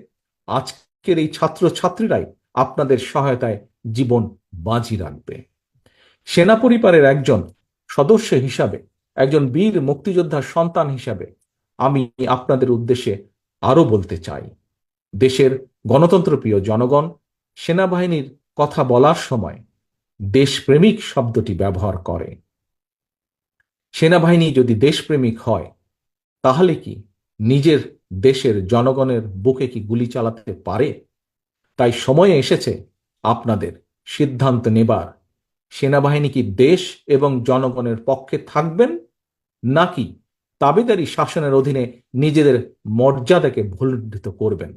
[SPEAKER 1] আজকের এই ছাত্রছাত্রীরাই আপনাদের সহায়তায় জীবন বাজি রাখবে। সেনা পরিবারের একজন সদস্য হিসাবে, একজন বীর মুক্তিযোদ্ধার সন্তান হিসাবে আমি আপনাদের উদ্দেশ্যে আরো বলতে চাই, দেশের গণতন্ত্রপ্রিয় জনগণ সেনাবাহিনীর কথা বলার সময় দেশপ্রেমিক শব্দটি ব্যবহার করে। সেনাবাহিনী যদি দেশপ্রেমিক হয়, তাহলে কি নিজের দেশের জনগণের বুকে কি গুলি চালাতে পারে? তাই সময় এসেছে আপনাদের সিদ্ধান্ত নেবার, সেনাবাহিনী কি দেশ এবং জনগণের পক্ষে থাকবেন, নাকি তাবেদারি শাসনের অধীনে নিজেদের মর্যাদাকে ভুলুণ্ঠিত করবেন?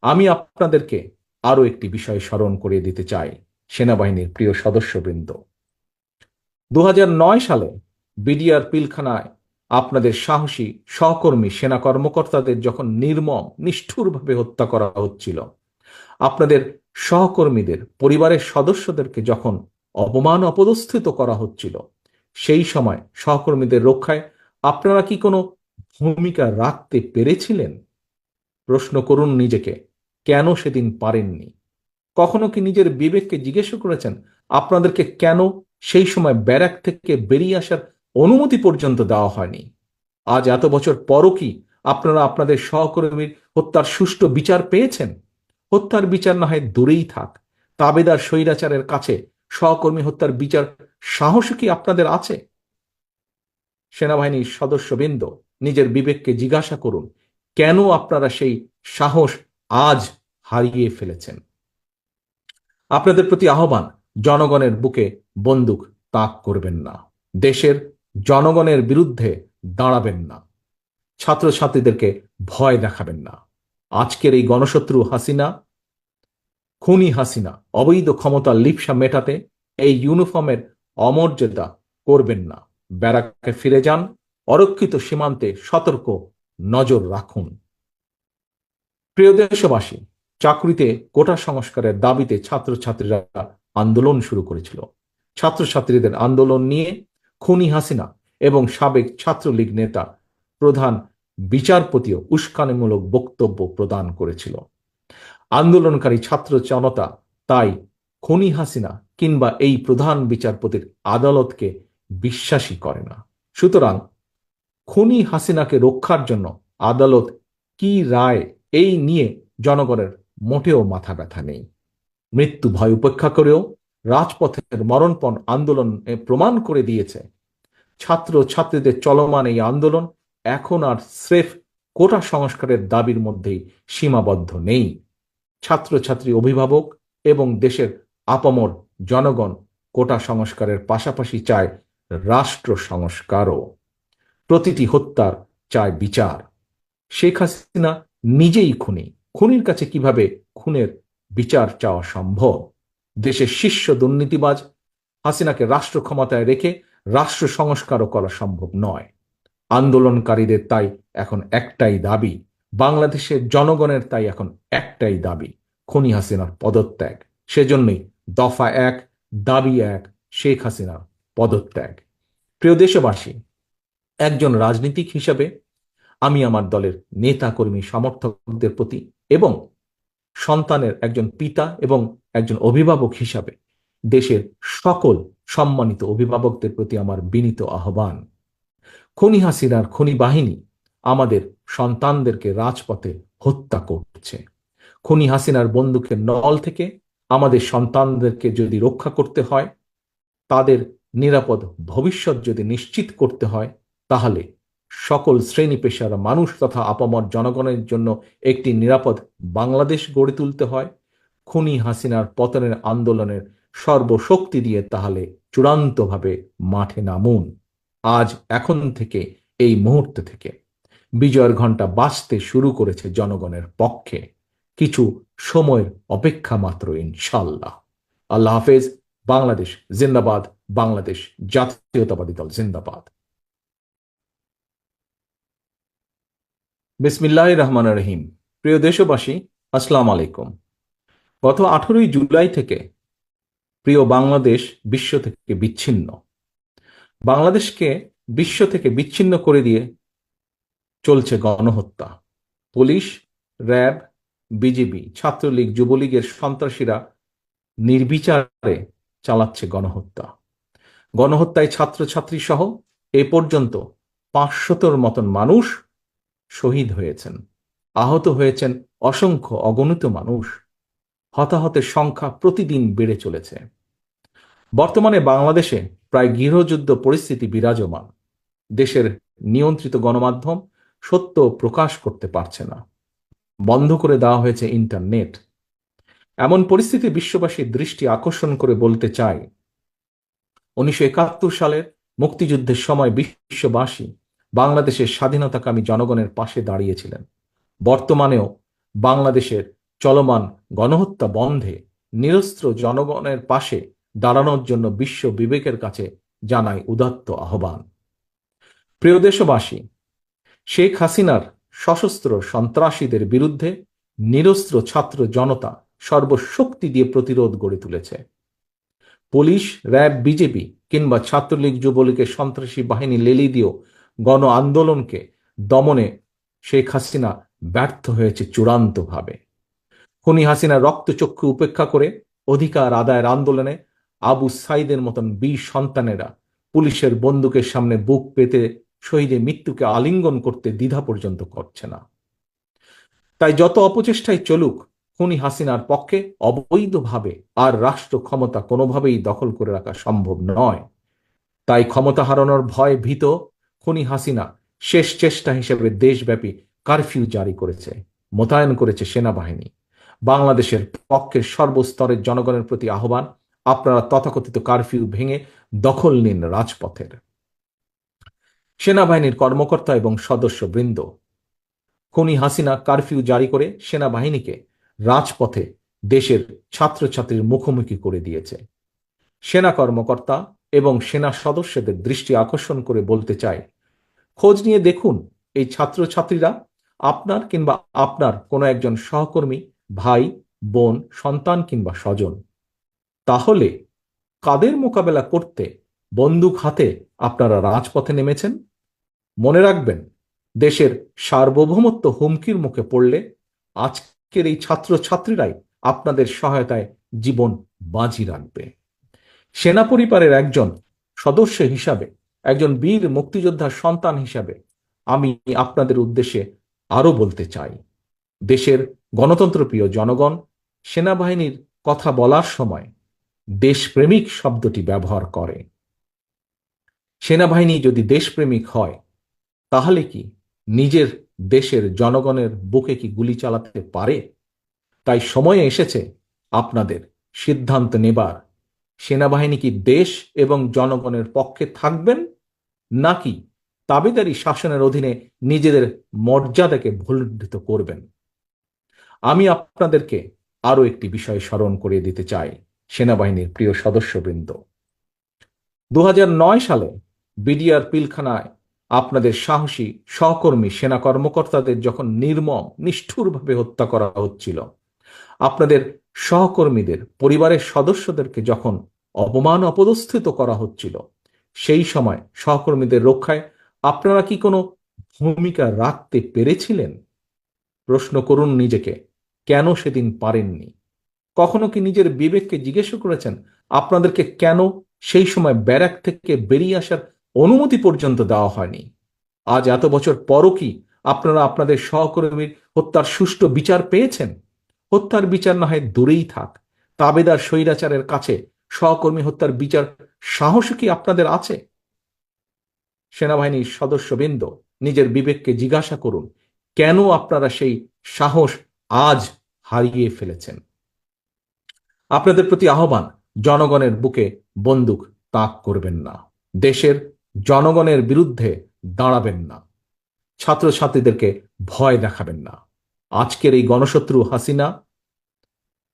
[SPEAKER 1] আমি আপনাদেরকে আরো একটি বিষয় স্মরণ করিয়ে দিতে চাই, সেনাবাহিনীর প্রিয় সদস্যবৃন্দ। 2009 সালে বিডিআর পিলখানায় আপনাদের সাহসী সহকর্মী সেনা কর্মকর্তাদের যখন নির্মম নিষ্ঠুরভাবে হত্যা করা হচ্ছিল, আপনাদের সহকর্মীদের পরিবারের সদস্যদেরকে যখন অপমান অপদস্থিত করা হচ্ছিল, সেই সময় সহকর্মীদের রক্ষায় আপনারা কি কোনো ভূমিকা রাখতে পেরেছিলেন? প্রশ্ন করুন নিজেকে, কেন সেদিন পারেননি? কখনো কি নিজের বিবেককে জিজ্ঞেস করেছেন আপনাদেরকে কেন সেই সময় ব্যারাক থেকে বেরিয়ে আসার অনুমতি পর্যন্ত দেওয়া হয়নি? আজ এত বছর পরও কি আপনারা আপনাদের সহকর্মীর হত্যার সুষ্ঠু বিচার পেয়েছেন? হত্যার বিচার না হয় দূরেই থাক, তাবেদার স্বৈরাচারের কাছে সহকর্মী হত্যার বিচার সাহস কি আপনাদের আছে? সেনাবাহিনীর সদস্যবৃন্দ, নিজের বিবেককে জিজ্ঞাসা করুন, কেন আপনারা সেই সাহস আজ হারিয়ে ফেলেছেন? আপনাদের প্রতি আহ্বান, জনগণের বুকে বন্দুক তাক করবেন না, দেশের জনগণের বিরুদ্ধে দাঁড়াবেন না, ছাত্রছাত্রীদেরকে ভয় দেখাবেন না। আজকের এই গণশত্রু হাসিনা, খুনি হাসিনা অবৈধ ক্ষমতার লিপ্সা মেটাতে এই ইউনিফর্মের অমর্যাদা করবেন না। ব্যারাকে ফিরে যান, অরক্ষিত সীমান্তে সতর্ক নজর রাখুন। প্রিয় দেশবাসী, চাকরিতে কোটা সংস্কারের দাবিতে ছাত্রছাত্রীরা আন্দোলন শুরু করেছিল। ছাত্রছাত্রীদের আন্দোলন নিয়ে খুনি হাসিনা এবং সাবেক ছাত্রলীগ নেতা প্রধান বিচারপতিও উস্কানিমূলক বক্তব্য প্রদান করেছিল। আন্দোলনকারী ছাত্র জনতা তাই খুনি হাসিনা কিংবা এই প্রধান বিচারপতির আদালতকে বিশ্বাসই করে না। সুতরাং খুনি হাসিনাকে রক্ষার জন্য আদালত কি রায়, এই নিয়ে জনগণের মোটেও মাথা ব্যথা নেই। মৃত্যু ভয় উপেক্ষা করেও রাজপথের মরণপণ আন্দোলন প্রমাণ করে দিয়েছে, ছাত্র ছাত্রীদের চলমান এই আন্দোলন এখন আর স্রেফ কোটা সংস্কারের দাবির মধ্যেই সীমাবদ্ধ নেই। ছাত্রছাত্রী, অভিভাবক এবং দেশের আপামর জনগণ কোটা সংস্কারের পাশাপাশি চায় রাষ্ট্র সংস্কারও। প্রতিটি হত্যার চায় বিচার। শেখ হাসিনা নিজেই খুনি, খুনির কাছে কিভাবে খুনের বিচার চাওয়া সম্ভব? দেশের শীর্ষ দুর্নীতিবাজ হাসিনাকে রাষ্ট্র ক্ষমতায় রেখে রাষ্ট্র সংস্কারও করা সম্ভব নয়। আন্দোলনকারীদের তাই এখন একটাই দাবি, বাংলাদেশের জনগণের তাই এখন একটাই দাবি, খুনি হাসিনার পদত্যাগ। সেজন্যই দফা 1, দাবি 1, শেখ হাসিনার পদত্যাগ। প্রিয় দেশবাসী, একজন রাজনীতিক হিসাবে আমি আমার দলের নেতা কর্মী সমর্থকদের প্রতি এবং সন্তানের একজন পিতা এবং একজন অভিভাবক হিসাবে দেশের সকল সম্মানিত অভিভাবকদের প্রতি আমার বিনীত আহ্বান, খুনি হাসিনার খুনি বাহিনী আমাদের সন্তানদেরকে রাজপথে হত্যা করছে। খুনি হাসিনার বন্দুকের নল থেকে আমাদের সন্তানদেরকে যদি রক্ষা করতে হয়, তাদের নিরাপদ ভবিষ্যৎ যদি নিশ্চিত করতে হয়, তাহলে সকল শ্রেণী পেশার মানুষ তথা আপামর জনগণের জন্য একটি নিরাপদ বাংলাদেশ গড়ে তুলতে হয়। খুনি হাসিনার পতনের আন্দোলনের সর্বশক্তি দিয়ে তাহলে চূড়ান্তভাবে মাঠে নামুন। আজ, এখন থেকে, এই মুহূর্ত থেকে বিজয়ের ঘণ্টা বাজতে শুরু করেছে জনগণের পক্ষে। কিছু সময়ের অপেক্ষা মাত্র, ইনশাল্লাহ। আল্লাহ হাফেজ। বাংলাদেশ জিন্দাবাদ, বাংলাদেশ জাতীয়তাবাদী দল জিন্দাবাদ। বিসমিল্লাহির রহমানির রহিম। প্রিয় দেশবাসী, আসসালামু আলাইকুম। গত 18ই জুলাই থেকে প্রিয় বাংলাদেশ বিশ্ব থেকে বিচ্ছিন্ন। বাংলাদেশকে বিশ্ব থেকে বিচ্ছিন্ন করে দিয়ে চলছে গণহত্যা। পুলিশ, র্যাব, বিজিবি, ছাত্রলীগ, যুবলীগের সন্ত্রাসীরা নির্বিচারে চালাচ্ছে গণহত্যা। গণহত্যায় ছাত্রছাত্রী সহ এ পর্যন্ত 500-র মতন মানুষ শহীদ হয়েছেন, আহত হয়েছেন অসংখ্য অগণিত মানুষ। হতাহতের সংখ্যা প্রতিদিন বেড়ে চলেছে। বর্তমানে বাংলাদেশে প্রায় গৃহযুদ্ধ পরিস্থিতি বিরাজমান। দেশের নিয়ন্ত্রিত গণমাধ্যম সত্য প্রকাশ করতে পারছে না, বন্ধ করে দেওয়া হয়েছে ইন্টারনেট। এমন পরিস্থিতি বিশ্ববাসীর দৃষ্টি আকর্ষণ করে বলতে চাই, 1971 সালের মুক্তিযুদ্ধের সময় বিশ্ববাসী বাংলাদেশের স্বাধীনতাকামী জনগণের পাশে দাঁড়িয়েছিলেন। বর্তমানেও বাংলাদেশের চলমান গণহত্যা বন্ধে নিরস্ত্র জনগণের পাশে দাঁড়ানোর জন্য বিশ্ব বিবেকের কাছে জানাই উদাত্ত আহ্বান। প্রিয় দেশবাসী, শেখ হাসিনার সশস্ত্র সন্ত্রাসীদের বিরুদ্ধে নিরস্ত্র ছাত্র জনতা সর্বশক্তি দিয়ে প্রতিরোধ গড়ে তুলেছে। পুলিশ, র্যাব, বিজেপি কিংবা ছাত্রলীগ, যুবলীগের সন্ত্রাসী বাহিনী লেলি দিয়েও গণ আন্দোলনকে দমনে শেখ হাসিনা ব্যর্থ হয়েছে চূড়ান্তভাবে। খুনি হাসিনা রক্তচক্ষু উপেক্ষা করে অধিকার আদায়ের আন্দোলনে আবু সাইদের মতন বীর সন্তানেরা পুলিশের বন্দুকের সামনে বুক পেতে শহীদের মৃত্যুকে আলিঙ্গন করতে দ্বিধা পর্যন্ত করছে না। তাই যত অপচেষ্টাই চলুক, খুনি হাসিনার পক্ষে অবৈধভাবে আর রাষ্ট্র ক্ষমতা কোনোভাবেই দখল করে রাখা সম্ভব নয়। তাই ক্ষমতা হারানোর ভয় ভীত খুনি হাসিনা শেষ চেষ্টা হিসেবে দেশব্যাপী কারফিউ জারি করেছে, মোতায়েন করেছে সেনাবাহিনী। বাংলাদেশের পক্ষের সর্বস্তরের জনগণের প্রতি আহ্বান, আপনারা তথাকথিত কারফিউ ভেঙে দখল নিন রাজপথের। সেনাবাহিনীর কর্মকর্তা এবং সদস্যবৃন্দ, খুনি হাসিনা কারফিউ জারি করে সেনাবাহিনীকে রাজপথে দেশের ছাত্রছাত্রীর মুখোমুখি করে দিয়েছে। সেনা কর্মকর্তা এবং সেনা সদস্যদের দৃষ্টি আকর্ষণ করে বলতে চাই, খোঁজ নিয়ে দেখুন এই ছাত্রছাত্রীরা আপনার কিংবা আপনার কোনো একজন সহকর্মী, ভাই, বোন, সন্তান কিংবা স্বজন। তাহলে কাদের মোকাবেলা করতে বন্দুক হাতে আপনারা রাজপথে নেমেছেন? মনে রাখবেন, দেশের সার্বভৌমত্ব হুমকির মুখে পড়লে আজকের এই ছাত্রছাত্রীরাই আপনাদের সহায়তায় জীবন বাজি রাখবে। সেনা পরিবারের একজন সদস্য হিসাবে, একজন বীর মুক্তিযোদ্ধার সন্তান হিসাবে আমি আপনাদের উদ্দেশ্যে আরো বলতে চাই, দেশের গণতন্ত্রপ্রিয় জনগণ সেনাবাহিনীর কথা বলার সময় দেশপ্রেমিক শব্দটি ব্যবহার করে। সেনাবাহিনী যদি দেশপ্রেমিক হয়, তাহলে কি নিজের দেশের জনগণের বুকে কি গুলি চালাতে পারে? তাই সময় এসেছে আপনাদের সিদ্ধান্ত নেবার, সেনাবাহিনী কি দেশ এবং জনগণের পক্ষে থাকবেন, নাকি তাবেদারি শাসনের অধীনে নিজেদের মর্যাদাকে ভুলুণ্ঠিত করবেন? আমি আপনাদেরকে আরো একটি বিষয় স্মরণ করিয়ে দিতে চাই, সেনাবাহিনীর প্রিয় সদস্যবৃন্দ। 2009 সালে বিডিআর পিলখানায় আপনাদের সাহসী সহকর্মী সেনা কর্মকর্তাদের যখন নির্মম নিষ্ঠুরভাবে হত্যা করা হচ্ছিল, আপনাদের সহকর্মীদের পরিবারের সদস্যদেরকে যখন অপমান অপদস্থিত করা হচ্ছিল, সেই সময় সহকর্মীদের রক্ষায় আপনারা কি কোনো ভূমিকা রাখতে পেরেছিলেন? প্রশ্ন করুন নিজেকে, কেন সেদিন পারেননি? কখনো কি নিজের বিবেককে জিজ্ঞেস করেছেন আপনাদেরকে কেন সেই সময় ব্যারাক থেকে বেরিয়ে আসার অনুমতি পর্যন্ত দেওয়া হয়নি? আজ এত বছর পরও কি আপনারা আপনাদের সহকর্মীর হত্যার সুষ্ঠু বিচার পেয়েছেন? হত্যার বিচার না হয় দূরেই থাক, তাবেদার স্বৈরাচারের কাছে সহকর্মী হত্যার বিচার সাহস কি আপনাদের আছে? সেনাবাহিনীর সদস্যবৃন্দ, নিজের বিবেককে জিজ্ঞাসা করুন, কেন আপনারা সেই সাহস আজ হারিয়ে ফেলেছেন? আপনাদের প্রতি আহ্বান, জনগণের বুকে বন্দুক তাক করবেন না, দেশের জনগণের বিরুদ্ধে দাঁড়াবেন না, ছাত্রছাত্রীদেরকে ভয় দেখাবেন না। আজকের এই গণশত্রু হাসিনা,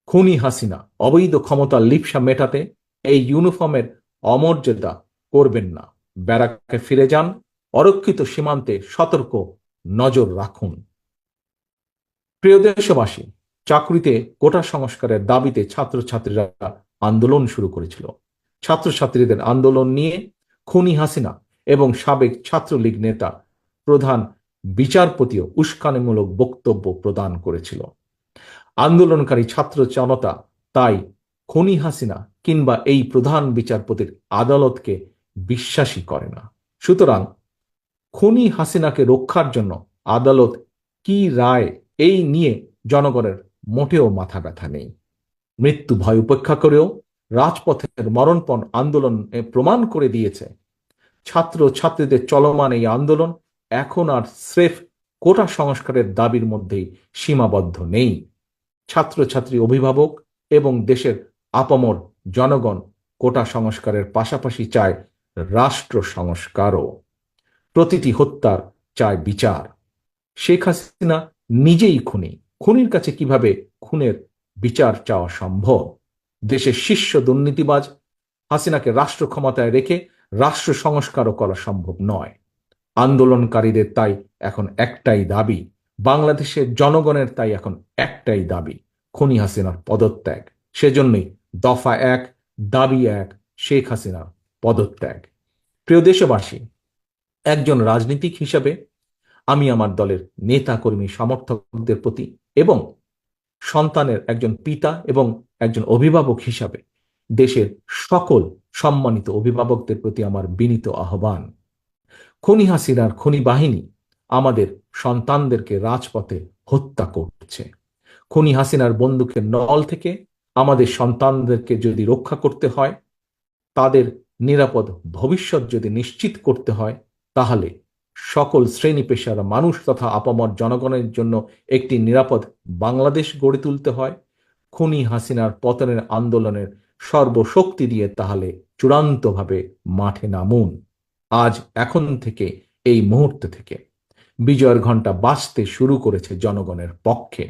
[SPEAKER 1] খুনি হাসিনা অবৈধ ক্ষমতার লিপ্সা মেটাতে এই ইউনিফর্মের অমর্যাদা করবেন না। ব্যারাকে ফিরে যান, অরক্ষিত সীমান্তে সতর্ক নজর রাখুন। প্রিয় দেশবাসী, চাকরিতে কোটা সংস্কারের দাবিতে ছাত্রছাত্রীরা আন্দোলন শুরু করেছিল। ছাত্রছাত্রীদের আন্দোলন নিয়ে খুনি হাসিনা এবং সাবেক ছাত্রলীগ নেতা প্রধান বিচারপতিও উস্কানিমূলক বক্তব্য প্রদান করেছিল। আন্দোলনকারী ছাত্র জনতা তাই খুনি হাসিনা কিংবা এই প্রধান বিচারপতির আদালতকে বিশ্বাসই করে না। সুতরাং খুনি হাসিনাকে রক্ষার জন্য আদালত কি রায় এই নিয়ে জনগণের মোটেও মাথা ব্যথা নেই। মৃত্যু ভয় উপেক্ষা করেও রাজপথের মরণপণ আন্দোলন প্রমাণ করে দিয়েছে ছাত্র ছাত্রীদের চলমান এই আন্দোলন এখন আর স্রেফ কোটা সংস্কারের দাবির মধ্যেই সীমাবদ্ধ নেই। ছাত্রছাত্রী, অভিভাবক এবং দেশের আপামর জনগণ কোটা সংস্কারের পাশাপাশি চায় রাষ্ট্র সংস্কারও। প্রতিটি হত্যার চায় বিচার। শেখ হাসিনা নিজেই খুনি। খুনির কাছে কিভাবে খুনের বিচার চাওয়া সম্ভব? দেশের শীর্ষ দুর্নীতিবাজ হাসিনাকে রাষ্ট্র ক্ষমতায় রেখে রাষ্ট্র সংস্কারও করা সম্ভব নয়। আন্দোলনকারীদের তাই এখন একটাই দাবি, বাংলাদেশের জনগণের তাই এখন একটাই দাবি, খুনি হাসিনার পদত্যাগ। সেজন্যই দফা 1, দাবি 1, শেখ হাসিনার পদত্যাগ। প্রিয় দেশবাসী, একজন রাজনীতিক হিসাবে আমি আমার দলের নেতা কর্মী সমর্থকদের প্রতি এবং সন্তানের একজন পিতা এবং একজন অভিভাবক হিসাবে দেশের সকল সম্মানিত অভিভাবকদের প্রতি আমার বিনীত আহ্বান, খুনি হাসিনার খুনি বাহিনী আমাদের সন্তানদেরকে রাজপথে হত্যা করছে। খুনি হাসিনার বন্দুকের নল থেকে আমাদের সন্তানদেরকে যদি রক্ষা করতে হয়, তাদের নিরাপদ ভবিষ্যৎ যদি নিশ্চিত করতে হয়, তাহলে সকল শ্রেণী পেশার মানুষ তথা আপামর জনগণের জন্য একটি নিরাপদ বাংলাদেশ গড়ে তুলতে হয়। খুনি হাসিনার পতনের আন্দোলনের সর্বশক্তি দিয়ে তাহলে চূড়ান্তভাবে মাঠে নামুন। আজ এখন থেকে, এই মুহূর্ত থেকে বিজয়ের ঘণ্টা বাজতে শুরু করেছে জনগণের পক্ষে।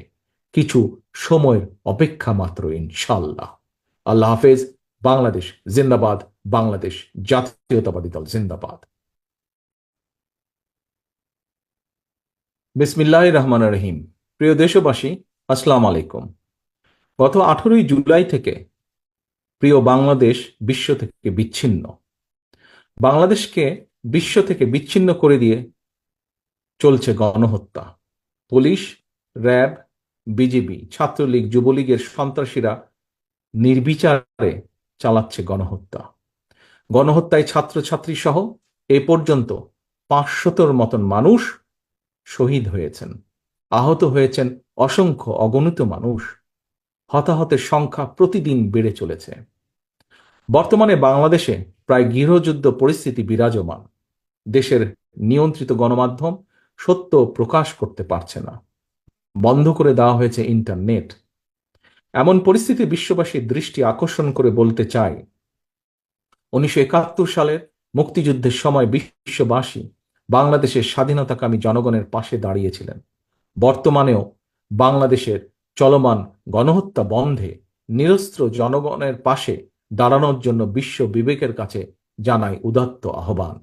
[SPEAKER 1] কিছু সময়ের অপেক্ষা মাত্র, ইনশাল্লাহ। আল্লাহ হাফেজ। বাংলাদেশ জিন্দাবাদ। বাংলাদেশ জাতীয়তাবাদী দল জিন্দাবাদ। বিসমিল্লাহির রহমানির রহিম। প্রিয় দেশবাসী, আসসালামু আলাইকুম। গত 18ই জুলাই থেকে প্রিয় বাংলাদেশ বিশ্ব থেকে বিচ্ছিন্ন। বাংলাদেশকে বিশ্ব থেকে বিচ্ছিন্ন করে দিয়ে চলছে গণহত্যা। পুলিশ, র্যাব, বিজিবি, ছাত্রলীগ, যুবলীগের সন্ত্রাসীরা নির্বিচারে চালাচ্ছে গণহত্যা। গণহত্যায় ছাত্রছাত্রী সহ এ পর্যন্ত 500-র মতন মানুষ শহীদ হয়েছেন, আহত হয়েছেন অসংখ্য অগণিত মানুষ। হতাহতের সংখ্যা প্রতিদিন বেড়ে চলেছে। বর্তমানে বাংলাদেশে প্রায় গৃহযুদ্ধ পরিস্থিতি বিরাজমান। দেশের নিয়ন্ত্রিত গণমাধ্যম সত্য প্রকাশ করতে পারছে না, বন্ধ করে দেওয়া হয়েছে ইন্টারনেট। এমন পরিস্থিতি বিশ্ববাসীর দৃষ্টি আকর্ষণ করে বলতে চাই, 1971 সালের মুক্তিযুদ্ধের সময় বিশ্ববাসী বাংলাদেশের স্বাধীনতাকামী জনগণের পাশে দাঁড়িয়েছিলেন। বর্তমানেও বাংলাদেশের চলমান গণহত্যা বন্ধে নিরস্ত্র জনগণের পাশে দাঁড়ানোর জন্য বিশ্ব বিবেকের কাছে জানাই উদাত্ত আহ্বান।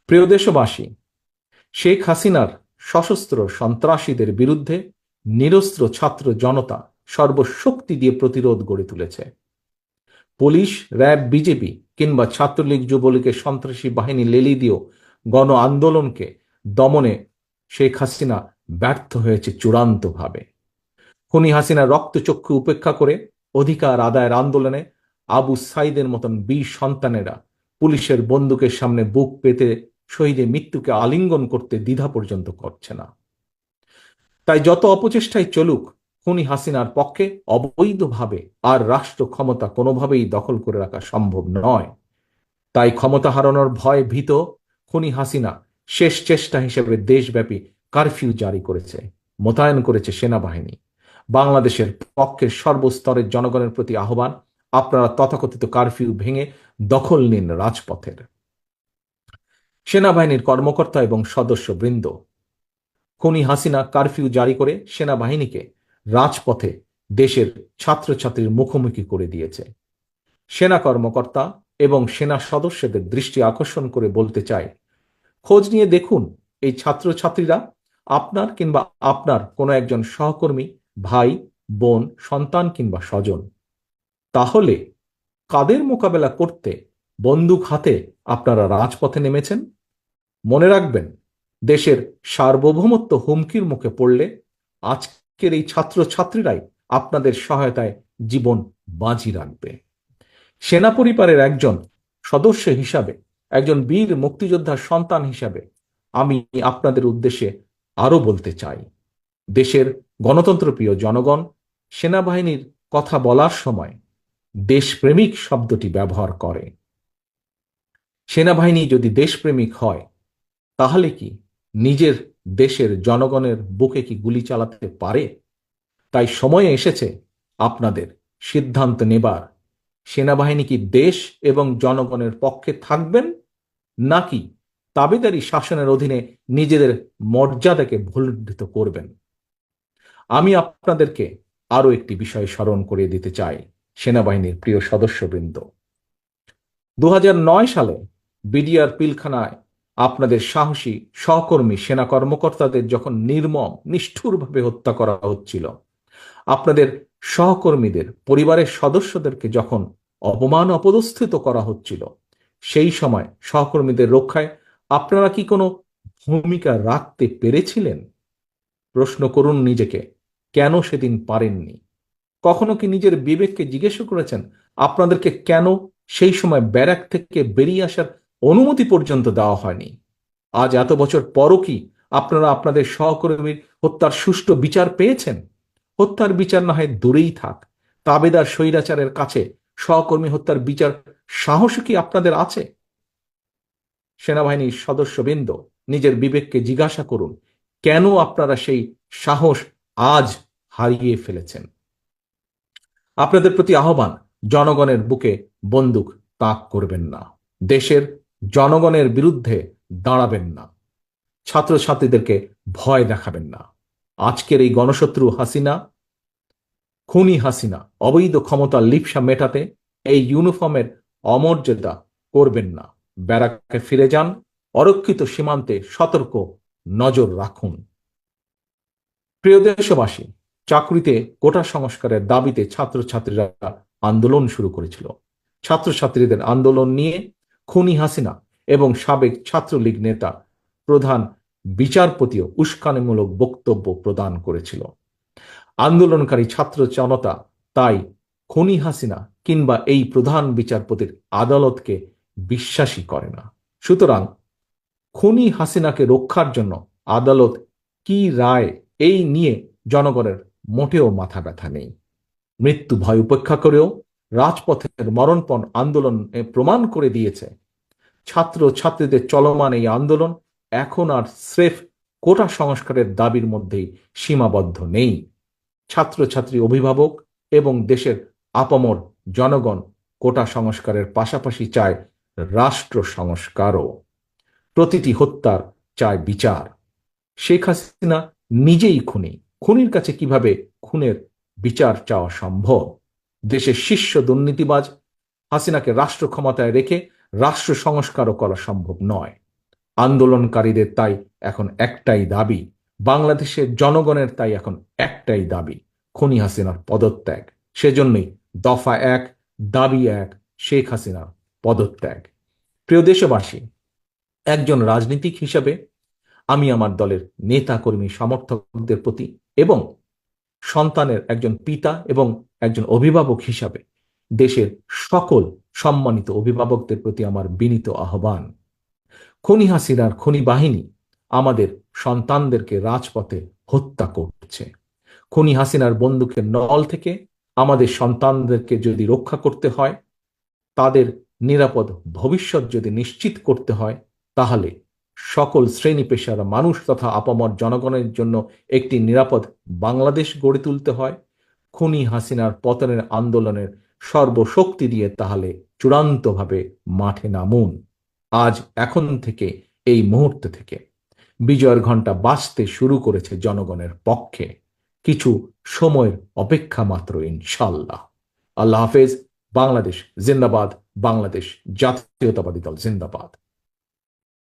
[SPEAKER 1] প্রিয় দেশবাসী, শেখ হাসিনার সশস্ত্র সন্ত্রাসীদের বিরুদ্ধে নিরস্ত্র ছাত্র জনতা সর্বশক্তি দিয়ে প্রতিরোধ গড়ে তুলেছে। পুলিশ, র্যাব, বিজেপি কিংবা ছাত্রলীগ, যুবলীগের সন্ত্রাসী বাহিনী লেলি দিয়েও গণ আন্দোলনকে দমনে শেখ হাসিনা ব্যর্থ হয়েছে চূড়ান্তভাবে। খুনি হাসিনা রক্তচক্ষু উপেক্ষা করে অধিকার আদায়ের আন্দোলনে আবু সাইদের মতন বীর সন্তানেরা পুলিশের বন্দুকের সামনে বুক পেতে শহীদের মৃত্যুকে আলিঙ্গন করতে দ্বিধা পর্যন্ত করছে না। তাই যত অপচেষ্টাই চলুক, খুনি হাসিনার পক্ষে অবৈধভাবে আর রাষ্ট্র ক্ষমতা কোনোভাবেই দখল করে রাখা সম্ভব নয়। তাই ক্ষমতা হারানোর ভয় ভীত খুনি হাসিনা শেষ চেষ্টা হিসেবে দেশব্যাপী কারফিউ জারি করেছে, মোতায়েন করেছে সেনাবাহিনী। বাংলাদেশের পক্ষের সর্বস্তরের জনগণের প্রতি আহ্বান, আপনারা তথাকথিত কারফিউ ভেঙে দখল নিন রাজপথের। সেনাবাহিনীর কর্মকর্তা এবং সদস্যবৃন্দ, খুনি হাসিনা কারফিউ জারি করে সেনাবাহিনীকে রাজপথে দেশের ছাত্রছাত্রীর মুখোমুখি করে দিয়েছে। সেনা কর্মকর্তা এবং সেনা সদস্যদের দৃষ্টি আকর্ষণ করে বলতে চাই, খোঁজ নিয়ে দেখুন এই ছাত্রছাত্রীরা আপনার কিংবা আপনার কোনো একজন সহকর্মী, ভাই, বোন, সন্তান কিংবা স্বজন। তাহলে কাদের মোকাবেলা করতে বন্দুক হাতে আপনারা রাজপথে নেমেছেন? মনে রাখবেন, দেশের সার্বভৌমত্ব হুমকির মুখে পড়লে আজকের এই ছাত্রছাত্রীরাই আপনাদের সহায়তায় জীবন বাজি রাখবে। সেনা পরিবারের একজন সদস্য হিসাবে, একজন বীর মুক্তিযোদ্ধার সন্তান হিসাবে আমি আপনাদের উদ্দেশ্যে আরো বলতে চাই, দেশের গণতন্ত্রপ্রিয় জনগণ সেনাবাহিনীর কথা বলার সময় দেশপ্রেমিক শব্দটি ব্যবহার করে। সেনাবাহিনী যদি দেশপ্রেমিক হয়, তাহলে কি নিজের দেশের জনগণের বুকে কি গুলি চালাতে পারে? তাই সময় এসেছে আপনাদের সিদ্ধান্ত নেবার, সেনাবাহিনী কি দেশ এবং জনগণের পক্ষে থাকবেন, নাকি তাবেদারি শাসনের অধীনে নিজেদের মর্যাদাকে ভুলুণ্ঠিত করবেন? আমি আপনাদেরকে আরো একটি বিষয় স্মরণ করিয়ে দিতে চাই, সেনাবাহিনীর প্রিয় সদস্যবৃন্দ। 2009 সালে বিডিআর পিলখানায় আপনাদের সাহসী সহকর্মী সেনা কর্মকর্তাদের যখন নির্মম নিষ্ঠুরভাবে হত্যা করা হচ্ছিল, আপনাদের সহকর্মীদের পরিবারের সদস্যদেরকে যখন অপমান অপদস্থিত করা হচ্ছিল, সেই সময় সহকর্মীদের রক্ষায় আপনারা কি কোনো ভূমিকা রাখতে পেরেছিলেন? প্রশ্ন করুন নিজেকে, কেন সেদিন পারেননি? কখনো কি নিজের বিবেককে জিজ্ঞেস করেছেন আপনাদেরকে কেন সেই সময় ব্যারাক থেকে বেরিয়ে আসার অনুমতি পর্যন্ত দেওয়া হয়নি? আজ এত বছর পরও কি আপনারা আপনাদের সহকর্মীর হত্যার সুষ্ঠু বিচার পেয়েছেন? হত্যার বিচার না হয় দূরেই থাক, তাবেদার স্বৈরাচারের কাছে সহকর্মী হত্যার বিচার সাহস কি আপনাদের আছে? সেনাবাহিনীর সদস্যবৃন্দ, নিজের বিবেককে জিজ্ঞাসা করুন, কেন আপনারা সেই সাহস আজ হারিয়ে ফেলেছেন? আপনাদের প্রতি আহ্বান, জনগণের বুকে বন্দুক তাক করবেন না, দেশের জনগণের বিরুদ্ধে দাঁড়াবেন না, ছাত্রছাত্রীদেরকে ভয় দেখাবেন না। আজকের এই গণশত্রু হাসিনা, খুনি হাসিনা অবৈধ ক্ষমতার লিপ্সা মেটাতে এই ইউনিফর্মের অমর্যাদা করবেন না। ব্যারাকে ফিরে যান, অরক্ষিত সীমান্তে সতর্ক নজর রাখুন। প্রিয় দেশবাসী, চাকরিতে কোটা সংস্কারের দাবিতে ছাত্রছাত্রীরা আন্দোলন শুরু করেছিল। ছাত্রছাত্রীদের আন্দোলন নিয়ে খুনি হাসিনা এবং সাবেক ছাত্রলীগ নেতা প্রধান বিচারপতিও উস্কানিমূলক বক্তব্য প্রদান করেছিল। আন্দোলনকারী ছাত্র জনতা তাই খুনি হাসিনা কিংবা এই প্রধান বিচারপতির আদালতকে বিশ্বাসই করে না। সুতরাং খুনি হাসিনাকে রক্ষার জন্য আদালত কি রায়, এই নিয়ে জনগণের মোটেও মাথা ব্যথা নেই। মৃত্যু ভয় উপেক্ষা করেও রাজপথের মরণপণ আন্দোলন প্রমাণ করে দিয়েছে, ছাত্র ছাত্রীদের চলমান এই আন্দোলন এখন আর স্রেফ কোটা সংস্কারের দাবির মধ্যেই সীমাবদ্ধ নেই। ছাত্রছাত্রী, অভিভাবক এবং দেশের আপামর জনগণ কোটা সংস্কারের পাশাপাশি চায় রাষ্ট্র সংস্কারও। প্রতিটি হত্যার চায় বিচার। শেখ হাসিনা নিজেই খুনি, খুনির কাছে কিভাবে খুনের বিচার চাওয়া সম্ভব? দেশের শীর্ষ দুর্নীতিবাজ হাসিনাকে রাষ্ট্র ক্ষমতায় রেখে রাষ্ট্র সংস্কারও করা সম্ভব নয়। আন্দোলনকারীদের তাই এখন একটাই দাবি, বাংলাদেশের জনগণের তাই এখন একটাই দাবি, খুনি হাসিনার পদত্যাগ। সেজন্যই দফা 1, দাবি 1, শেখ হাসিনার পদত্যাগ। প্রিয় দেশবাসী, একজন রাজনীতিক হিসাবে আমি আমার দলের নেতা কর্মী সমর্থকদের প্রতি এবং সন্তানের একজন পিতা এবং একজন অভিভাবক হিসাবে দেশের সকল সম্মানিত অভিভাবকদের প্রতি আমার বিনীত আহ্বান, খুনি হাসিনার খুনি বাহিনী আমাদের সন্তানদেরকে রাজপথে হত্যা করছে। খুনি হাসিনার বন্দুকের নল থেকে আমাদের সন্তানদেরকে যদি রক্ষা করতে হয়, তাদের নিরাপদ ভবিষ্যৎ যদি নিশ্চিত করতে হয়, তাহলে সকল শ্রেণী পেশার মানুষ তথা আপামর জনগণের জন্য একটি নিরাপদ বাংলাদেশ গড়ে তুলতে হয়। খুনি হাসিনার পতনের আন্দোলনের সর্বশক্তি দিয়ে তাহলে চূড়ান্তভাবে মাঠে নামুন। আজ, এখন থেকে, এই মুহূর্ত থেকে বিজয়ের ঘণ্টা বাজতে শুরু করেছে জনগণের পক্ষে। কিছু সময়ের অপেক্ষা মাত্র, ইনশাল্লাহ। আল্লাহ হাফেজ। বাংলাদেশ জিন্দাবাদ, বাংলাদেশ জাতীয়তাবাদী দল জিন্দাবাদ।